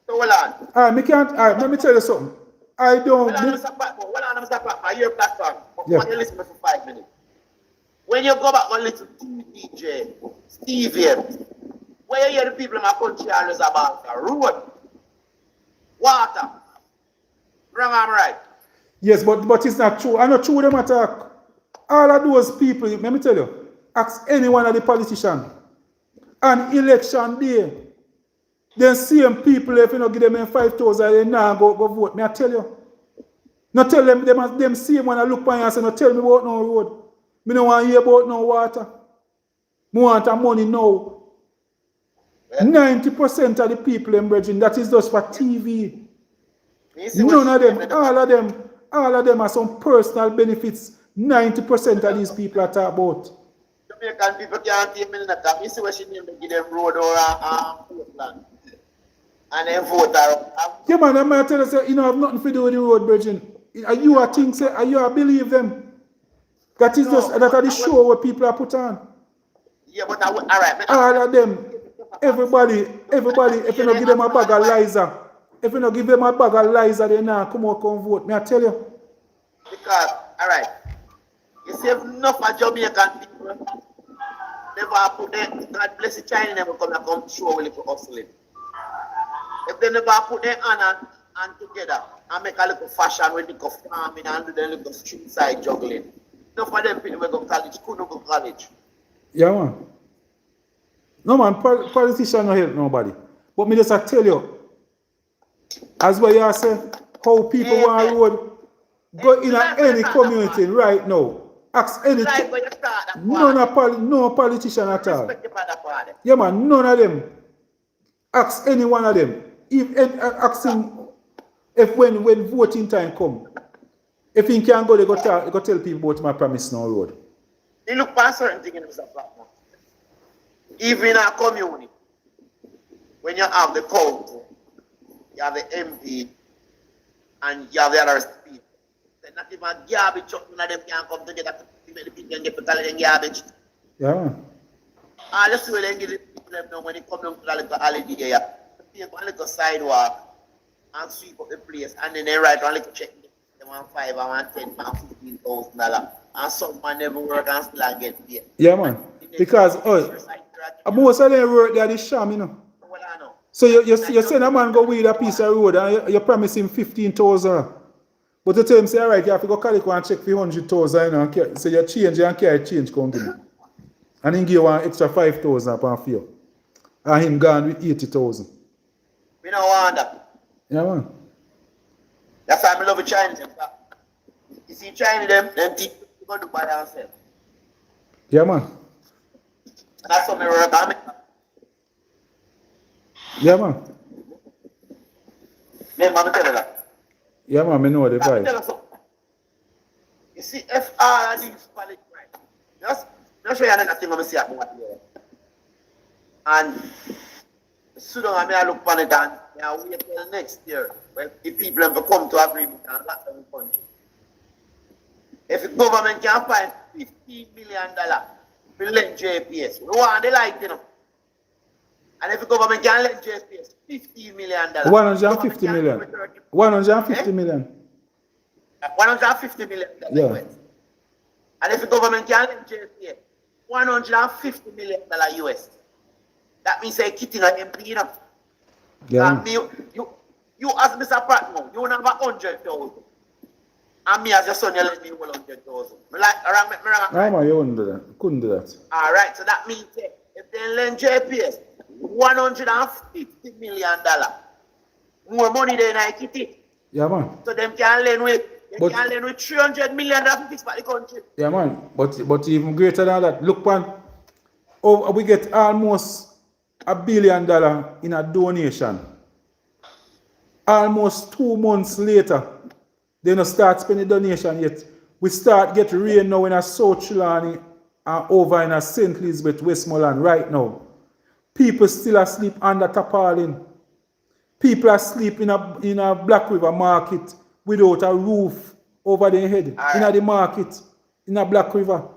hold on. Alright, me can't let me tell you something. I don't Hold on, Mr. Pat, Mr. Pat, I hear platform. But Yeah. when you listen to me for 5 minutes. When you go back and listen to DJ, Stevie, where you hear the people in my country always about the road, water. Wrong, I'm right. Yes, but it's not true. I'm not true them attack. All of those people, let me tell you, ask any one of the politicians. On election day, then same people, if you don't give them 5,000, they now go vote. Me I tell you. Not tell them same one I look by and say, no tell me about no road. Me don't want to hear about no water. Me want money now. 90% of the people in Bridging, that is just for TV. None of them, all of them are some personal benefits. 90% of these people are talking about. Jamaican people can't take me in the top. You see what she name to give them road or Portland. And then vote her. Yeah, man, I'm going to tell you, say, you know, have nothing to do with the road, Bridging. Are you a think, say, are you a believe them? That is just, that are the show where people are put on. Yeah, but all right. All of them, everybody, if you don't give them a bag of lizer, if you don't give them a bag of lizer, they now come out, come vote. May I tell you? Because, all right, you see enough of Jamaican people never put them, God bless the China, never come show a little hustling. If they never put their hand and together and make a little fashion with little farming and do their little street side juggling, enough of them people will go to college, couldn't go to college. Yeah, man. No, man, politicians don't help nobody. But me just I tell you, as well you say, how people want road, go in any community right now. Ask any, no politician at all. Yeah, man, none of them. Ask any one of them. Ask him if when voting time come, if he can go, they go tell people about my promise now road. You look past certain things in the platform. Even in our community, when you have the council, you have the MP, and you have the other people. They're not even garbage truck, none of them can come together to make the people get to collect the garbage. Yeah, man. All the way they give the people them know when they come down to the little holiday here, they take one little sidewalk and sweep up the place, and then they write one little check. They want 5, I want 10, I want $15,000. And someone never work and still get paid. Yeah, man. Because most of them work there the sham, you know. So you send a man go weed a piece of road and you promise him 15,000. But you tell him, say, all right, you have to go collect one check for 100,000, you know, so you change and carry change come give me. And he give you one extra 5,000 per fear. And him gone with 80,000. We don't want that. Yeah, man. That's why I love the Chinese. You see, China, them people go to by themselves. Yeah, man. And that's what me work on. Yeah, man. Me, man, tell you that. Yeah, man, I know the Let me tell vibe. you something. You see, if all of these politics, right? Just show you another thing I'm see about here. And sit down and me I look upon it and I wait till next year when the people have come to agreement and lock down the country. If the government can find $15 million to lend JPS, we want the light, you know. And if the government can lend JPS $15 million, 150 million. 150 million. $150 million Yeah. US. And if the government can lend JPS $150 million US, that means they're kitting an MP, you know. Yeah. You as Mr. Patmore, you have 100,000. And me as your son, you let me 100,000. Ah, man, you wouldn't do that. Couldn't do that. All right, so that means if they lend JPS $150 million, more money than I kitty. Yeah, man. So them can lend with $300 million to fix the country. Yeah, man. But even greater than that, look, man. Oh, we get almost $1 billion in a donation. Almost 2 months later, they don't start spending donation yet. We start get rain now in a South Trelawney and over in a St. Elizabeth, Westmoreland right now. People still asleep under tarpaulin. People are asleep in a Black River market without a roof over their head. In the market, in a Black River.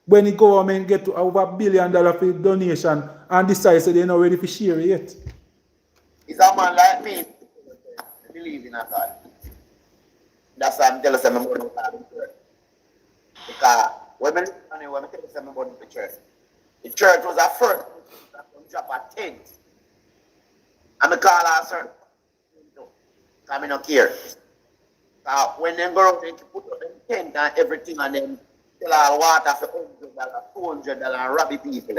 When the government get to over $1 billion for donation and decide they're not ready for share it yet. It's a man like me. I believe in a God. That's why I'm telling you about the church. Because when I tell you about the church was a first from drop a tent. And I call her sir. Because I don't care. When they go out, they put up them tent and everything and then tell her water for $100, $200 and rob people.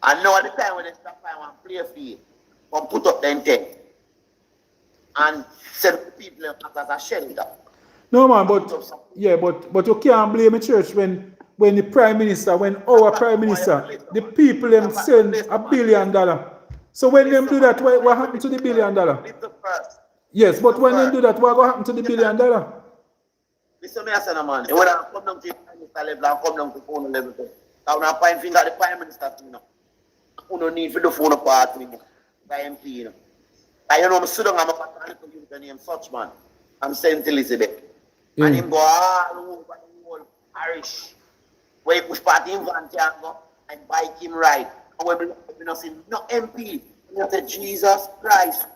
And now at the time when they stop by one play field, come put up them tent and send the people as a shelter. No, man, but you can't blame the church when the Prime Minister, when our Prime Minister, the people them send $1 billion. So when them do that, what happened to the $1 billion? Yes, but when they do that, what happened to the $1 billion? Listen, me, I say, man, when I come down to the Prime Minister level and come down to phone level, I want to point finger at the Prime Minister, you know. You don't need for the phone part, you know, the MP, you know. I know I'm sitting on my little name such man. I'm St. Elizabeth. Yeah. And him go all over the whole parish. Where he push party in Van Tiago and bike him ride. And when we don't see no MP, we say Jesus Christ.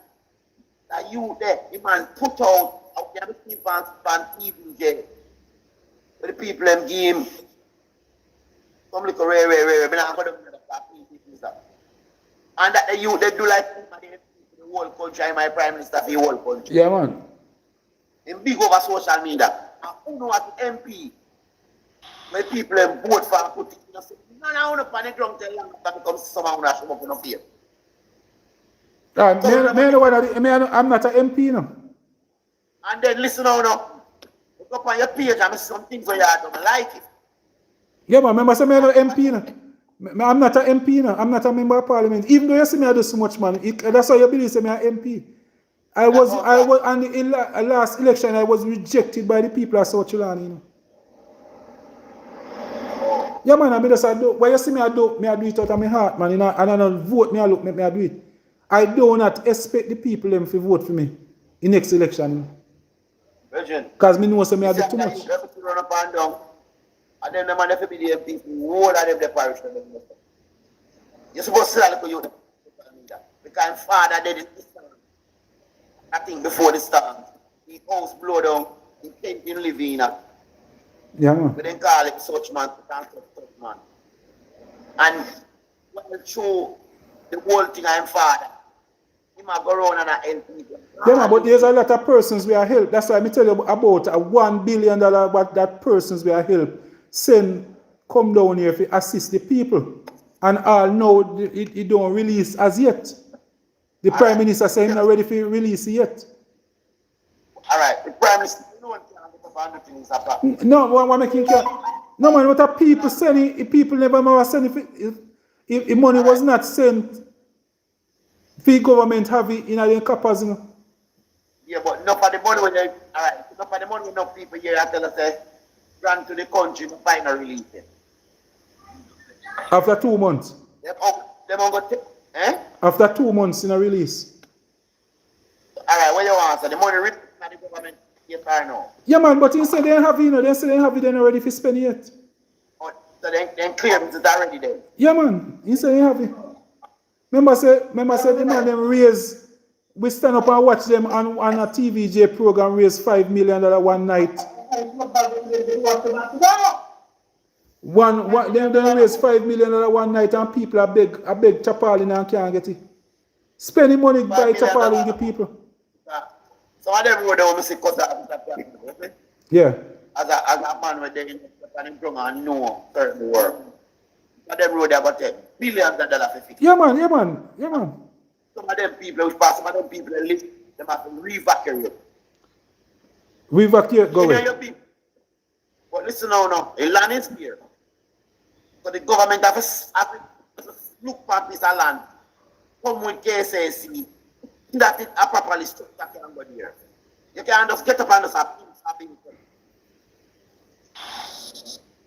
That you there, the man put out there the people on TV in jail. But the people them give him some little rare. But I'm going to do that. And that the youth they do like the whole country, and my Prime Minister for the whole country. Yeah, man. In big over social media. And who know what the MP? When people them vote for and put it, you know, say, no, I want to panic ground tell you that becomes someone who has to come up in a fear. I'm not an MP, no. And then listen now, look up on your page and see some things where you don't like it. Yeah, man, remember, I'm not an MP, no. I'm not an MP, no. I'm not a member of parliament. Even though you see me I do so much, man, that's why you believe I'm an MP. And in the last election, I was rejected by the people of South Trelawney, you know. Yeah, man, I mean, I do. Why you see me I do it out of my heart, man. You know, and I don't vote me, I look, me I do it. I do not expect the people them to vote for me in next election. Because me know so me I do too much. And then the man have be the MP, all of them the parish. You're supposed to say you because father did it. I think before the storm, the house blow down, he came in living. Yeah, man. We didn't call it such man, such man. And when through the whole thing I'm father, he might go around and help people. Yeah, man, but there's a lot of persons we are help. That's why I tell you about a $1 billion what that persons we are help send come down here to assist the people. And all know it don't release as yet. The Prime Minister saying not ready for release yet. All right, the Prime Minister, you know what can and the things happen. No, what making care? No man, what are people sending? If people never ever send if money was not sent, the government have it in their coppers, you know. Yeah, but enough of the money when they, alright, enough of the money enough people here I tell us say, run to the country to find a relief. After 2 months. Them on go take, eh? After 2 months in a release. Alright, what you want? So the money written by the government, yes or no? Yeah man, but you say they have it, you know, they say they have it then already if you spend it yet. Oh, so then clear it already then. Yeah man, you say they have it. Remember say the man them raise, we stand up and watch them on a TVJ program raise $5 million one night. They raise $5 million one night and people are beg Chapalin and can't get it. Spending money by Chapalin give people. So I never would want to see because that. Yeah. As a man with the and know certain work. Some of them road they got billions of dollars to fix. Yeah man. Some of them people which pass, some of them people that live, they have to re-evacuate. Re-evacuate, go away. Your people. But listen now, the land is here. So the government has to look for a piece of land, come with KSAC, that it a properly structured can go there. You can just get up and just have things.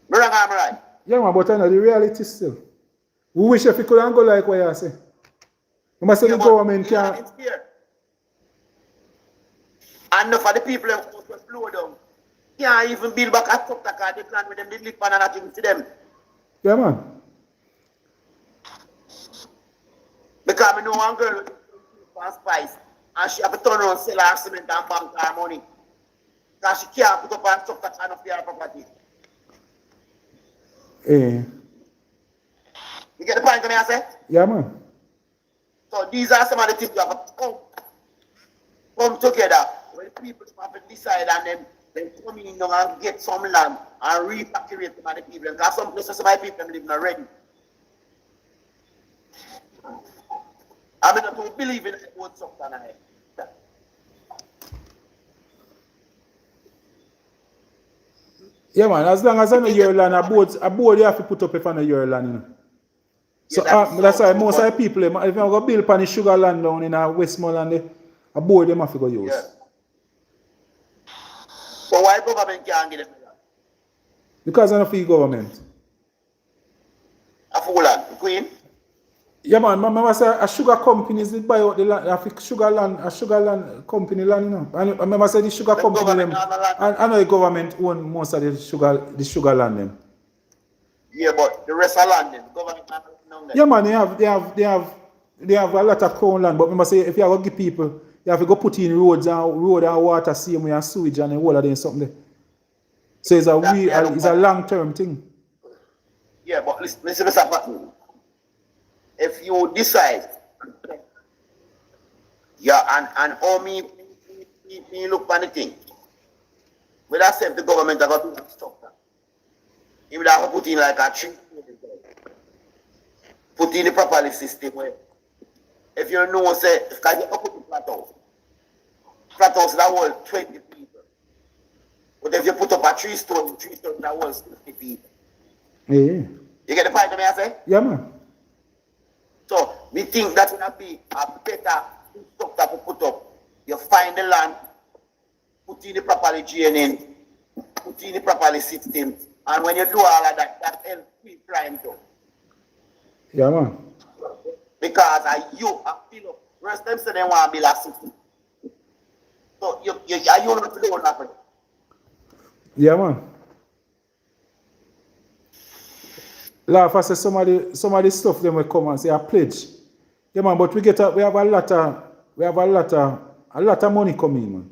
Right? Yeah man, but I know the reality still. We wish if we could go like what you say. You must say the government can. It's here. And for the people who slow down, can't even build back a structure because they plan with them, they live on and nothing to them. Yeah man. Because I know one girl for spice and she have to turn around sell her cement and bank her money. Because she can't put up a structure and of her property. Eh. You get the point when I say? Yeah man. So these are some of the things you have to come together when people have to decide and then come in and get some land and repatriate some of the people. Because some places some of the people live already. I mean, I don't believe in what's up and I. Yeah man, as long as I know your land, a board you have to put up if I know your land, you know. So yeah, that's why most of the people, if you go build upon the sugar land down in Westmoreland, a board them have to go use. Yeah. So why government can't get them land? Because I know for the government. A full land, Queen? Yeah man, remember say a sugar companies did buy out the land, a sugar land company land, you know. And I remember say the sugar company them, and I know the government own most of the sugar land them. Yeah, but the rest of land, the government not know that. Yeah man, they have a lot of crown land, but remember say if you have to give people, you have to go put in road and water, same way and sewage and all of them something there. So it's a long-term thing. Yeah, but listen. If you decide, yeah, and all me look for the thing, with that said, the government have got to do stuff. You would have to put in like a tree, put in the properly system where, if you know, say, because you put in flat house that hold 20 people. But if you put up a tree stone that holds 50 people. Yeah. You get the point of me, I say? Yeah, man. So, we think that will be a better structure to put up. You find the land, put in the properly GNN, put in the properly system, and when you do all of that, that helps keep trying to. Yeah, man. Because you fill up. Rest them say they want to build a city. So, you not to do what happen. Yeah, man. Laugh, I say some of the stuff them will come and say a pledge. Yeah, man, but we have a lot of money coming, man.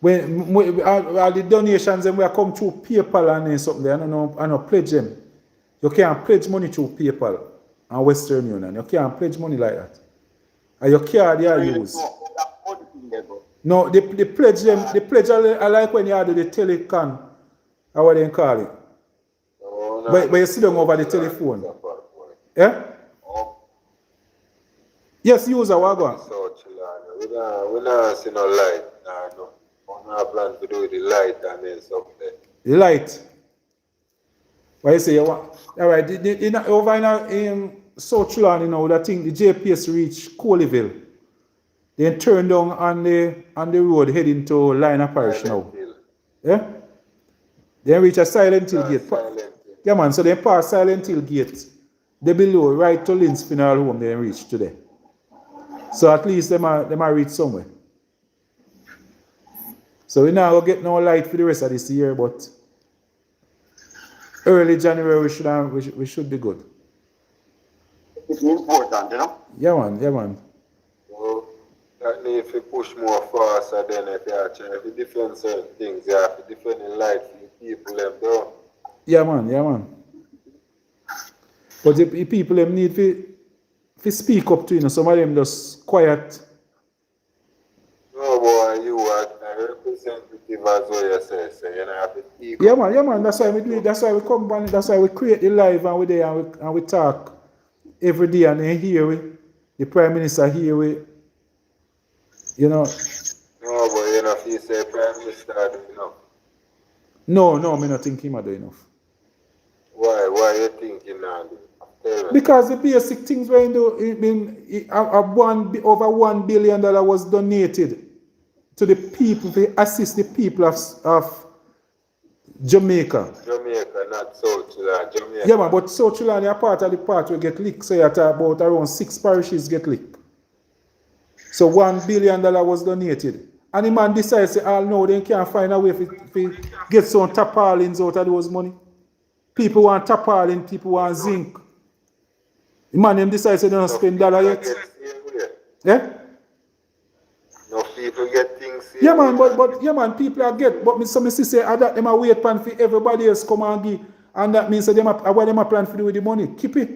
When all the donations them will come through PayPal and something, I don't pledge them. You can't pledge money through PayPal and Western Union. You can't pledge money like that. And your card you use. No, they pledge them. They pledge I like when you do the telecom, or what they call it. No, but you sit down over the telephone. Yeah? Yes, use a wagon. We don't see no light. No. On our plan to do the light and then something. The light. Why you say you want? All right, over in South Trelawney now, I think the JPS reach Coleyville. Then turn down on the road heading to Lina Parish now. Silent Hill. Yeah? Then reach a Silent Hill gate. Silent Hill. Yeah man, so they pass Silent Hill gate. They below, right to Lynn's funeral home, they reach today. So at least they might reach somewhere. So we now go get no light for the rest of this year, but early January we should be good. It's important, you know. Yeah man. So that need to push more faster than if you are trying to defend certain things. You have to defend the light for the people them down. Yeah man. But the people them need to speak up to, you know, some of them just quiet. No boy, you are a representative as well you say, so you know have to speak Yeah up. man, that's why we do it. That's why we come on, that's why we create the live and we there and we talk every day and then here the Prime Minister here you know. No boy, you know if you say Prime Minister do enough. No, me not think him do enough. Why you thinking now? Tell me. Because the basic things were over $1 billion was donated to the people to assist the people of Jamaica. Jamaica, not South Sudan. Jamaica. Yeah man, but South Trelawney are part of the part we get licked, so you have about around 6 parishes get licked. So $1 billion was donated. And the man decides, no, they can't find a way to get some tarpaulins out of those money. People want tarpaulin, people want zinc. The man them decides they don't spend dollar yet. Yeah? No people get things here. Yeah man, but people are get. But some say that them a wait plan for everybody else come and give. And that means that what them a plan for do with the money. Keep it.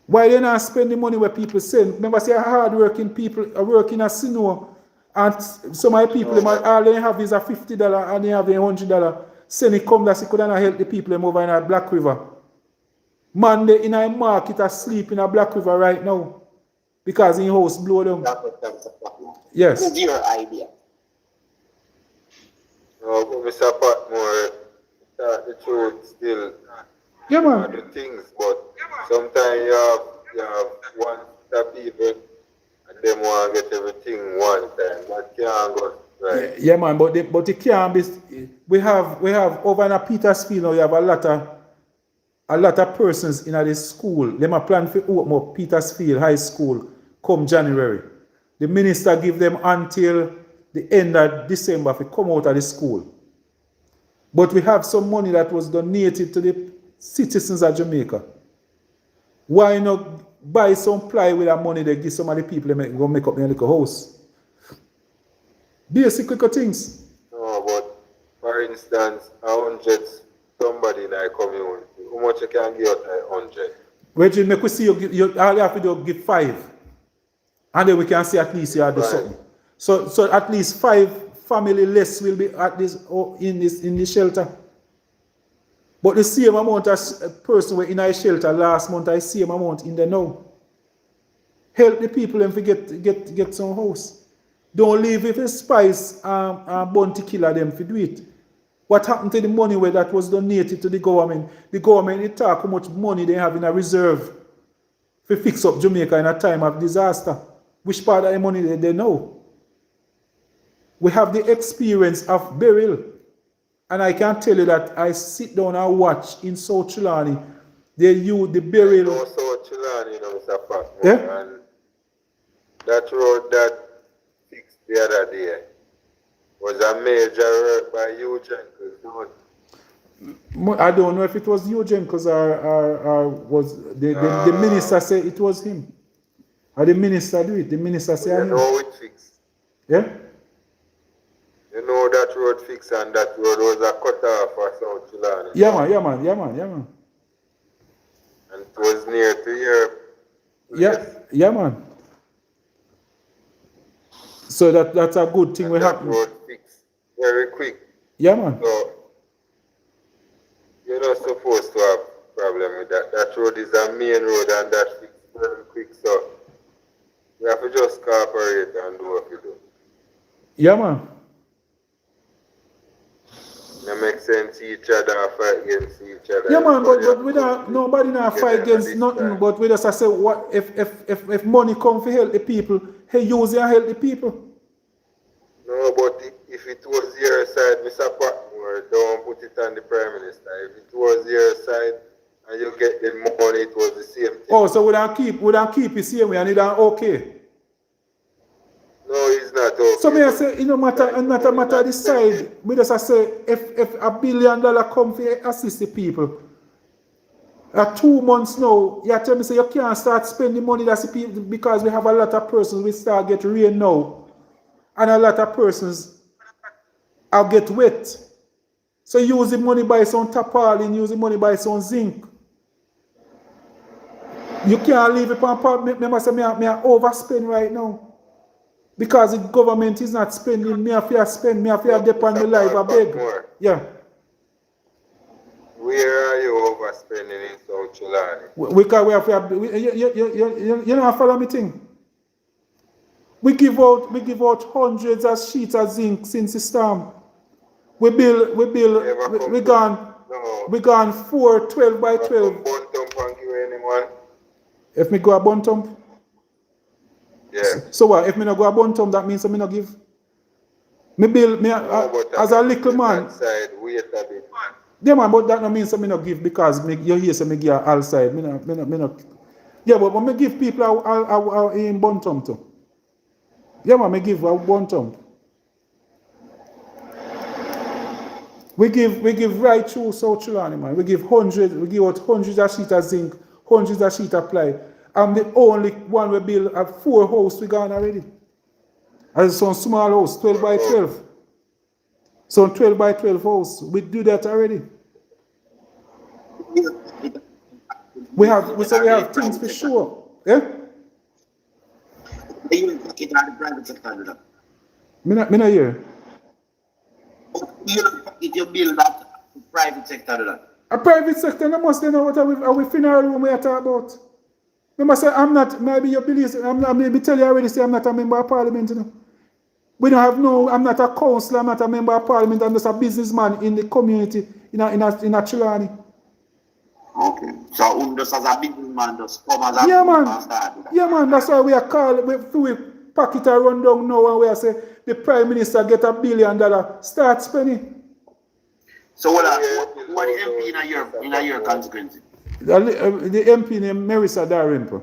Why they not spend the money where people send? Remember say hard working people are working as sino. And some of the people them all they have is a $50 and they have a $100. Send it come that they could not help the people them over in a Black River. Man they in a market asleep in a Black River right now. Because in house blow down. Yes. What is your idea? No, but Mr. Patmore, the truth still Yeah are man. the things, but sometimes you have one set of people and them want to get everything one time. That can't go right. Yeah man, but it can't be. We have over in a Petersfield now. You have a lot of persons in this school. Them a plan for open up Petersfield High School come January. The minister give them until the end of December to come out of the school. But we have some money that was donated to the citizens of Jamaica. Why not buy some plywood and money they give some of the people they go make up their little house? Basic little things. No, but for instance, 100 somebody in a community, how much you can give out 100? Reggie, make we see you all you have to do give 5. And then we can see at least you do something. So at least 5 family less will be at this in the shelter. But the same amount as a person were in a shelter last month, I same amount in there now. Help the people and get some house. Don't leave with a spice and bounty killer them to do it. What happened to the money where that was donated to the government? The government they talk how much money they have in a reserve to fix up Jamaica in a time of disaster. Which part of the money they know? We have the experience of burial. And I can tell you that I sit down and watch in South Trelawney, they use the burial. No, South Trelawney, you know, Mr. Patmore. Yeah? And that road that fixed the other day was a major work by you, Jenkins. I don't know if it was you, Jenkins, or was the minister say it was him. Or the minister do it. The minister say You him. know it fixed. Yeah? You know that road fixed and that road was a cut off for South Trelawney. Yeah man. And it was near to your place. Yeah man. So that's a good thing And we that happen. road fixed very quick. Yeah man. So you're not supposed to have problem with that. That road is a main road and that fixed very quick. So you have to just cooperate and do what you do. Yeah, man. It makes sense each other fight against each other. Yeah, man, Everybody but have we come don't, nobody not fight together at against this nothing, time. but we just I say, what if money come for help the people, hey, use it and help the people. No, but if it was your side, Mr. Patmore, don't put it on the Prime Minister. If it was your side and you get the money, it was the same thing. Oh, so we don't keep it same way and it don't okay. No, it's not okay. So me I but say, it no matter, like and not a money matter not the spending. side. We just I say, if $1 billion come for assist the people, 2 months now, you tell me say you can't start spending money that's the people because we have a lot of persons we start get rain now, and a lot of persons are get wet. So use the money buy some tarpaulin, use the money buy some zinc. You can't leave it on part. Remember, say me I overspend right now. Because the government is not spending, me have to spend, me have to depend on my life, I beg. Patmore, Yeah. where are you overspending in South Chilani? We have to, you know, follow me thing. We give out hundreds of sheets of zinc since the storm. We Never we come gone, no. we gone 4 12 by Never 12. come bun thump and give anyone. If me go a buntum, Yeah. so what? If me not go a buntum, that means I me not give. Me build, me, No, but as a little man, that side, wait a bit. yeah, man, but that no means I me not give because you hear say me give all side. Me not. Yeah, but me give people in buntum too. Yeah, man, me give a buntum. We give right through South Chilani, man. We give out hundreds of sheet of zinc, hundreds of sheet of ply. I'm the only one we build a 4 house we gone already. And some small house, 12 by 12. Some 12 by 12 house. We do that already. We have things for sure. Yeah? You take it out the private sector, do that. Me not hear. You take it, you build that private sector, do that. A private sector, no must know what our funeral room we are talking about. Remember say I'm not, maybe you believe, I'm not, maybe tell you already say I'm not a member of parliament, you know. We don't have no, I'm not a councillor, I'm not a member of parliament, I'm just a businessman in the community, in a Chilani. Okay. So just as a businessman, just come as a Yeah, businessman man. start do that. Yeah, man, that's why we are called, we pack it and run down now and we are say, the Prime Minister get $1 billion, start spending. So what are the MP in a year consequence? The MP named Marisa Darimpo.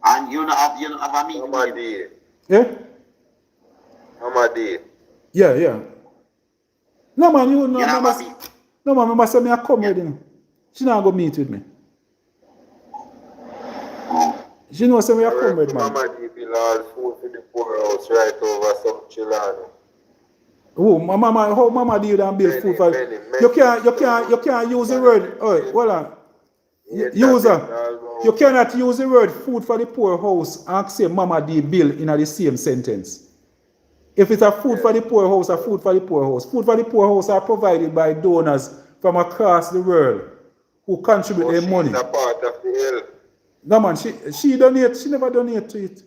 And you don't have a meeting with him. Amadi. Yeah? Amadi. Yeah. No, man, you know, You don't have a remember, meeting. no, man, remember say me I come ready now. She not go meet with me. She know say me I come ready, man. Amadi belongs food for the poorhouse right over South Chilani. Oh, how mama do you don't build food for Many. you can't use the word, oh, hold on. User, you cannot use the word food for the poor house and say Mama D bill in the same sentence. If it's a food for the poor house, a food for the poor house. Food for the poor house are provided by donors from across the world who contribute their money. She's a part of the L. No man, she never donate to it.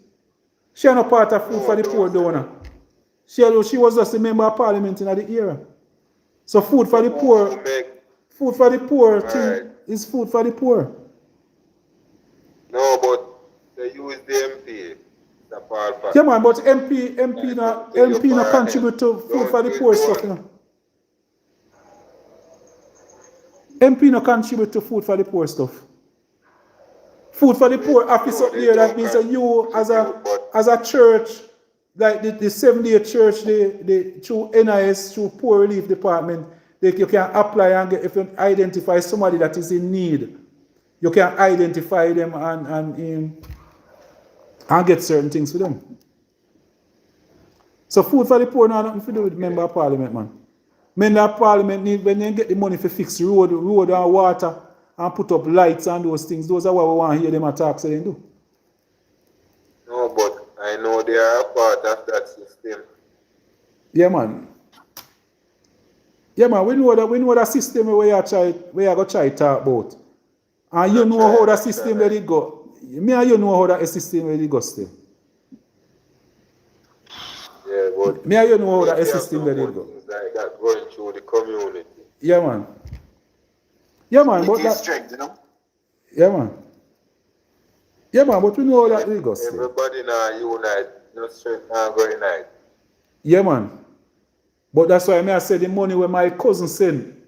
She is not part of food for the poor donor. She was just a member of parliament in the era. So food for the poor thing is food for the poor. No, but they use the MP. The power. Yeah man, but MP not contribute to food for the poor stuff, you know. MP not contribute to food for the poor stuff. Food for the poor office up there, that means that you as a church, like the 7-day church, through NIS, through Poor Relief Department, you can apply and get, if you identify somebody that is in need, you can identify them and get certain things for them. So food for the poor now nothing to do with member of parliament, man. Member of parliament need, when they get the money for fix road and water and put up lights and those things, those are what we want to hear them attack so they do. No, but I know they are a part of that system. Yeah, man. Yeah, man, we know that system where you go try to talk about. And you know how that system where it go. Me and you know how that system where it go still. Yeah, but Me and you know how that if you have system no that more did go. things like that going through the community. Yeah, man. Yeah, man, but Unity is that, strength, you know. yeah, man. Yeah, man, but we know how that did go still. Everybody now unite, no strength now go unite. Yeah, man. But that's why I say the money where my cousin send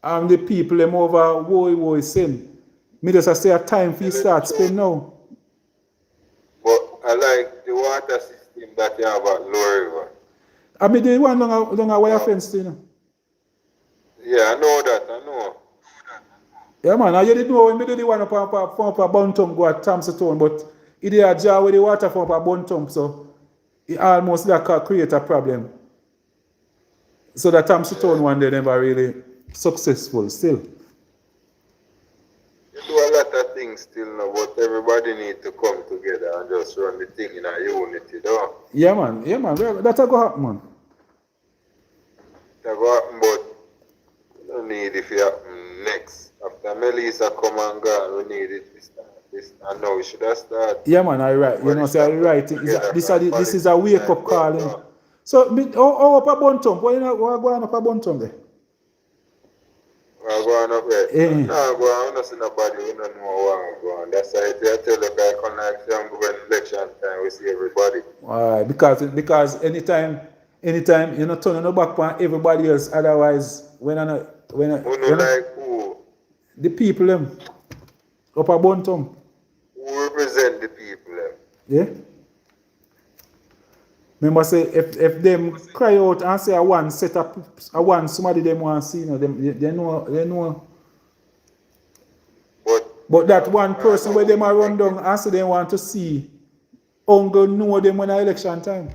and the people them over woy send. Me just say a time for you start spend now. But I like the water system that you have at Lower River. I mean the one long a wire fence thing. You know. Yeah, I know that, I know. Yeah, man. And you didn't know when me do the one up a Buntum go at Thompson Town, but it is a jar with the water from up a Buntum, so it almost like create a problem. So the Thompson Town one they never really successful still. You do a lot of things still now, but everybody need to come together and just run the thing in a unity, though. Yeah, man. Yeah, man. That'll go happen, man. That go happen, but you don't need if it happen next. After Melissa come and go, we need it to start. This, I know we should have started. Yeah, man, I right. You know, say I right. This is a wake up call. You know. So, how up a Buntum? What going up a Buntum there? We're going up there. Eh. No, go on, we don't see nobody, we don't know what go on. That's why I tell the guy, come like when election time, we see everybody. Why? Because anytime you know turning back on everybody else. Otherwise, Who no you know, like who? the people them up a Buntum. Who represent the people? Yeah. Remember say if them cry out and say I want set up I want somebody them want to see, you know, they know. But that one person where them are run down and say they want to see, uncle know them when election time.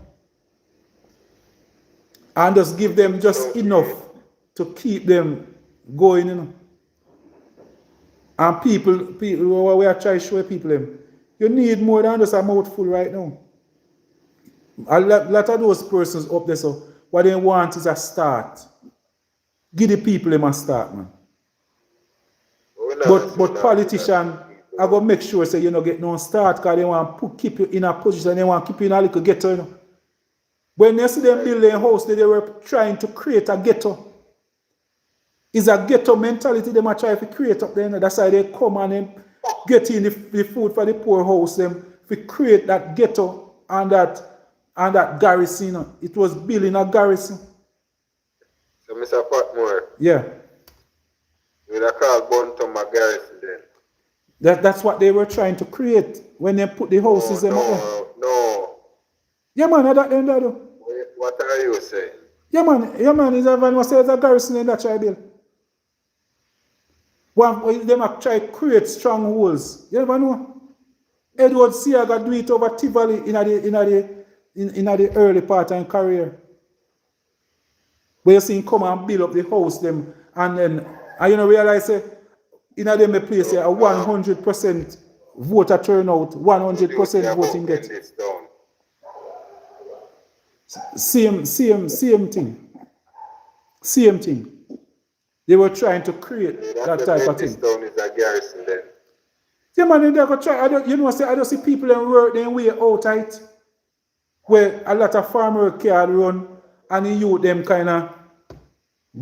And just give them just enough to keep them going, you know. And people we are trying to show people them, you need more than just a mouthful right now. A lot of those persons up there, so what they want is a start. Give the people them a start, man. But politicians are going to make sure say you don't get no start because they want to keep you in a position, they want to keep you in a little ghetto, you know. When you see them build a house, they were trying to create a ghetto. It's a ghetto mentality they might try to create up there. You know? That's why they come and get in the food for the poor house, them to create that ghetto and that garrison. You know? It was built in a garrison. So, Mr. Patmore, Yeah. you would have called Buntum a garrison then? That's what they were trying to create when they put the houses them up there. No. Yeah, man, that them that do. What are you saying? Yeah, man, is everyone was saying it's a garrison in that tribe. One them have try create strongholds. You never know. Edward Seaga do it over Tivoli in the early part of his career. Where you see him come and build up the house them and then you know realize in them place a 100% voter turnout, 100% voting get. Same thing. Same thing. They were trying to create that type of thing. Town is a garrison then. Yeah, man, they go try. I don't see people that work their way out it. Where a lot of farmer can run and the youth them kind of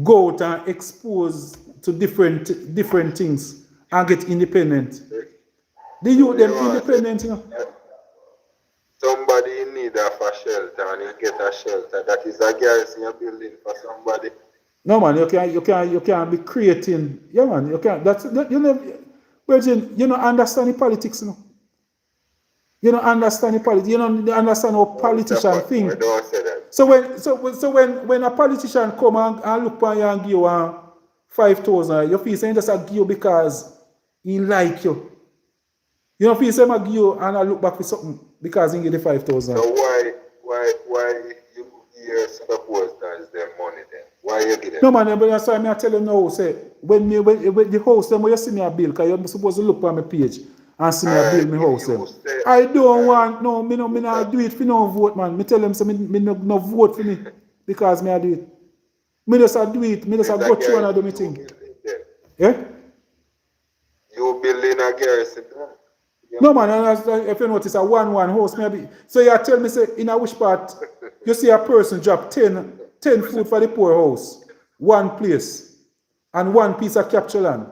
go out and expose to different things and get independent. The youth them independent, you know. Somebody in need of a shelter and you get a shelter. That is a garrison you're building for somebody. No, man, you can't be creating. Yeah, man, you can't. You know, Virgin, you don't understand the politics, you know. You don't understand the politics. You don't understand how politicians think. Don't say that. So when a politician come and look on you and give you 5,000, you feel saying just a give you because he like you. You don't feel saying I give you and I look back for something because he give the 5,000. So why you hear supporters their money then? Why you give them? No, man, but that's why I tell you now, say, when the house, then when you see me a bill, because you're supposed to look on my page and see me a bill, my house. I don't want, no, me not do it for no vote, man. Me tell them, so me no vote for me because me I do it. Me just do it, me just go through and I do my thing. Yeah? You building a garrison, No man, and if you notice a 1-1 house, maybe. So you tell me, say, in a which part, you see a person drop 10 food for the poor house, one place, and one piece of capture land.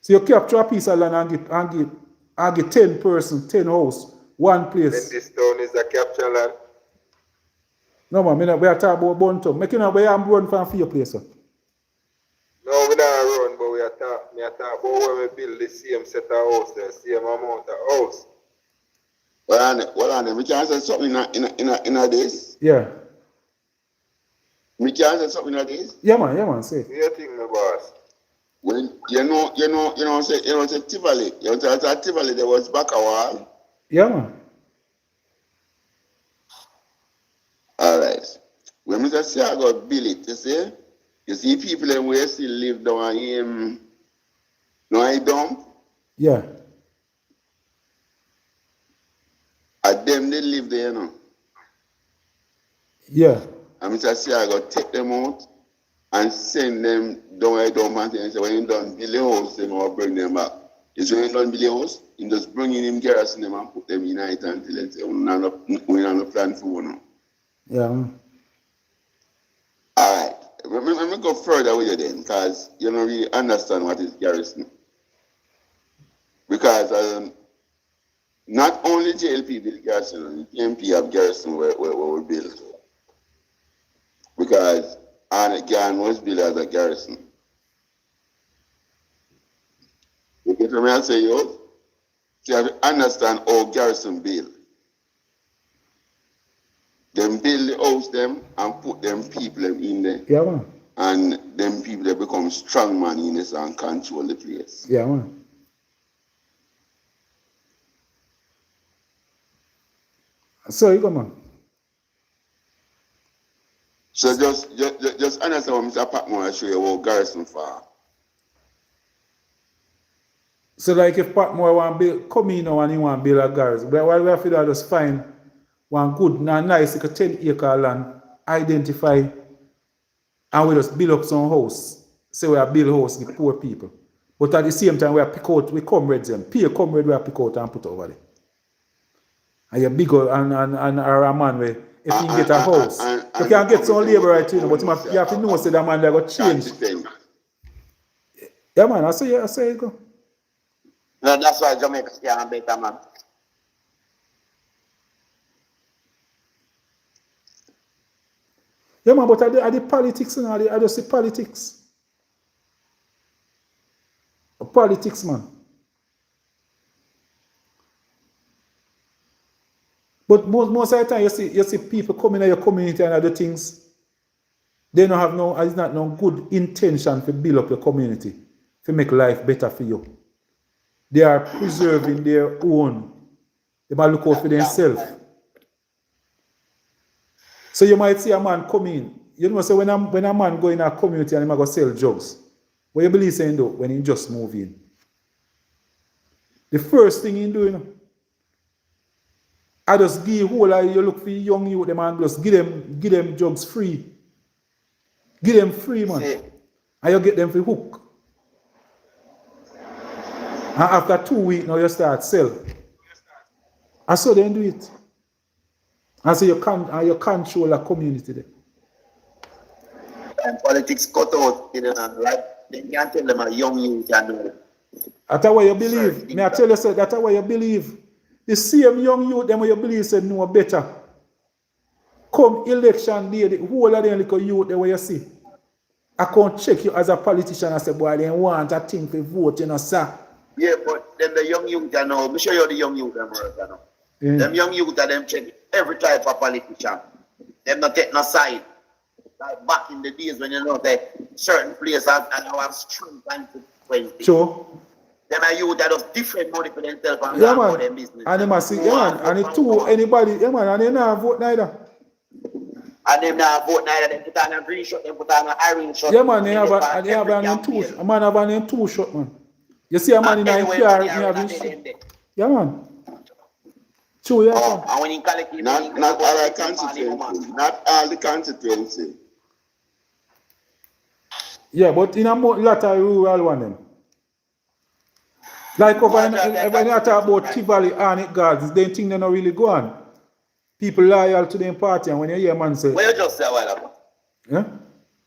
So you capture a piece of land and get 10 person, 10 house, one Then place. this town is a capture land. No man, we are talking about Bonton. Make you know where I'm run from for your place. Sir. No, we don't run, but we are talking about when we build the same set of house, the same amount of house. Well, on, we can say something in a this. Yeah. We can say something in this. Yeah man, say. What do you think, my boss? When say Tivoli. You know, say Tivoli, there was back a wall. Yeah man. All right. When Mr. Siago build it, you see people them where still live down him. No, I don't. Yeah. And them they live there, you know. Yeah. And Mr. Siago take them out and send them down I don't and say when you done build the house, then I'll bring them back. Is when you done build the house, you just bring in them garrison them and put them in it until they say we're not plan for one. Yeah man. All right. Let me go further with you then, because you don't really understand what is garrison. Because not only JLP build garrison, TMP have garrison where we build. Because Anagan was built as a garrison. You get what I say, yo? So you have to understand how garrison build. Them build the house them and put them people them in there. Yeah man. And them people they become strong man in this and control the place. Yeah man. So you go man. So just understand what Mr. Patmore show you about garrison for. So like if Patmore want build come in now and he want build a garrison, while we have to do just find one good and nice like a 10-acre land, identify and we just build up some house. Say we are build house with poor people. But at the same time we are pick out we comrades them. Pay comrade we are pick out and put over there. And you're bigger and a man where if you get a house, you can get some labor right too, but you have to know say that man they got change. Yeah man, I say it go. No, that's why Jamaica can better man. Yeah man, but are the politics and I just say politics. Politics man. But most of the time you see people coming in your community and other things. They don't have it's not no good intention to build up your community, to make life better for you. They are preserving their own. They might look out for themselves. So you might see a man come in. You know, so when a man go in a community and he might go sell drugs, what you believe saying though when he just move in? The first thing he do, you know, I just give whole you look for young youth, them and just give them drugs free. Give them free, man. And you get them for hook. And after 2 weeks now you start sell. And so they do it. And so you control a community there. And politics cut out, you know, right? They can't tell them a young youth can do it. That's what you believe. May I tell you, sir, that's what you believe. The same young youth, them what you believe said know better. Come election day, the whole of them little youth there where you see. I can't check you as a politician and say, boy, they want a thing to vote, you know, sir. Yeah, but then the young youth, you know, me show you the young youth, you know. Yeah. Them young youth, them check every type of politician. Them not take no side. Like back in the days when you know that certain places and I have strong consequences. Sure. Them are youth that does different money for themselves and Yeah, for man. them business. And they must see, yeah, man. And it too, anybody, yeah, man, and they not vote neither. And them not vote neither. Them put on a green shirt, them put on an orange shirt. Yeah, man, they have a man have an two shot, man. You see a man in a car, he have his shot. Yeah, man. True, yeah. Oh, and when he collect not all the constituency. Not all the constituency. Yeah, but in a lot of rural one them. Like over when you talk about Tivoli and it Gardens, they think they not really go on. People loyal to their party, and when you hear man say, What you just say a while ago? yeah?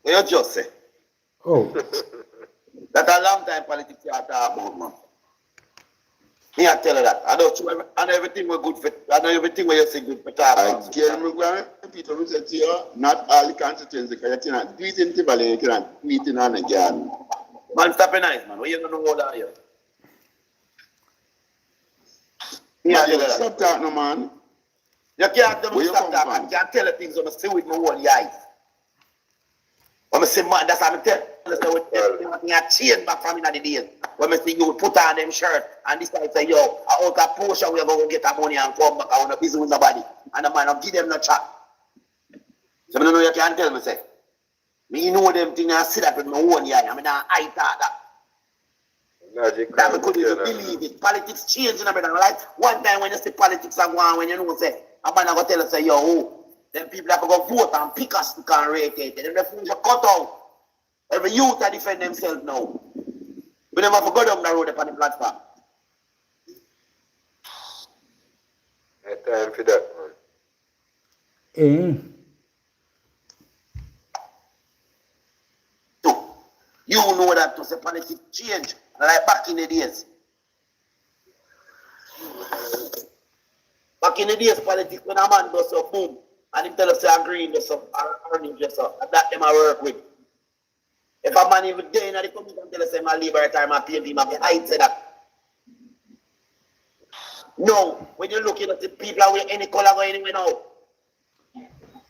What you just say? Oh, That's a long time politics you talk about, man. Me I tell you that. I know everything we're good for. I know everything where you say good for talk. I tell me, Peter, we said to you, not all the constituencies, because you cannot do it in Tivoli, you cannot do it in Anagan. Man, stop it nice, man. What you gonna know all that here? Me I tell you that. Stop talking, no, man. You can't tell me Where you stop come talking. from? I can't tell you things when I see with my own eyes. When I say, man, that's how I tell you. Everything I change back from in the days. When I see you put on them shirt and this guy say, yo, out of portion we're going to get our money and come back. I want to busy with nobody. And the man, I'll give them no chat. So I don't know you can't tell me, say. Me know them things I see that with my own eye. I mean, I thought that. That we couldn't even believe it. Politics change in America. Like one time when you see politics are going, when you know, say, a man going to tell us, say, yo, them people have to go vote and pick us to can rate it. Them the fools are cut out. Every youth are defend themselves now. We never have to go down the road upon the platform. No time for that, man. eh. So, you know that to say politics change. Like back in the days. Back in the days, politics, when a man does so, boom, and him tell us say green does so, or orange does so, and that them I work with. If a man even day in the community and tell us I'm a labor time and pay him, I say that. No, when you're looking at the people with any color going anywhere now.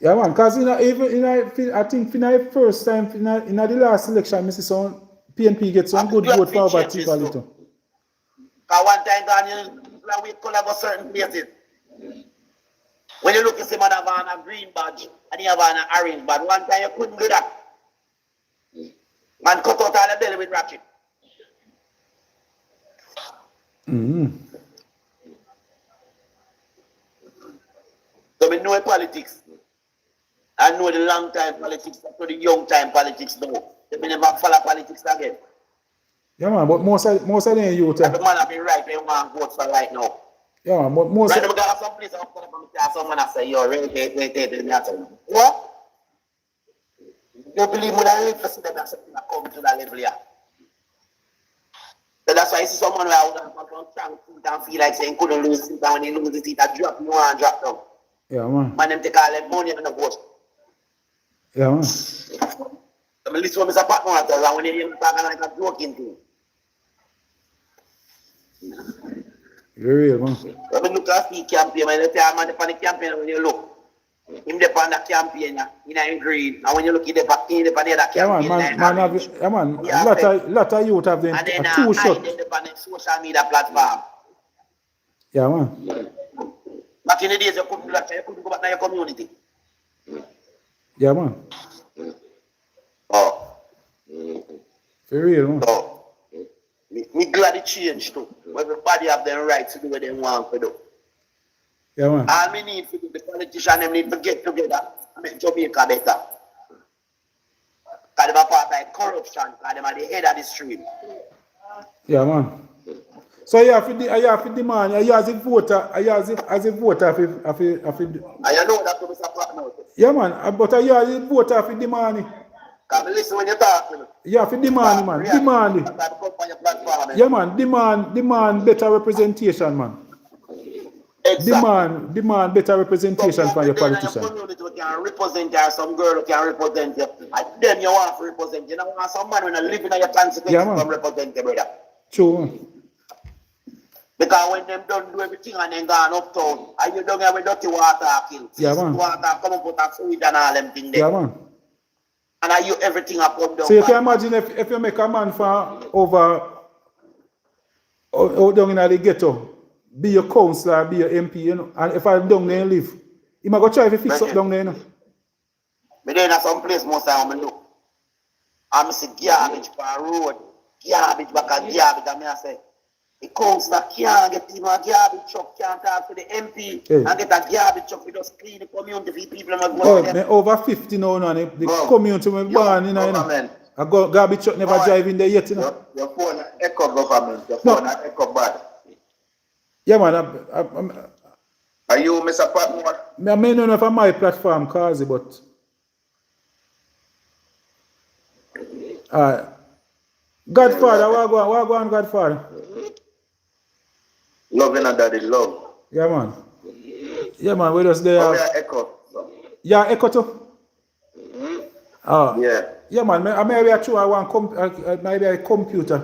Yeah, man, because I think in the first time, in the last election, Mr. Son, PNP get some good vote for about Tivoli too. Because one time, Daniel, people with color go certain places. When you look at him, man have on a green badge and he have on an orange badge. One time you couldn't do that. Man cut out all the belly with ratchet. So we know politics. I know the long time politics, not the young time politics now. They never follow politics again. Yeah, man, but most of them youth. The man have been right, they want to vote for right now. Yeah, man, but most Right of now, we got some place I'm coming from, someone I say, yo, wait, what? You believe when I live for see them, that's something that come to that level here. So that's why I see someone who would have gone strong feet and feel like saying couldn't lose it, and when he loses it, that drop, you want to drop down. yeah, man. Man, them take all their money and the vote. Yeah, man. So I listen to Mr. Patmore and when they hear me talking like a joking thing. You're real, man. When you look at the campaign, when you tell a man upon the campaign, when you look, him depend on the campaign, in green, and when you look at the other campaign, Yeah, man, lot of youth have them and then two shot. I depend on social media platform. Yeah, man. Back in the days, you couldn't do that, you couldn't go back to your community. Yeah, man. Oh. For real, man. So, me glad it changed too. Everybody have their right to do what they want to do. Yeah, man. All we need to do, the politicians them need to get together and make Jamaica better. Because they are part of corruption, because they are the head of the stream. Yeah, man. So you have to demand, you as a voter, And you know that to Mr. Patmore. yeah, man, but you as a voter have to demand it. Because listen when you talk to me. You have to demand, man. Demand it. Yeah, man. Demand better representation, man. Exactly. Demand better representation from your politician. Your community can represent you, or some girl can represent you. And then you want to represent you. You don't want some man when you live in your constituency can represent you, brother. True. Because when them don't do everything and then gone uptown, and you don't have a dirty water kill. Yeah, man. Water come up with a food and all them things there. Yeah, man. And are you everything up down. So you can imagine if you make a man from over down in the ghetto, be your councillor, be your MP, you know, and if I down there live, he might go try to fix up down there, you know. But then at some place most time I look. I see garbage per road, garbage back and garbage, and I say, the councillor can't get him a garbage truck, can't talk to the MP and get a garbage truck, we just clean the community for people. Oh, over 50 now, and the community will burn, you know. I go garbage truck never drive in there yet, you know. Your phone echo government. Your No. phone echo bad. Yeah, man. Are you Mr. Patmore? I may not know if I'm my platform, cause but Godfather, what go on, Godfather? Love and daddy love. Yeah, man. Yeah, man. We just Oh, there. we are echo. Yeah, echo too. Yeah. Yeah, man. I maybe I try maybe a computer.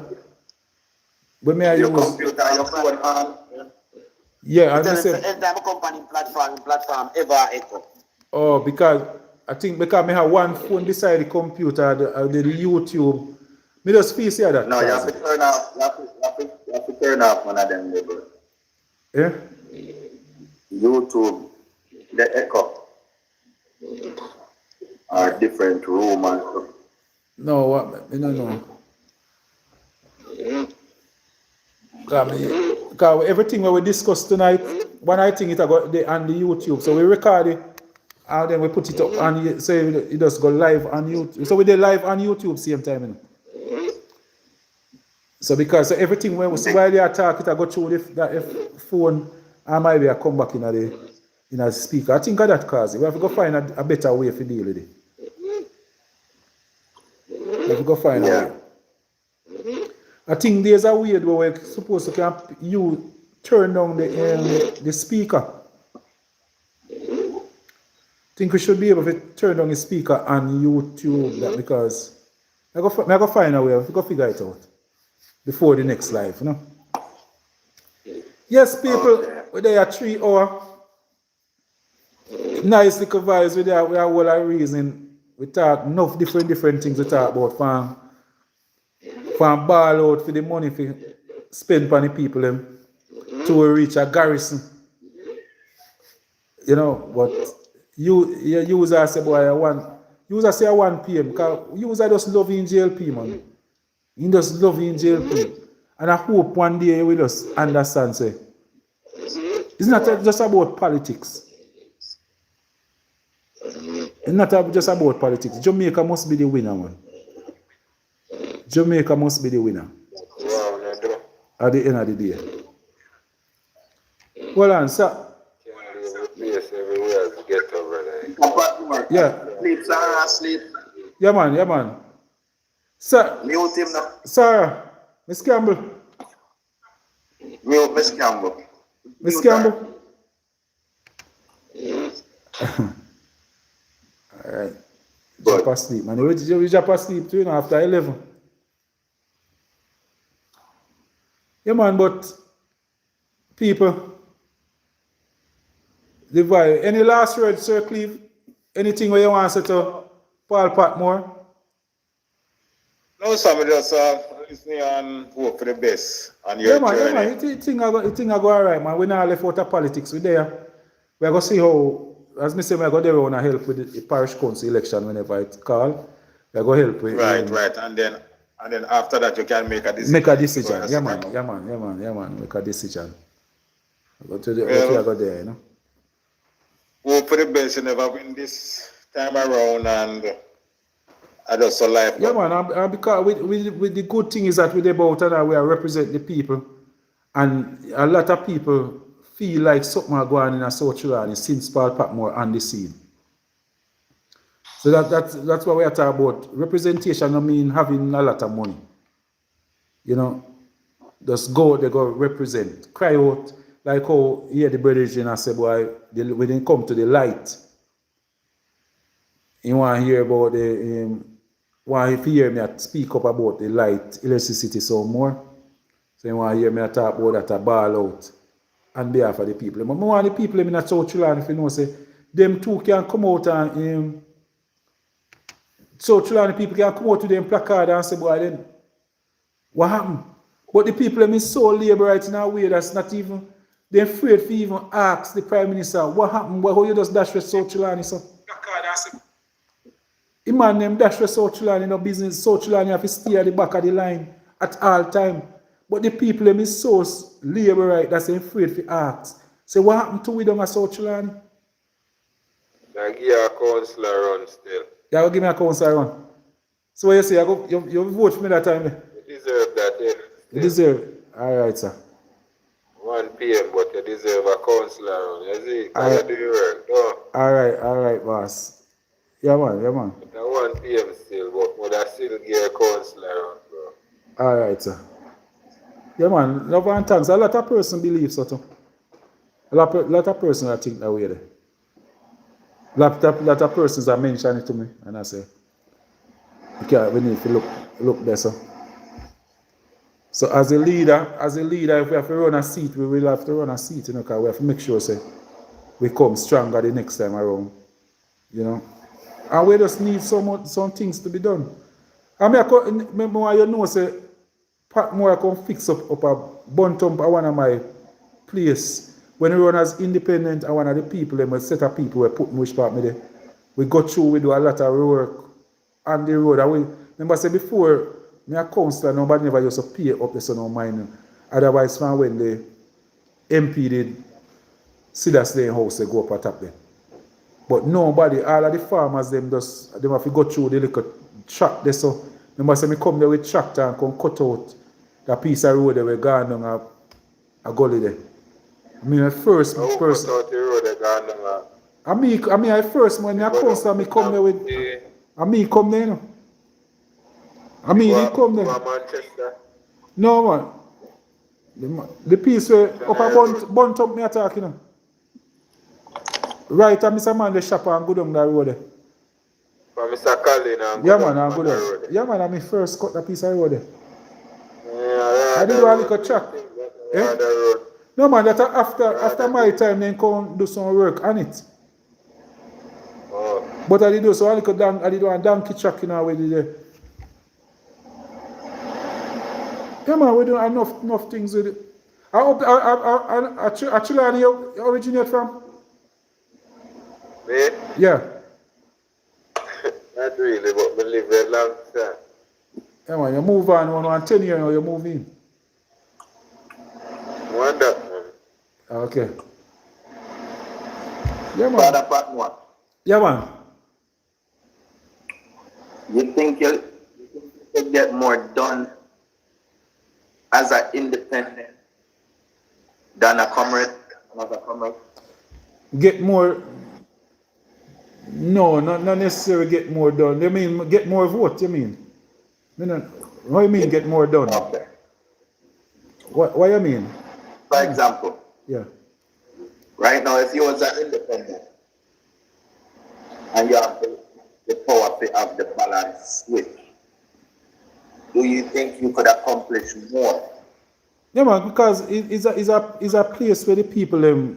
But may I Your use? computer, your phone on. Yeah, and Tell me us say, anytime a company platform ever echo. oh, because I think because I have one phone beside the computer, the YouTube. Me just feel say that. No, you have cause to turn off. You have to turn off one of them labels. yeah. YouTube, the echo, are different room and stuff. No, what? I don't know. Because everything that we discussed tonight, one I think it got on the YouTube. So we record it and then we put it up and so it just go live on YouTube. So we did live on YouTube same time. You know? So because everything when while they are talking, it go through that phone and maybe I come back in the speaker. I think of that cause we have to go find a better way to deal with it. We have to go find a way. I think there's a way where we're supposed to you turn down the speaker. I think we should be able to turn down the speaker on YouTube that because I go find a way, I go figure it out before the next live, you know. Yes, people, we're there 3 hours. Nice little vibes with that, we have all our reason. We talk enough different things we talk about from ball out for the money for spend on the people them to reach a garrison. You know, but you user say boy user say 1 PM because user just love in JLP, man. He just love in JLP. And I hope one day you will just understand say it's not just about politics. It's not just about politics. Jamaica must be the winner, man. Jamaica must be the winner. At the end of the day. Well, on, sir. Yeah. Sleep, Sarah, sleep. Yeah, man. Sir. Mute him now. Sarah. Miss Campbell. Mute Miss Campbell. Miss Campbell. Alright. Jump asleep, man. You jump asleep too, you know, after 11. Yeah, man, but people, the vibe. Any last words, Sir Cleve? Anything where you want to say to Paul Patmore? No, somebody just listening and hope for the best on your journey. Yeah, man. It thing I go alright, man. We not left out of politics. We there. We're going to see how, as me say, we're going to want to help with the parish council election whenever it call. We're going to help with Right. And then after that you can make a decision. Make a decision. Yeah, man. Make a decision. Go to the what you go there, you know. Hope for the best. You never win this time around, and I just so life. Yeah, man. And because with the good thing is that we're about and we are represent the people, and a lot of people feel like something are going on in South Carolina since Paul Patmore on the scene. So that's what we are talking about. Representation, I mean having a lot of money. You know, just go, they go represent. Cry out, like how here the brothers and I say, boy, when they come to the light, you want to hear about want to hear me speak up about the light, electricity some more. So you want to hear me talk about that, ball out on behalf of the people. But I want the people in South Carolina, if you know, say, them too can come out and South Carolina people can come out to them placard and say, boy, then what happened? But the people them is so labor right in a way that's not even, they're afraid to even ask the Prime Minister, what happened? How you just dash with South Carolina, sir? The man them dash with South Carolina, no business. South Carolina have to stay at the back of the line at all time. But the people them is so labor right that's afraid to ask. Say, what happened to we down at South Carolina? Now give a councillor run still. Yeah, give me a councillor run. So what you say, you vote for me that time? You deserve that, yeah. You deserve it. Alright, sir. 1 p.m., but you deserve a counselor around. You see? Because Alright, you do your work, no? alright, boss. Yeah, man. But at 1 p.m. still, but I still get a counselor around, bro. Alright, sir. Yeah, man. Love and thanks. A lot of person believe so too. Lot of person I think that way there. Lot of persons are mention it to me, and I say, okay, we need to look there, so. So as a leader, if we have to run a seat, we will have to run a seat, you know, because we have to make sure, say, we come stronger the next time around, you know. And we just need some things to be done. I mean, you know, say, Patmore can fix up a buntump at one of my place. When we run as independent, and one of the people, them a set of people, we put which part me there. We go through, we do a lot of work on the road. And we, remember, say before, me a counselor, nobody never used to pay up the son of mine. Otherwise, from when the MP did see that stay in house, they go up at top there. But nobody, all of the farmers, them have to go through the little track there. So, remember, say me come there with tractor and come cut out that piece of road that we gone down a gully there. I mean, at first, Who person. cut out the road that gone down I mean, at first, when I counselor, me come there with. I mean, come there, you know. I mean, he come there. Manchester. No, man. The piece where up a bunt up me attack, you know. Right, and Mr. Man, the shop and go down that road there. From Mr. Collin and Yeah, go man, down and go on the down. road. Yeah, man, I mean, first cut that piece of road there. Yeah, I did that one road, little track. that road. No, man, that after my time, then come do some work on it. Oh, But I did do so I did one donkey track, you know, where there. Yeah, man, we do enough things with it. Actually, you originate from? me? Yeah. Not really, but we live a long time. Yeah, man, you move on 10 years now, you move in. One that, man. Okay. Yeah, man. Father Patmore, Yeah, man. you think you could get more done as an independent than a comrade? Another comrade? Get more. No, not necessarily get more done. You mean get more vote, you mean? What do you mean get more done? Okay. What you mean? For example, Yeah. right now, if you was an independent and you have the power to have the balance switch, do you think you could accomplish more? Yeah, man, because it's a place where the people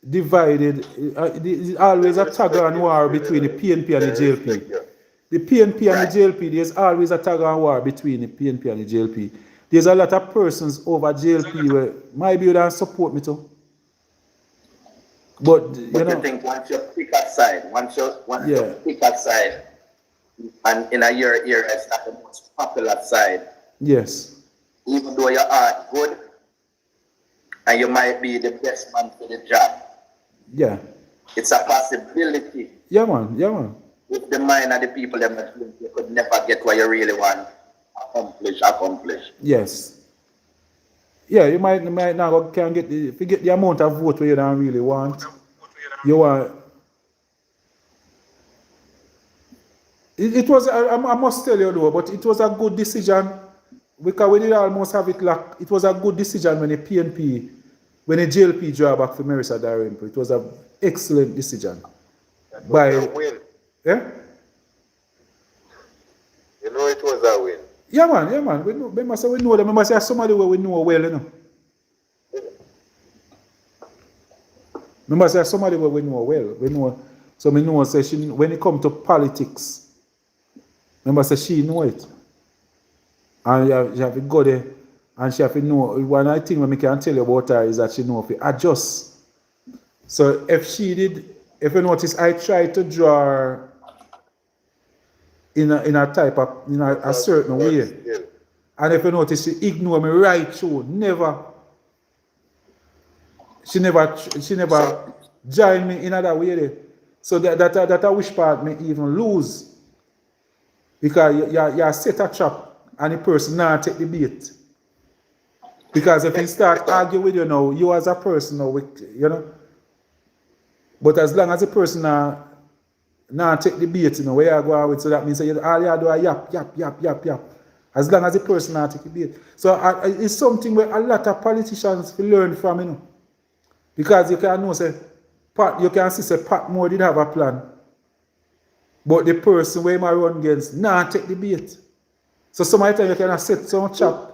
divided. It's always a tug and war between the PNP and the JLP. The PNP and the JLP, there's always a tug and war between the PNP and the JLP. There's a lot of persons over JLP where maybe you don't support me too. But You think once you pick a side, you pick a side, and in a year it's not the most popular side, yes. even though you are good and you might be the best man for the job, Yeah. it's a possibility. Yeah, man. With the mind of the people, you could never get what you really want accomplish. Yes. Yeah, you might not can get if you get the amount of vote where you don't really want. You want. It was I must tell you though, but it was a good decision because we did almost have it like it was a good decision when the PNP, when the JLP draw back for Marisa Darimpo. It was an excellent decision. By win. yeah. You know it was a win. Yeah, man. We know. Remember, say we know them. Remember, say somebody where we know well, you know. Remember, say somebody where we know well. We know. So we know. Say she when it come to politics. Remember, say she know it. And you have to go there, and she have to know. One of the things we can tell you about her is that she know to adjust. So if you notice, I tried to draw her in a type of a certain way. And if you notice, she ignored me right through. She never joined me in other way there. So that I wish part me even lose. Because you set a trap and the person now take the bait. Because if he start arguing with you now, you as a person now, you know. But as long as the person now take the bait, you know, where you go with, so that means that all you do is yap. As long as the person now take the bait. So it's something where a lot of politicians will learn from, you know. Because you can know, say, you can see, say, Patmore did have a plan. But the person where he run against, now take the bait. So sometimes you can set some trap.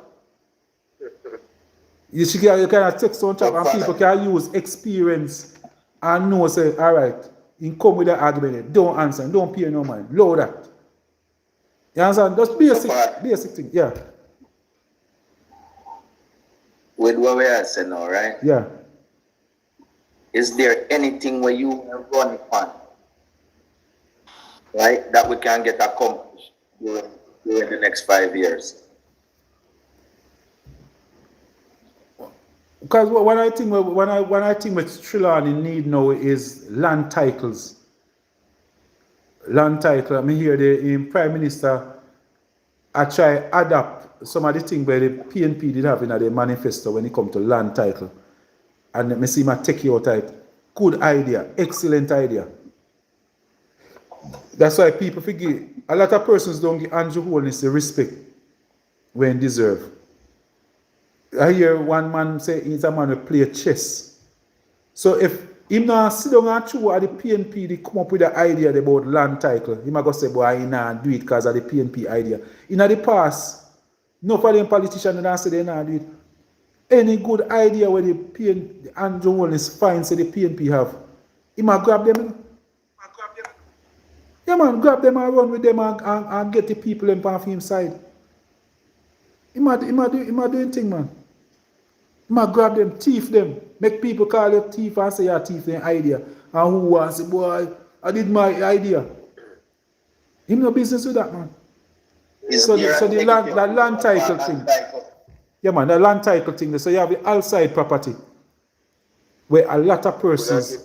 You can take some trap and people can use experience and know, say, all right, you come with the argument, don't answer, don't pay no mind, load that. You understand? Just basic thing, yeah. With what we are saying now, right? Yeah. Is there anything where you run on, right, that we can get accomplished during the next 5 years? Because when I think what Trelawney need now is land titles. Land title. I mean here the Prime Minister I try adapt some of the things where the PNP did have in their manifesto when it come to land title. And let me see my take your type. Good idea, excellent idea. That's why people forget. A lot of persons don't give Andrew Holness the respect when deserve. I hear one man say he's a man who play chess. So if him now sit down and chew at the PNP, they come up with the idea about land title, he might go say, boy, I not do it because of the PNP idea. In the past, no for them politicians don't say they not do it. Any good idea where the PNP, Andrew Holness finds say the PNP have, he might grab them. Yeah man, grab them and run with them and get the people in off him side. He might do anything, man. He might grab them, thief them, make people call you thief and say you're thief their idea. And who wants say, boy, I did my idea. He no business with that, man. So the land title thing. Yeah man, the land title thing. So you have the outside property where a lot of persons.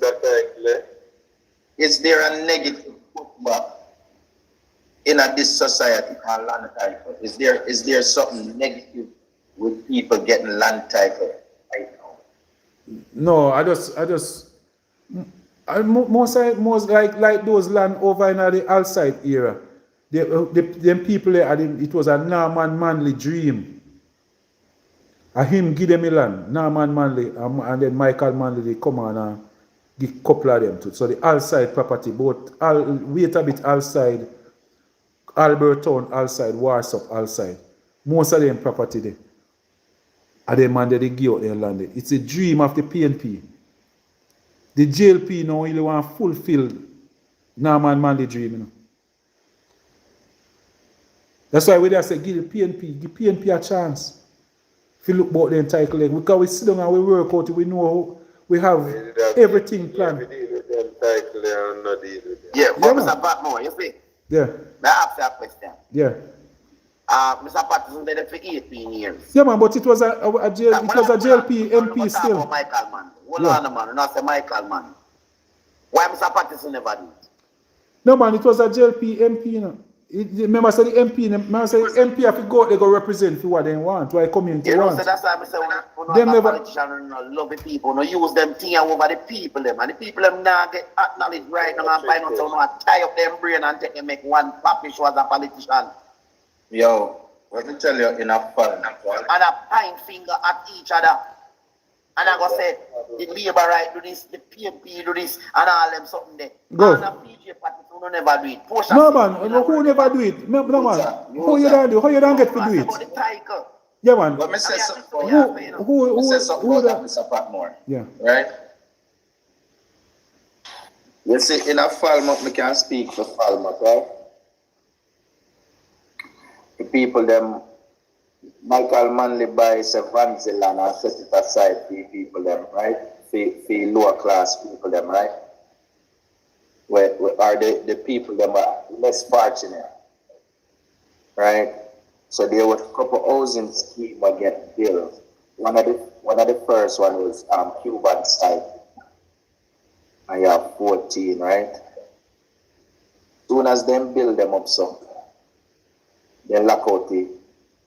Is there a negative pushback in this society on land title? Is there something negative with people getting land title right now? No, most like those land over in the outside era. Them people there, it was a Norman Manley dream. Him give them a land, Norman Manley, and then Michael Manley, they come on and give a couple of them too. So the outside property, both wait a bit outside, Albertown outside, Warsaw outside. Most of them property there. And them man they give out their land. It's a dream of the PNP. The JLP now really want to fulfill Norman Manley dream. You know? That's why we just say give PNP a chance. If you look about the entitle, because we sit down and we work out, we know we have everything planned. Yeah, but Mr. Patmore, you see? Yeah. May I ask you a question? Yeah. Mr. Patterson did it for 18 years. Yeah, man, but it was a JLP MP still. Michael, man. Hold on, man. Not say Michael, man. Why Mr. Patterson never do it? No, man, it was a JLP MP, you know. Remember, say the MP have to go out, they go represent for what they want, why community want. So that's why I say, when a politician love the people, no use them thing over the people, them, and the people them now get acknowledged right now and find out how to tie up them brain and take them make one papi show as a politician. Yo, let me tell you in a fun. And a point finger at each other. And I go say, the Labour right do this, the PNP do this, and all them something there. Go. And a PJ party who never do it. No man, who never do it? No man, who you don't do? How you don't get to do it? Yeah man. But me say something. Who about Mr. Patmore. Yeah. Right? You see, in a Falmouth, me can speak for Falmouth, right? The people them Michael Manley buys a Vanzil and set it aside for people them, right? For lower class people them, right? Where are the people them are less fortunate, right? So there was a couple housing schemes that get built. One of the first one was Cuban side. And you have 14, right? Soon as them build them up some, then lock out the